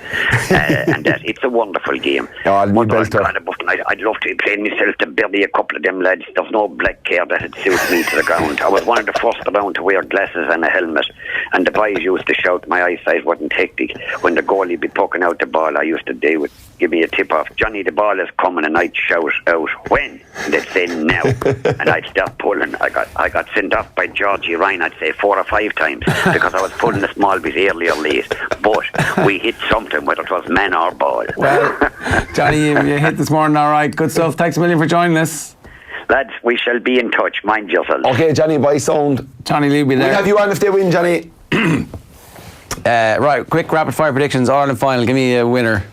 And it's a wonderful game. I'd love to be playing myself to bury a couple of them lads. There's no black care that it suits me to the ground. I was one of the first around to wear glasses and a helmet, and the boys used to shout my eyesight wasn't hectic. When the goalie be poking out the ball, I used to give me a tip off, Johnny, the ball is coming, and I'd shout out when, and they'd say now, and I'd start pulling. I got sent off by Georgie Ryan, I'd say 4 or 5 times, because I was pulling a small bit early or late, but we hit something, whether it was man or ball. Well, Johnny, you hit this morning, all right, good stuff. Thanks a million for joining us. Lads, we shall be in touch. Mind yourself. Okay, Johnny, by sound. Johnny Lee will be there. We'll have you on if they win, Johnny. Right, quick rapid fire predictions. Ireland final. Give me a winner.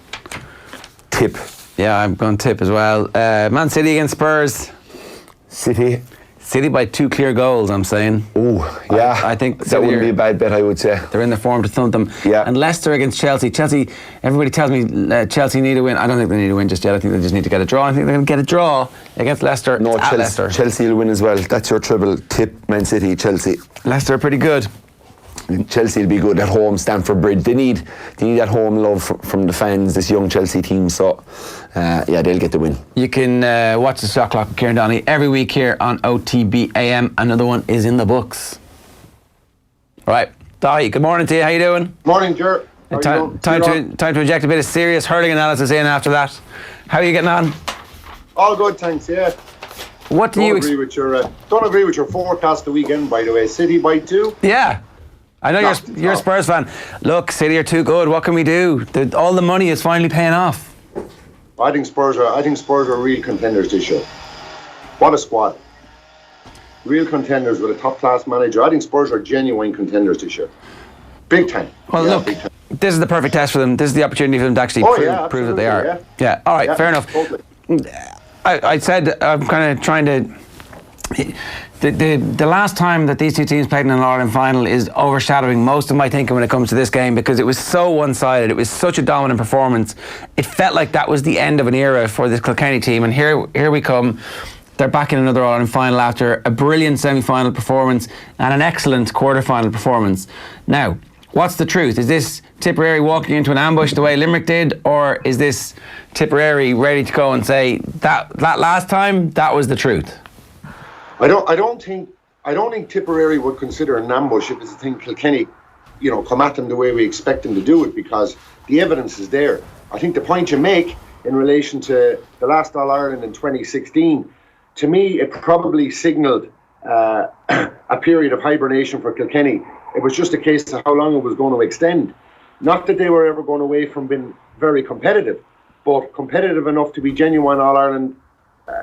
Tip. Yeah, I'm going tip as well. Man City against Spurs. City by 2 clear goals, I'm saying. Oh, yeah. I think that wouldn't be a bad bet, I would say. They're in the form to thump them. Yeah. And Leicester against Chelsea. Everybody tells me Chelsea need a win. I don't think they need a win just yet. I think they just need to get a draw. I think they're going to get a draw against Leicester. No, Leicester. Chelsea will win as well. That's your treble. Tip, Man City, Chelsea. Leicester are pretty good. Chelsea will be good at home, Stamford Bridge. They need that home love from the fans, this young Chelsea team. So, they'll get the win. You can watch the Shot Clock with Kieran Donaghy every week here on OTB AM. Another one is in the books. All right, Daithi, good morning to you. How you doing? Morning, Ger. Time to inject a bit of serious hurling analysis in after that. How are you getting on? All good, thanks. Yeah. What do you agree with your? Don't agree with your forecast the weekend, by the way. City by 2. Yeah. I know you're a Spurs fan. Look, City are too good. What can we do? All the money is finally paying off. I think Spurs are real contenders this year. What a squad! Real contenders with a top-class manager. I think Spurs are genuine contenders this year. Big time. Well, look, this is the perfect test for them. This is the opportunity for them to actually prove that they are. Yeah. All right. Fair enough. Totally. I said I'm kind of trying to The last time that these two teams played in an All-Ireland final is overshadowing most of my thinking when it comes to this game, because it was so one-sided. It was such a dominant performance. It felt like that was the end of an era for this Kilkenny team, and here we come. They're back in another All-Ireland final after a brilliant semi-final performance and an excellent quarter-final performance. Now, what's the truth? Is this Tipperary walking into an ambush the way Limerick did, or is this Tipperary ready to go and say that last time that was the truth? I don't think Tipperary would consider an ambush if it's a thing Kilkenny, come at them the way we expect them to do it, because the evidence is there. I think the point you make in relation to the last All-Ireland in 2016, to me, it probably signalled a period of hibernation for Kilkenny. It was just a case of how long it was going to extend. Not that they were ever going away from being very competitive, but competitive enough to be genuine All-Ireland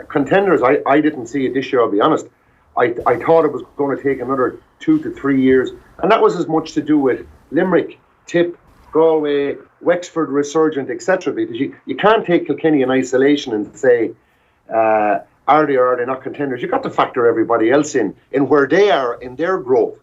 contenders. I didn't see it this year, I'll be honest. I thought it was going to take another 2 to 3 years, and that was as much to do with Limerick, Tip, Galway, Wexford resurgent, etc. Because you can't take Kilkenny in isolation and say, are they or are they not contenders? You've got to factor everybody else in where they are in their growth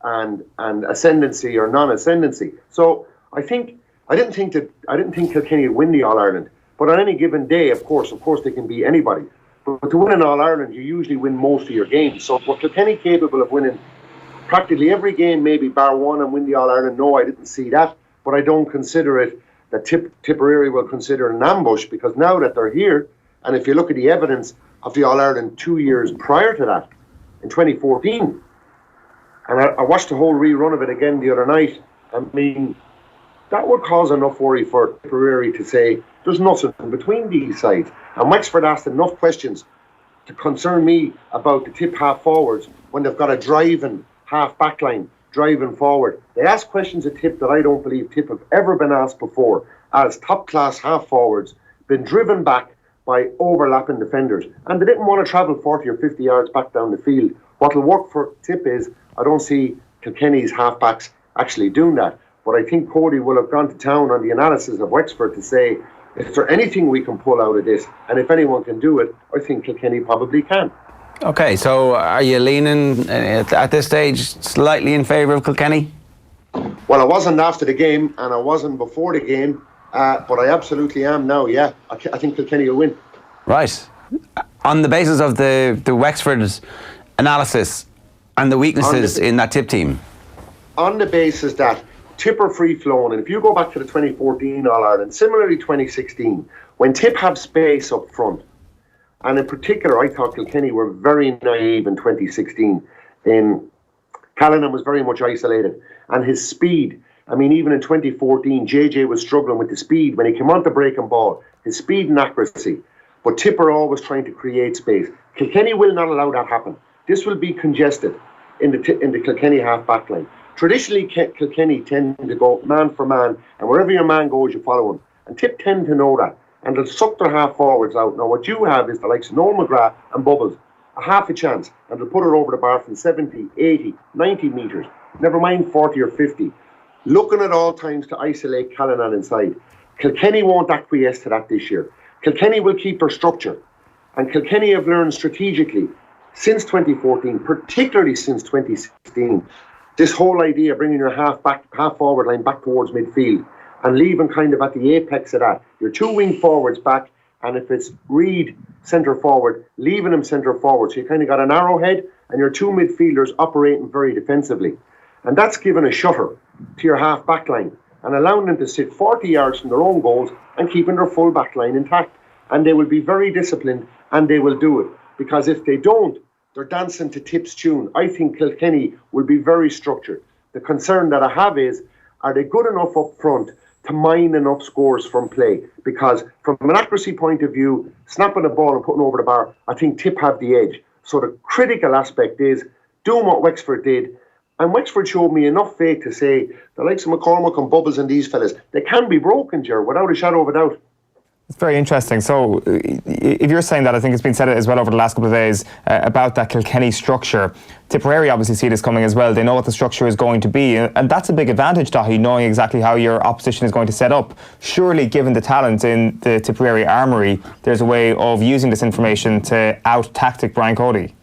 and ascendancy or non-ascendancy. So I didn't think Kilkenny would win the All-Ireland. But on any given day, of course, they can beat anybody. But to win an All-Ireland, you usually win most of your games. So were Kilkenny capable of winning practically every game, maybe bar one, and win the All-Ireland? No, I didn't see that. But I don't consider it that Tipperary will consider an ambush, because now that they're here, and if you look at the evidence of the All-Ireland 2 years prior to that, in 2014, and I watched the whole rerun of it again the other night, I mean, that would cause enough worry for Tipperary to say there's nothing between these sides. And Wexford asked enough questions to concern me about the Tip half forwards when they've got a driving half back line, driving forward. They asked questions of Tip that I don't believe Tip have ever been asked before, as top class half forwards, been driven back by overlapping defenders. And they didn't want to travel 40 or 50 yards back down the field. What will work for Tip is, I don't see Kilkenny's half-backs actually doing that. But I think Cody will have gone to town on the analysis of Wexford to say, is there anything we can pull out of this? And if anyone can do it, I think Kilkenny probably can. Okay, so are you leaning at this stage slightly in favour of Kilkenny? Well, I wasn't after the game and I wasn't before the game, but I absolutely am now, yeah. I think Kilkenny will win. Right. On the basis of the Wexford's analysis and the weaknesses in that Tip team? On the basis that Tip are free-flowing, and if you go back to the 2014 All-Ireland, similarly 2016, when Tip have space up front, and in particular I thought Kilkenny were very naive in 2016. Callanan was very much isolated, and his speed, I mean, even in 2014, JJ was struggling with the speed when he came on to breaking ball, his speed and accuracy. But Tip are always trying to create space. Kilkenny will not allow that happen. This will be congested in the Kilkenny half-back line. Traditionally, Kilkenny tend to go man for man, and wherever your man goes, you follow him. And Tip tend to know that, and they'll suck their half-forwards out. Now, what you have is the likes of Noel McGrath and Bubbles, a half a chance, and they'll put it over the bar from 70, 80, 90 metres, never mind 40 or 50, looking at all times to isolate Callanan inside. Kilkenny won't acquiesce to that this year. Kilkenny will keep their structure, and Kilkenny have learned strategically since 2014, particularly since 2016, this whole idea of bringing your half forward line back towards midfield and leaving kind of at the apex of that. Your two wing forwards back, and if it's Reid centre forward, leaving him centre forward. So you kind of got an arrowhead and your two midfielders operating very defensively. And that's given a shutter to your half back line and allowing them to sit 40 yards from their own goals and keeping their full back line intact. And they will be very disciplined and they will do it. Because if they don't, they're dancing to Tip's tune. I think Kilkenny will be very structured. The concern that I have is, are they good enough up front to mine enough scores from play? Because from an accuracy point of view, snapping the ball and putting over the bar, I think Tip have the edge. So the critical aspect is doing what Wexford did. And Wexford showed me enough faith to say, the likes of McCormack and Bubbles and these fellas, they can be broken, Ger, without a shadow of a doubt. It's very interesting. So if you're saying that, I think it's been said as well over the last couple of days about that Kilkenny structure. Tipperary obviously see this coming as well. They know what the structure is going to be, and that's a big advantage, Daithi, knowing exactly how your opposition is going to set up. Surely, given the talent in the Tipperary armoury, there's a way of using this information to out-tactic Brian Cody.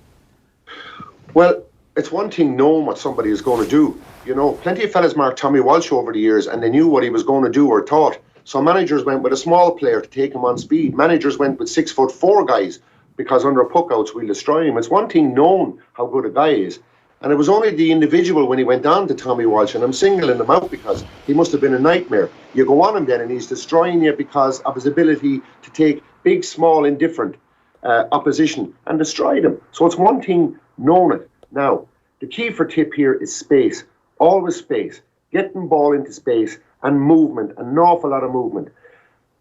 Well, it's one thing knowing what somebody is going to do. You know, plenty of fellas marked Tommy Walsh over the years and they knew what he was going to do or thought. So managers went with a small player to take him on speed. Managers went with 6'4" guys because under puckouts we'll destroy him. It's one thing knowing how good a guy is. And it was only the individual when he went on to Tommy Walsh, and I'm singling him out because he must have been a nightmare. You go on him then and he's destroying you because of his ability to take big, small, indifferent opposition and destroy them. So it's one thing knowing it. Now, the key for Tip here is space. Always space. Getting ball into space and movement, an awful lot of movement.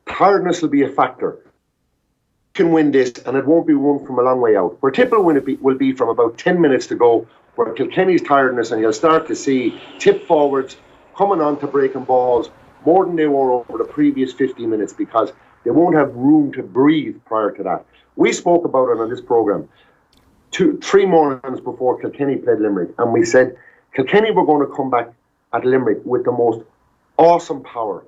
Tiredness will be a factor. Can win this, and it won't be won from a long way out. Where Tip will be from about 10 minutes to go, where Kilkenny's tiredness, and you'll start to see Tip forwards coming on to breaking balls more than they were over the previous 50 minutes because they won't have room to breathe prior to that. We spoke about it on this programme 3 mornings before Kilkenny played Limerick, and we said Kilkenny were going to come back at Limerick with the most awesome power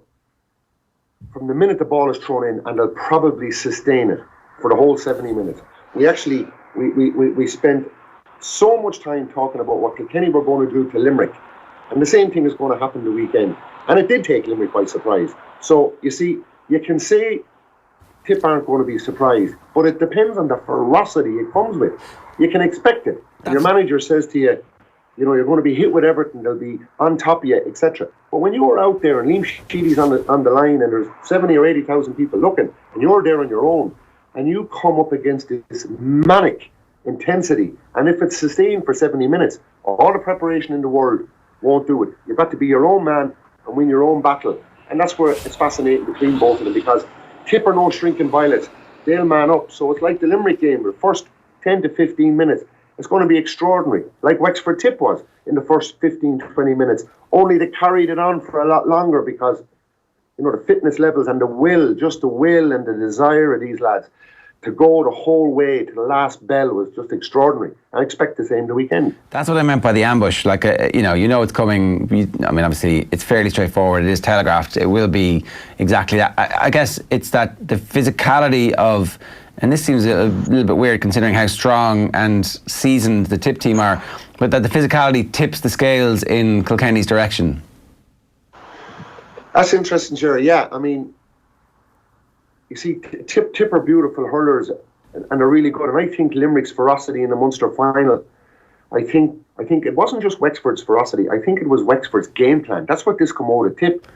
from the minute the ball is thrown in, and they'll probably sustain it for the whole 70 minutes. We spent so much time talking about what Kilkenny were going to do to Limerick, and the same thing is going to happen the weekend, and it did take Limerick by surprise. So you see, you can say Tip aren't going to be surprised, but it depends on the ferocity it comes with. You can expect it. Your manager says to you, you know, you're going to be hit with everything, they'll be on top of you, etc. But when you're out there and Liam Sheedy's on the line and there's 70 or 80,000 people looking, and you're there on your own, and you come up against this manic intensity, and if it's sustained for 70 minutes, all the preparation in the world won't do it. You've got to be your own man and win your own battle. And that's where it's fascinating between both of them, because Tip are no shrinking violets. They'll man up. So it's like the Limerick game, the first 10 to 15 minutes. It's going to be extraordinary, like Wexford Tip was in the first 15 to 20 minutes. Only they carried it on for a lot longer because, you know, the fitness levels and the will, just the will and the desire of these lads to go the whole way to the last bell was just extraordinary. I expect the same the weekend. That's what I meant by the ambush. Like, you know it's coming. I mean, obviously, it's fairly straightforward. It is telegraphed. It will be exactly that. I guess it's that the physicality of, and this seems a little bit weird considering how strong and seasoned the Tip team are, but that the physicality tips the scales in Kilkenny's direction. That's interesting, Jerry. Yeah, I mean, you see, Tip are beautiful hurlers and are really good. And I think Limerick's ferocity in the Munster final, I think it wasn't just Wexford's ferocity. I think it was Wexford's game plan. That's what this come out of Tip.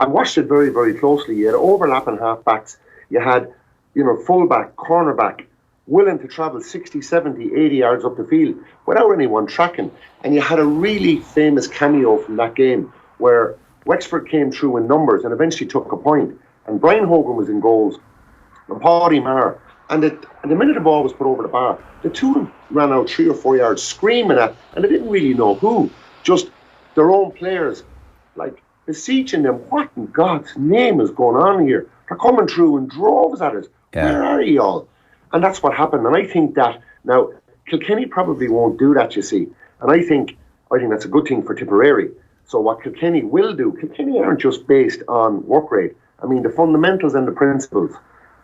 I watched it very, very closely. You had overlapping half-backs. You had, you know, full-back, cornerback, willing to travel 60, 70, 80 yards up the field without anyone tracking. And you had a really famous cameo from that game where Wexford came through in numbers and eventually took a point. And Brian Hogan was in goals, and Paddy Maher. And the minute the ball was put over the bar, the two of them ran out 3 or 4 yards screaming at, and they didn't really know who, just their own players, like beseeching them, what in God's name is going on here? They're coming through in droves at us. Yeah. Where are you all? And that's what happened. And I think that, now, Kilkenny probably won't do that, you see. And I think that's a good thing for Tipperary. So what Kilkenny will do, Kilkenny aren't just based on work rate. I mean, the fundamentals and the principles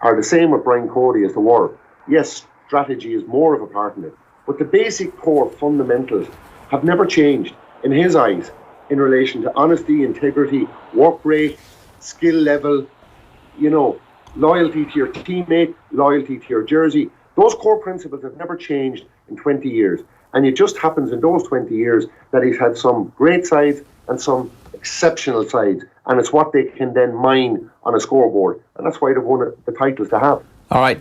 are the same with Brian Cody as they were. Yes, strategy is more of a part in it, but the basic core fundamentals have never changed in his eyes in relation to honesty, integrity, work rate, skill level, you know, loyalty to your teammate, loyalty to your jersey. Those core principles have never changed in 20 years. And it just happens in those 20 years that he's had some great sides and some exceptional sides. And it's what they can then mine on a scoreboard. And that's why they've won the titles to have. All right,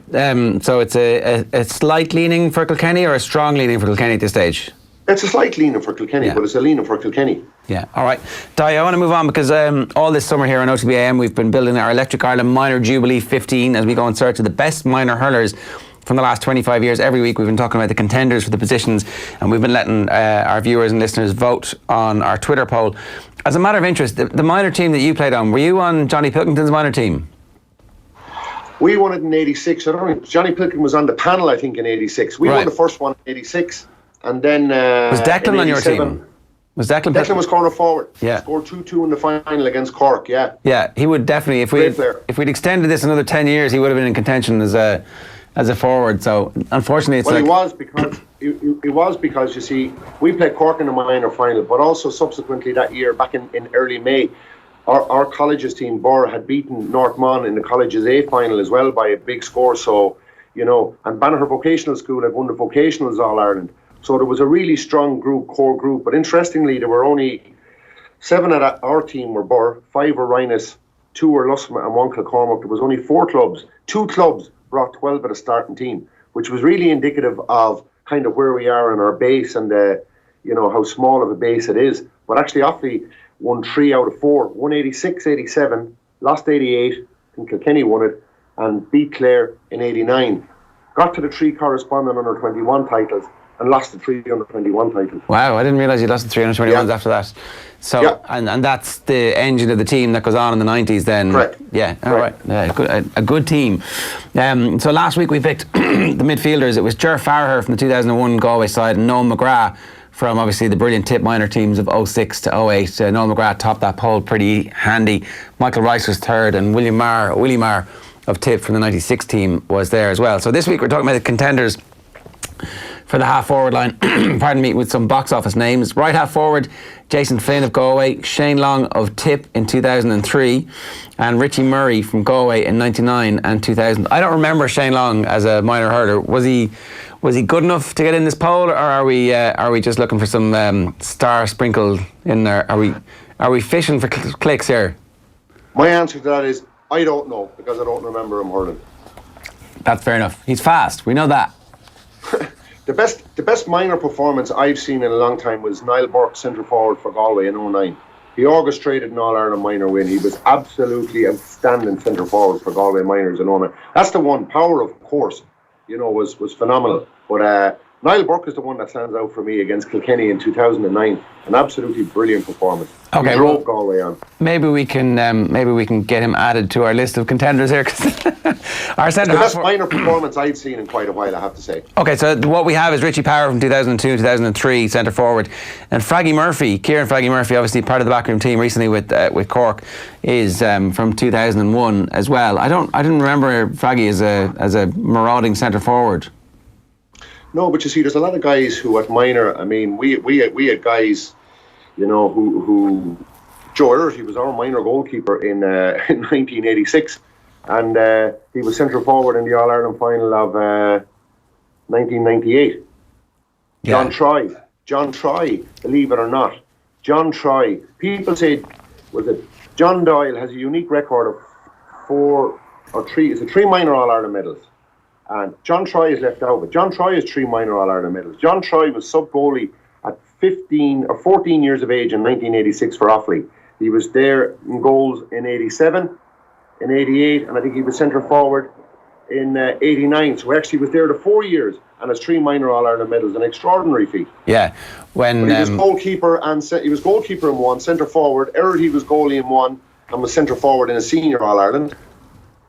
so it's a slight leaning for Kilkenny or a strong leaning for Kilkenny at this stage? It's a slight leaning for Kilkenny, but it's a leaning for Kilkenny. Yeah, all right. Dai, I want to move on because all this summer here on OTBAM we've been building our Electric Ireland Minor Jubilee 15 as we go in search of the best minor hurlers from the last 25 years. Every week we've been talking about the contenders for the positions, and we've been letting our viewers and listeners vote on our Twitter poll. As a matter of interest, the minor team that you played on, were you on Johnny Pilkington's minor team? We won it in 86. I don't know, Johnny Pilkington was on the panel, I think, in 86. We won the first one in 86. And then was Declan on your team? Was Declan was corner forward. Yeah. Scored 2-2 in the final against Cork, yeah. Yeah, he would definitely, if we'd extended this another 10 years, he would have been in contention as as a forward. So unfortunately, it's well, like... it was because you see, we played Cork in the minor final, but also subsequently that year, back in early May, our colleges team, Borough, had beaten Northmont in the colleges A final as well by a big score. So, you know, and Banagher Vocational School had won the Vocationals All-Ireland. So there was a really strong group, core group. But interestingly, there were only 7 of our team were Borough, 5 were Rhinus, 2 were Luscombe and 1 Kilcormac. There was only 4 clubs. 2 clubs brought 12 of the starting team, which was really indicative of kind of where we are in our base and you know, how small of a base it is. But actually, Offaly won 3 out of 4, won 86, 87, lost 88, and Kilkenny won it, and beat Clare in 89. Got to the 3 corresponding under 21 titles and lost the 3 under 21 titles. Wow, I didn't realise you lost the 3 under 21s after that. So, and that's the engine of the team that goes on in the 90s then. Correct. Yeah, all right. Yeah, a good team. So last week we picked the midfielders. It was Ger Farragher from the 2001 Galway side and Noel McGrath from obviously the brilliant Tip minor teams of 06 to 08. Noel McGrath topped that poll pretty handy. Michael Rice was third, and Willie Marr of Tip from the 96 team was there as well. So this week we're talking about the contenders for the half forward line, pardon me, with some box office names. Right half forward, Jason Flynn of Galway, Shane Long of Tip in 2003, and Richie Murray from Galway in 99 and 2000. I don't remember Shane Long as a minor hurler. Was he good enough to get in this poll, or are we just looking for some star sprinkled in there? Are we fishing for clicks here? My answer to that is I don't know, because I don't remember him hurling. That's fair enough. He's fast. We know that. The best minor performance I've seen in a long time was Niall Burke, centre forward for Galway in 09. He orchestrated an All-Ireland minor win. He was absolutely outstanding centre forward for Galway minors in 09. That's the one. Power, of course, you know, was phenomenal. But Niall Burke is the one that stands out for me against Kilkenny in 2009. An absolutely brilliant performance. Okay, he drove Galway on. Maybe we can get him added to our list of contenders here. Our centre the best minor performance I've seen in quite a while, I have to say. Okay, so what we have is Richie Power from 2002, 2003, centre forward, and Fraggy Murphy, Kieran Fraggy Murphy, obviously part of the backroom team recently with Cork, is from 2001 as well. I didn't remember Fraggy as a marauding centre forward. No, but you see, there's a lot of guys who at minor. I mean, we had guys, you know, who Joe Earty was our minor goalkeeper in 1986, and he was centre forward in the All Ireland final of 1998. Yeah. John Troy, believe it or not, John Troy. People say, was it John Doyle has a unique record of 4 or 3? Is it 3 minor All Ireland medals? And John Troy is left out, but John Troy has 3 minor All-Ireland medals. John Troy was sub-goalie at 15 or 14 years of age in 1986 for Offaly. He was there in goals in 87, in 88, and I think he was centre forward in 89. So actually he was there the 4 years and has 3 minor All-Ireland medals, an extraordinary feat. Yeah, when he was goalkeeper in 1, centre forward. He was goalie in 1 and was centre forward in a senior All-Ireland.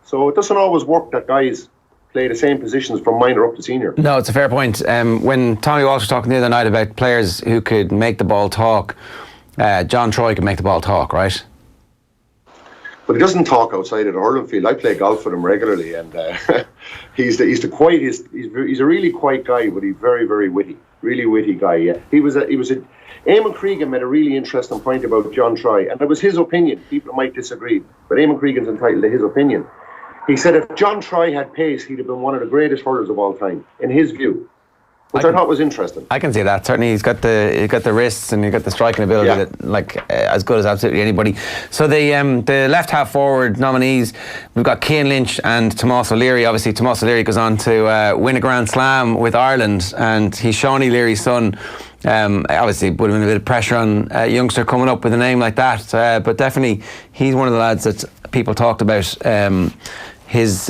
So it doesn't always work that guys play the same positions from minor up to senior. No, it's a fair point. When Tommy Walsh was talking the other night about players who could make the ball talk, John Troy could make the ball talk, right? But he doesn't talk outside of the hurling field. I play golf with him regularly, and he's a really quiet guy, but he's very, very witty, really witty guy. Yeah, Eamon Cregan made a really interesting point about John Troy, and it was his opinion. People might disagree, but Eamon Cregan's entitled to his opinion. He said if John Troy had pace, he'd have been one of the greatest hurlers of all time, in his view, which I thought was interesting. I can see that. Certainly, he's got the wrists and he's got the striking ability that as good as absolutely anybody. So the left half forward nominees, we've got Cian Lynch and Tomás O'Leary. Obviously, Tomás O'Leary goes on to win a Grand Slam with Ireland, and he's Sean O'Leary's son. Obviously, would have been a bit of pressure on a youngster coming up with a name like that, but definitely he's one of the lads that people talked about. His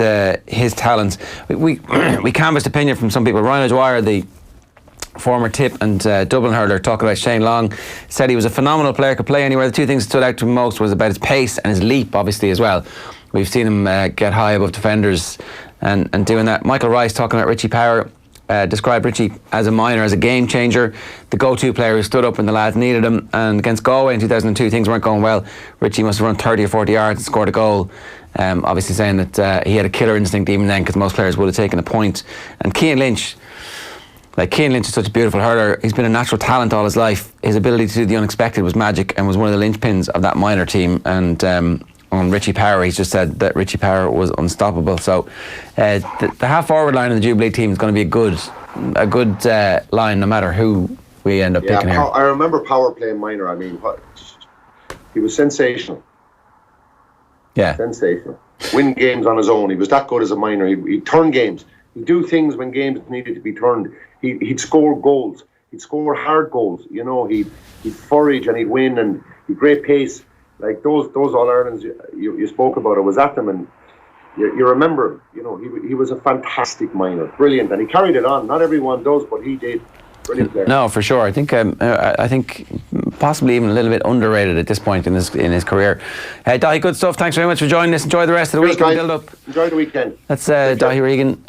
talents. We canvassed opinion from some people. Ronan O'Gara, the former Tip and Dublin hurler, talking about Shane Long, said he was a phenomenal player, could play anywhere. The 2 things that stood out to him most was about his pace and his leap, obviously, as well. We've seen him get high above defenders and doing that. Michael Rice, talking about Richie Power, described Richie as a minor, as a game changer, the go-to player who stood up when the lads needed him. And against Galway in 2002, things weren't going well. Richie must have run 30 or 40 yards and scored a goal. obviously saying that he had a killer instinct even then, because most players would have taken a point. And Cian Lynch is such a beautiful hurler. He's been a natural talent all his life. His ability to do the unexpected was magic, and was one of the linchpins of that minor team. And on Richie Power, he's just said that Richie Power was unstoppable. So the half-forward line in the Jubilee team is going to be a good line, no matter who we end up picking here. I remember Power playing minor. I mean, he was sensational. Yeah. Sensational. Win games on his own. He was that good as a minor. He'd turn games. He'd do things when games needed to be turned. He'd score goals. He'd score hard goals. You know, he'd forage and he'd win, and he'd great pace. Like those All-Irelands you spoke about, I was at them, and you remember him. You know, he was a fantastic minor. Brilliant. And he carried it on. Not everyone does, but he did. Brilliant player. No, for sure. I think possibly even a little bit underrated at this point in his career. Daithi, good stuff. Thanks very much for joining us. Enjoy the rest of the week. Build up. Enjoy the weekend. That's Daithi Regan.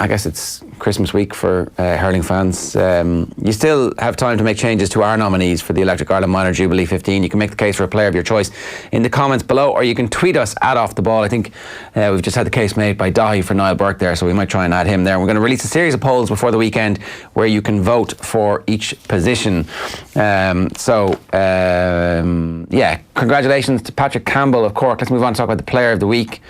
I guess it's Christmas week for hurling fans. You still have time to make changes to our nominees for the Electric Ireland Minor Jubilee 15. You can make the case for a player of your choice in the comments below, or you can tweet us at Off The Ball. I think we've just had the case made by Daithi for Niall Burke there, so we might try and add him there. We're going to release a series of polls before the weekend where you can vote for each position. Congratulations to Patrick Campbell of Cork. Let's move on to talk about the player of the week.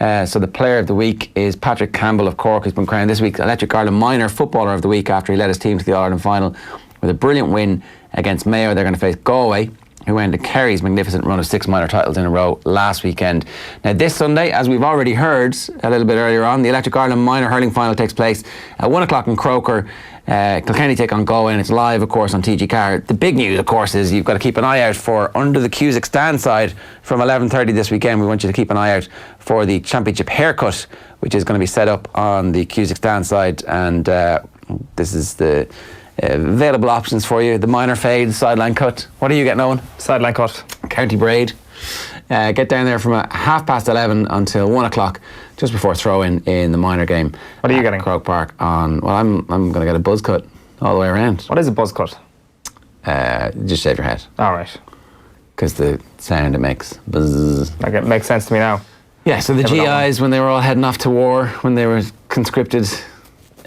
So the player of the week is Patrick Campbell of Cork, who's been crowned this week's Electric Ireland Minor Footballer of the Week after he led his team to the All-Ireland final with a brilliant win against Mayo. They're going to face Galway, who ended Kerry's magnificent run of 6 minor titles in a row last weekend. Now this Sunday, as we've already heard a little bit earlier on, the Electric Ireland Minor Hurling Final takes place at 1 o'clock in Croker. Kilkenny take on Galway, and it's live, of course, on TG Car. The big news, of course, is you've got to keep an eye out for under the Cusack stand side from 11:30 this weekend. We want you to keep an eye out for the Championship haircut, which is going to be set up on the Cusack stand side, and this is the available options for you. The minor fade, sideline cut. What are you getting, Owen? Sideline cut. County braid. Get down there from 11:30 until 1 o'clock, just before throw-in in the minor game. What are you getting? Croke Park on. Well, I'm going to get a buzz cut all the way around. What is a buzz cut? Just shave your head. All right. Because the sound it makes. Buzz. Like, it makes sense to me now. Yeah. So the GIs, when they were all heading off to war, when they were conscripted,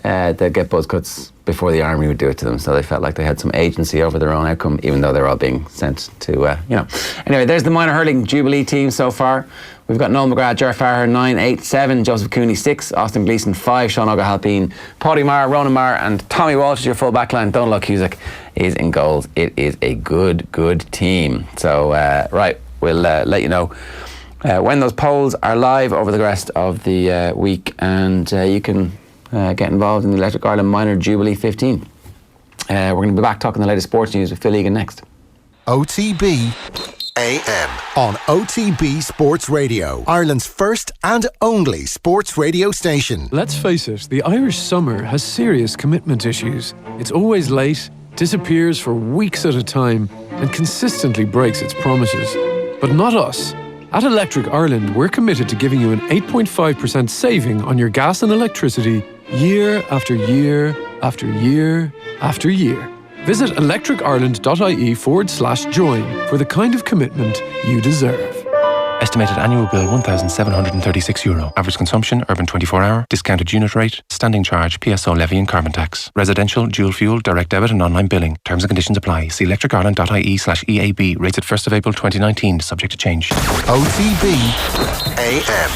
they'd get buzz cuts before the army would do it to them, so they felt like they had some agency over their own outcome, even though they were all being sent to, Anyway, there's the minor hurling Jubilee team so far. We've got Noel McGrath, Ger Farrer 9, 8, 7, Joseph Cooney 6, Austin Gleeson 5, Sean O'Gara-Halpine, Paddy Maher, Ronan Maher, and Tommy Walsh is your full back line. Donald Cusack is in goals. It is a good team. So, we'll let you know when those polls are live over the rest of the week, and you can get involved in the Electric Ireland Minor Jubilee 15. We're going to be back talking the latest sports news with Phil Egan next. OTB AM on OTB Sports Radio, Ireland's first and only sports radio station. Let's face it, the Irish summer has serious commitment issues. It's always late, disappears for weeks at a time, and consistently breaks its promises. But not us. At Electric Ireland, we're committed to giving you an 8.5% saving on your gas and electricity year after year after year after year. Visit electricireland.ie/join for the kind of commitment you deserve. Estimated annual bill €1,736. Average consumption, urban 24-hour, discounted unit rate, standing charge, PSO levy and carbon tax. Residential, dual fuel, direct debit and online billing. Terms and conditions apply. See electricireland.ie/EAB. Rates at 1st of April 2019, subject to change. OTB AM.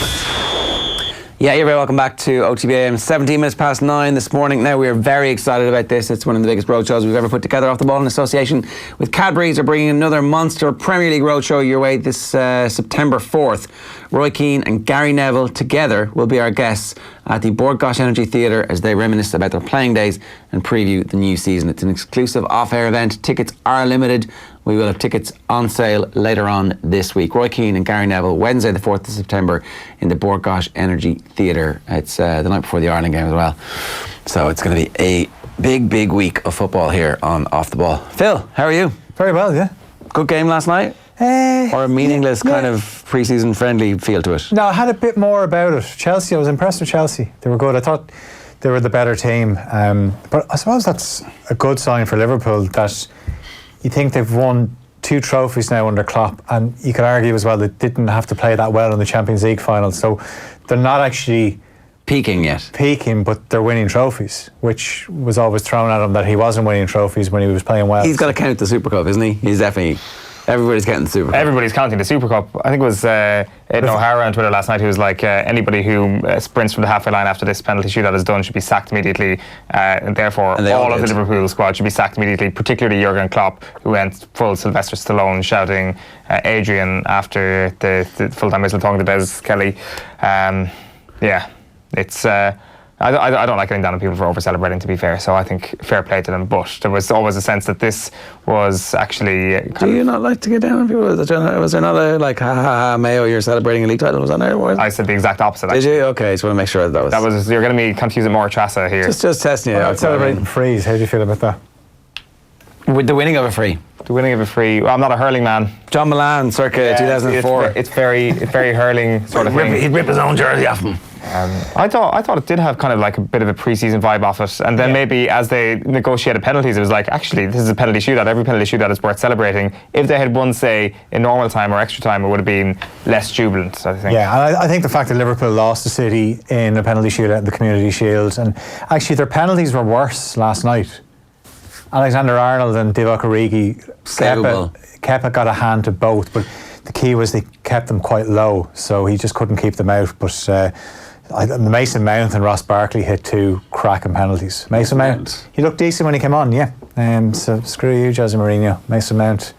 Yeah, you're very welcome back to OTB AM. 17 minutes past 9 this morning. Now, we're very excited about this. It's one of the biggest roadshows we've ever put together. Off the Ball in association with Cadbury's are bringing another monster Premier League roadshow your way this September 4th. Roy Keane and Gary Neville together will be our guests at the Bord Gáis Energy Theatre as they reminisce about their playing days and preview the new season. It's an exclusive off-air event. Tickets are limited. We will have tickets on sale later on this week. Roy Keane and Gary Neville, Wednesday the 4th of September in the Bord Gáis Energy Theatre. It's the night before the Ireland game as well. So it's going to be a big week of football here on Off the Ball. Phil, how are you? Very well, yeah. Good game last night? Or a meaningless kind of pre-season friendly feel to it? No, I had a bit more about it. Chelsea, I was impressed with Chelsea. They were good. I thought they were the better team. But I suppose that's a good sign for Liverpool that you think they've won 2 trophies now under Klopp, and you could argue as well they didn't have to play that well in the Champions League final, so they're not actually peaking, but they're winning trophies, which was always thrown at him that he wasn't winning trophies when he was playing well. He's got to count the Super Cup, isn't he? He's definitely... Everybody's counting the Super Cup. Everybody's counting the Super Cup. I think it was Aidan O'Hara on Twitter last night who was like, anybody who sprints from the halfway line after this penalty shootout is done should be sacked immediately. And therefore, all of the Liverpool squad should be sacked immediately, particularly Jurgen Klopp, who went full Sylvester Stallone, shouting Adrian after the full-time whistle, talking to Des Kelly. It's... I don't like getting down on people for over-celebrating, to be fair, so I think fair play to them, but there was always a sense that this was actually... Do you not like to get down on people? Was there not a, like, ha, Mayo, you're celebrating a league title? Was that there? I said the exact opposite, actually. Did you? Okay, just want to make sure that was... You're going to be confusing more Trassa here. Just testing you out. Celebrating frees, how do you feel about that? With the winning of a free. The winning of a free. Well, I'm not a hurling man. John Milan, circa 2004. It's very hurling sort of thing. He'd rip his own jersey off him. I thought it did have kind of like a bit of a pre-season vibe off it, and then maybe as they negotiated penalties, it was like, actually, this is a penalty shootout. Every penalty shootout is worth celebrating. If they had won, say, in normal time or extra time, it would have been less jubilant, I think. Yeah, and I think the fact that Liverpool lost to City in a penalty shootout in the Community Shield, and actually their penalties were worse last night. Alexander Arnold and Divock Origi, Kepa got a hand to both, but the key was they kept them quite low, so he just couldn't keep them out. But Mason Mount and Ross Barkley hit 2 cracking penalties. Mason Mount, he looked decent when he came on, yeah. So screw you, Jose Mourinho. Mason Mount,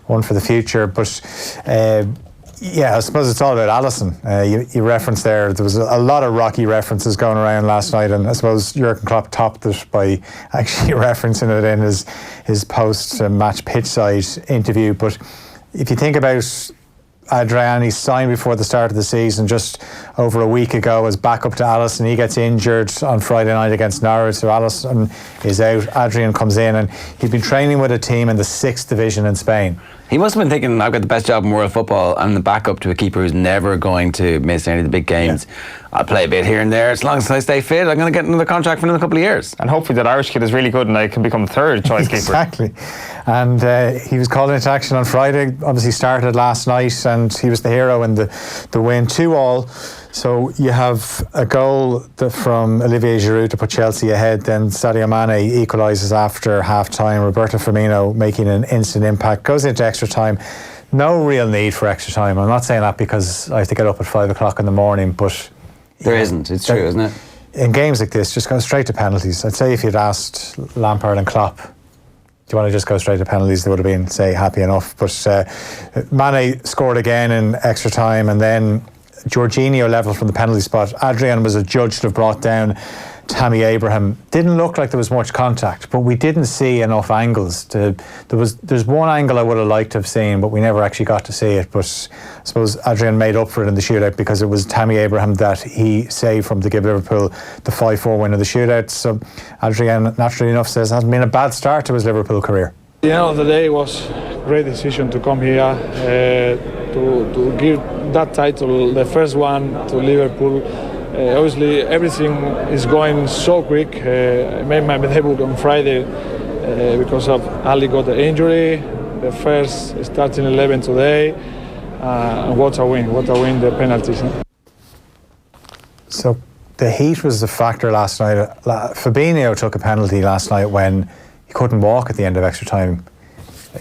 one for the future. But I suppose it's all about Alisson. You referenced there was a lot of Rocky references going around last night, and I suppose Jurgen Klopp topped it by actually referencing it in his post-match pitchside interview. But if you think about Adrian, he signed before the start of the season, just over a week ago, as backup to Alisson. He gets injured on Friday night against Norwich, so Alisson is out. Adrian comes in, and he'd been training with a team in the 6th division in Spain. He must have been thinking, I've got the best job in world football. I'm the backup to a keeper who's never going to miss any of the big games. I'll play a bit here and there. As long as I stay fit, I'm going to get another contract for another couple of years. And hopefully that Irish kid is really good and I can become third choice keeper. Exactly. And he was called into action on Friday. Obviously started last night, and he was the hero in the win, 2-2. So you have a goal from Olivier Giroud to put Chelsea ahead. Then Sadio Mane equalises after half-time. Roberto Firmino making an instant impact. Goes into extra time. No real need for extra time. I'm not saying that because I have to get up at 5 o'clock in the morning, but... There isn't. It's true, isn't it? In games like this, just go straight to penalties. I'd say if you'd asked Lampard and Klopp, do you want to just go straight to penalties, they would have been, say, happy enough. But Mane scored again in extra time, and then Jorginho level from the penalty spot. Adrian was adjudged to have brought down Tammy Abraham. Didn't look like there was much contact, but we didn't see enough angles. There's one angle I would have liked to have seen, but we never actually got to see it. But I suppose Adrian made up for it in the shootout because it was Tammy Abraham that he saved from to give Liverpool the 5-4 win of the shootout. So Adrian, naturally enough, says it hasn't been a bad start to his Liverpool career. At the end of the day, it was a great decision to come here to give that title, the first one, to Liverpool. Obviously, everything is going so quick. I made my debut on Friday because of Ali got the injury. The first starting 11 today. And what a win, the penalties. So the heat was a factor last night. Fabinho took a penalty last night when he couldn't walk at the end of extra time.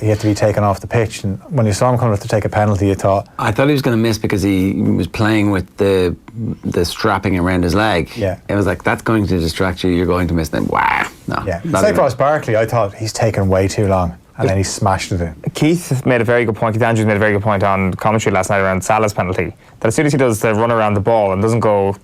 He had to be taken off the pitch, and when you saw him coming up to take a penalty, you thought... I thought he was going to miss because he was playing with the strapping around his leg. Yeah. It was like, that's going to distract you, you're going to miss them. Wow. No. Yeah. It's like Ross Barkley. I thought he's taken way too long, and then he smashed it in. Keith made a very good point. Keith Andrews made a very good point on commentary last night around Salah's penalty. That as soon as he does the run around the ball and doesn't go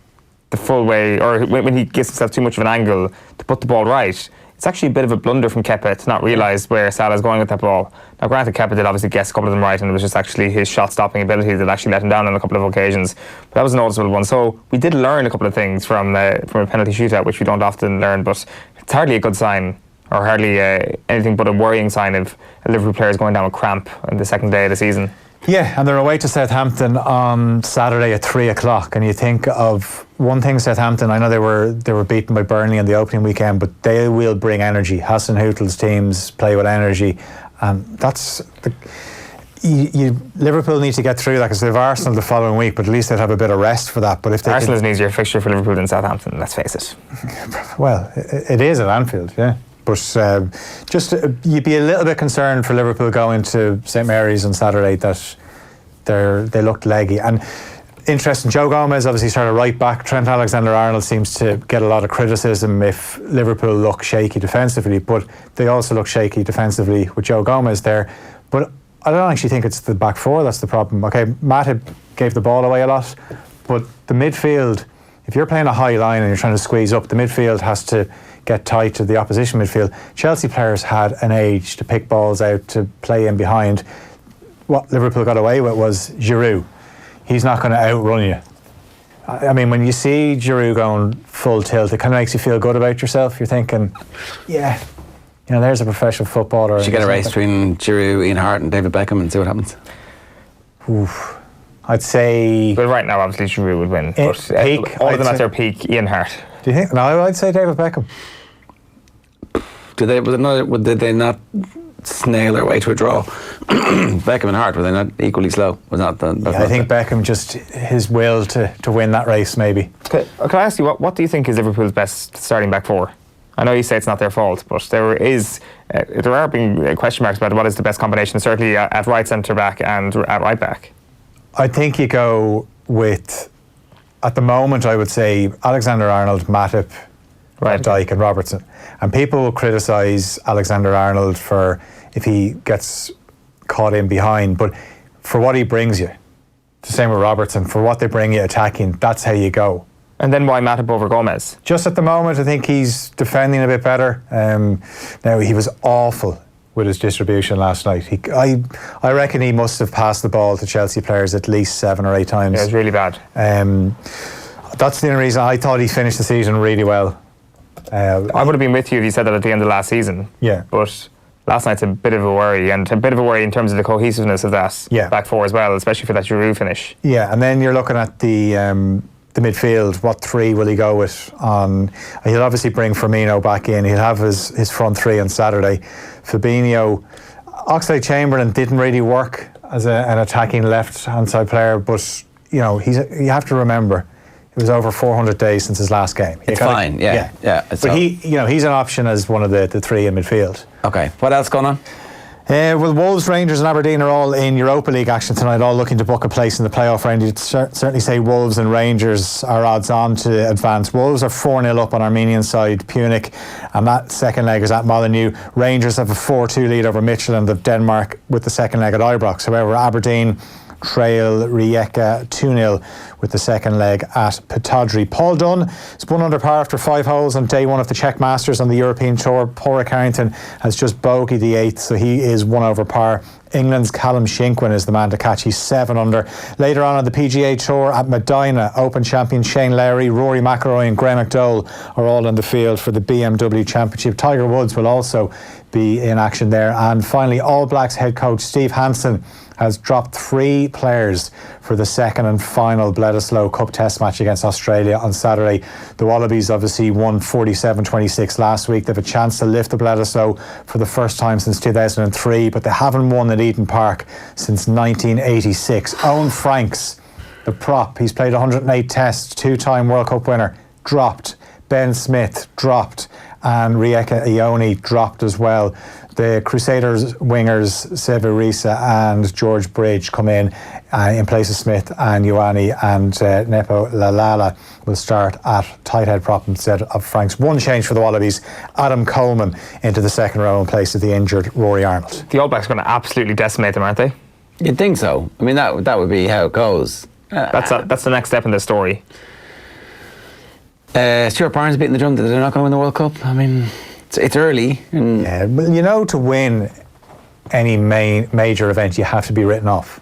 the full way, or when he gives himself too much of an angle to put the ball right, it's actually a bit of a blunder from Kepa to not realise where Salah's going with that ball. Now, granted, Kepa did obviously guess a couple of them right, and it was just actually his shot-stopping ability that actually let him down on a couple of occasions. But that was a noticeable one. So we did learn a couple of things from a penalty shootout, which we don't often learn, but it's hardly a good sign, or hardly anything but a worrying sign of a Liverpool players going down with cramp on the second day of the season. Yeah, and they're away to Southampton on Saturday at 3 o'clock. And you think of one thing, Southampton, I know they were beaten by Burnley in the opening weekend, but they will bring energy. Hasenhüttl's teams play with energy. And that's Liverpool need to get through that because they have Arsenal the following week, but at least they'd have a bit of rest for that. But if Arsenal is an easier fixture for Liverpool than Southampton, let's face it. Well, it is at Anfield, yeah. But just you'd be a little bit concerned for Liverpool going to St Mary's on Saturday that they looked leggy. And interesting, Joe Gomez obviously started right back. Trent Alexander-Arnold seems to get a lot of criticism if Liverpool look shaky defensively, but they also look shaky defensively with Joe Gomez there. But I don't actually think it's the back four that's the problem. Okay, Matip gave the ball away a lot, but the midfield, if you're playing a high line and you're trying to squeeze up, the midfield has to get tight to the opposition midfield. Chelsea players had an age to pick balls out, to play in behind. What Liverpool got away with was Giroud. He's not going to outrun you. I mean, when you see Giroud going full tilt, it kind of makes you feel good about yourself. You're thinking, yeah, you know, there's a professional footballer. You should get a race between Giroud, Ian Hart and David Beckham and see what happens. Oof. I'd say... But right now, obviously, Giroud would win. But peak, all of them at their peak, Ian Hart. Do you think? No, I'd say David Beckham. Did they not snail their way to a draw? Beckham and Hart, were they not equally slow? Was not I think Beckham, just his will to win that race, maybe. Can I ask you, what do you think is Liverpool's best starting back four? I know you say it's not their fault, but there are being question marks about what is the best combination, certainly at right centre back and at right back. I think you go with, at the moment, I would say Alexander-Arnold, Matip, Dyke and Robertson. And people will criticise Alexander-Arnold for if he gets caught in behind, but for what he brings you, it's the same with Robertson, for what they bring you attacking, that's how you go. And then why Matip over Gomez? Just at the moment, I think he's defending a bit better. Now, he was awful with his distribution last night. I reckon he must have passed the ball to Chelsea players at least 7 or 8 times. Yeah, it was really bad. That's the only reason I thought he finished the season really well. I would have been with you if you said that at the end of last season. Yeah. But last night's a bit of a worry, and a bit of a worry in terms of the cohesiveness of that back four as well, especially for that Giroud finish. Yeah, and then you're looking at the midfield. What three will he go with? He'll obviously bring Firmino back in. He'll have his front three on Saturday. Fabinho, Oxlade-Chamberlain didn't really work as an attacking left-hand side player, but you know you have to remember it was over 400 days since his last game. It's fine, yeah. But he's an option as one of the three in midfield. Okay, what else going on? Well, Wolves, Rangers and Aberdeen are all in Europa League action tonight, all looking to book a place in the playoff round. You'd certainly say Wolves and Rangers are odds on to advance. Wolves are 4-0 up on Armenian side Punic, and that second leg is at Molineux. Rangers have a 4-2 lead over Midtjylland of Denmark with the second leg at Ibrox. However, Aberdeen trail Rijeka 2-0 with the second leg at Pittodrie. Paul Dunn is 1 under par after 5 holes on day 1 of the Czech Masters on the European Tour. Porrick Harrington has just bogeyed the 8th, so he is 1 over par. England's Callum Shinkwin is the man to catch. He's 7 under. Later on the PGA Tour at Medina, Open champion Shane Lowry, Rory McIlroy and Graham McDowell are all in the field for the BMW Championship. Tiger Woods will also be in action there. And finally, All Blacks head coach Steve Hansen has dropped 3 players for the second and final Bledisloe Cup Test match against Australia on Saturday. The Wallabies obviously won 47-26 last week. They have a chance to lift the Bledisloe for the first time since 2003, but they haven't won at Eden Park since 1986. Owen Franks, the prop, he's played 108 tests, 2-time World Cup winner, dropped. Ben Smith dropped, and Rijeka Ioni dropped as well. The Crusaders wingers Severisa and George Bridge come in place of Smith and Ioane, and Nepo Lalala will start at tight head prop instead of Franks. One change for the Wallabies, Adam Coleman into the second row in place of the injured Rory Arnold. The All Blacks are going to absolutely decimate them, aren't they? You'd think so. I mean, that would be how it goes. That's the next step in the story. Stuart Barnes beating the drum that they're not going to win the World Cup. I mean, it's early. Yeah, but you know, to win any major event, you have to be written off.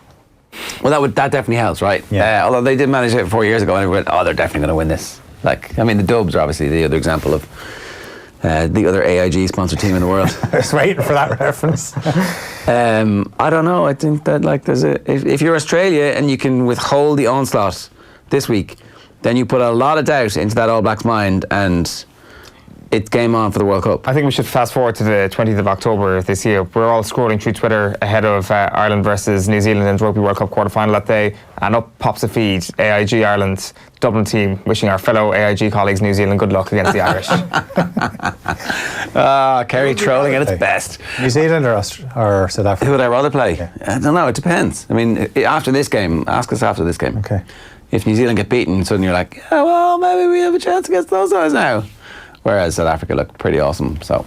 Well, that definitely helps, right? Yeah. Although they did manage it 4 years ago, and everyone went, they're definitely going to win this. Like, I mean, the Dubs are obviously the other example of the other AIG sponsored team in the world. I was waiting for that reference. I don't know. I think that if you're Australia and you can withhold the onslaught this week, then you put a lot of doubt into that All Blacks mind, and it's game on for the World Cup. I think we should fast forward to the 20th of October this year. We're all scrolling through Twitter ahead of Ireland versus New Zealand in the Rugby World Cup quarter-final that day, and up pops a feed, AIG Ireland, Dublin team, wishing our fellow AIG colleagues New Zealand good luck against the Irish. Kerry trolling at its best. New Zealand or South Africa? Who would I rather play? Yeah. I don't know, it depends. I mean, after this game, ask us after this game. Okay. If New Zealand get beaten, suddenly you're like, yeah, well, maybe we have a chance against those guys now. Whereas South Africa looked pretty awesome. So,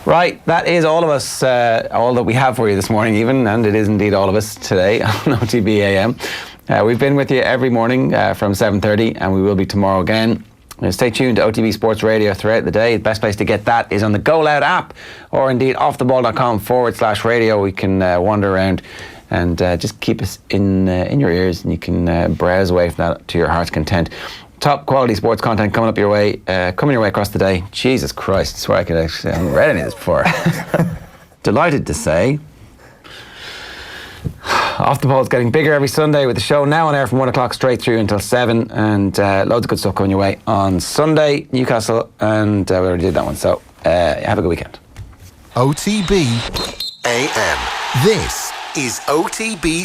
right, that is all of us, all that we have for you this morning even, and it is indeed all of us today on OTB AM. We've been with you every morning from 7:30, and we will be tomorrow again. Stay tuned to OTB Sports Radio throughout the day. The best place to get that is on the Go Loud app, or indeed offtheball.com/radio. We can wander around and just keep us in your ears, and you can browse away from that to your heart's content. Top quality sports content coming your way across the day. Jesus Christ, I swear I haven't read any of this before. Delighted to say, Off the Ball is getting bigger every Sunday with the show now on air from 1 o'clock straight through until 7, and loads of good stuff coming your way on Sunday, Newcastle, and we already did that one, so have a good weekend. OTB AM. This is OTB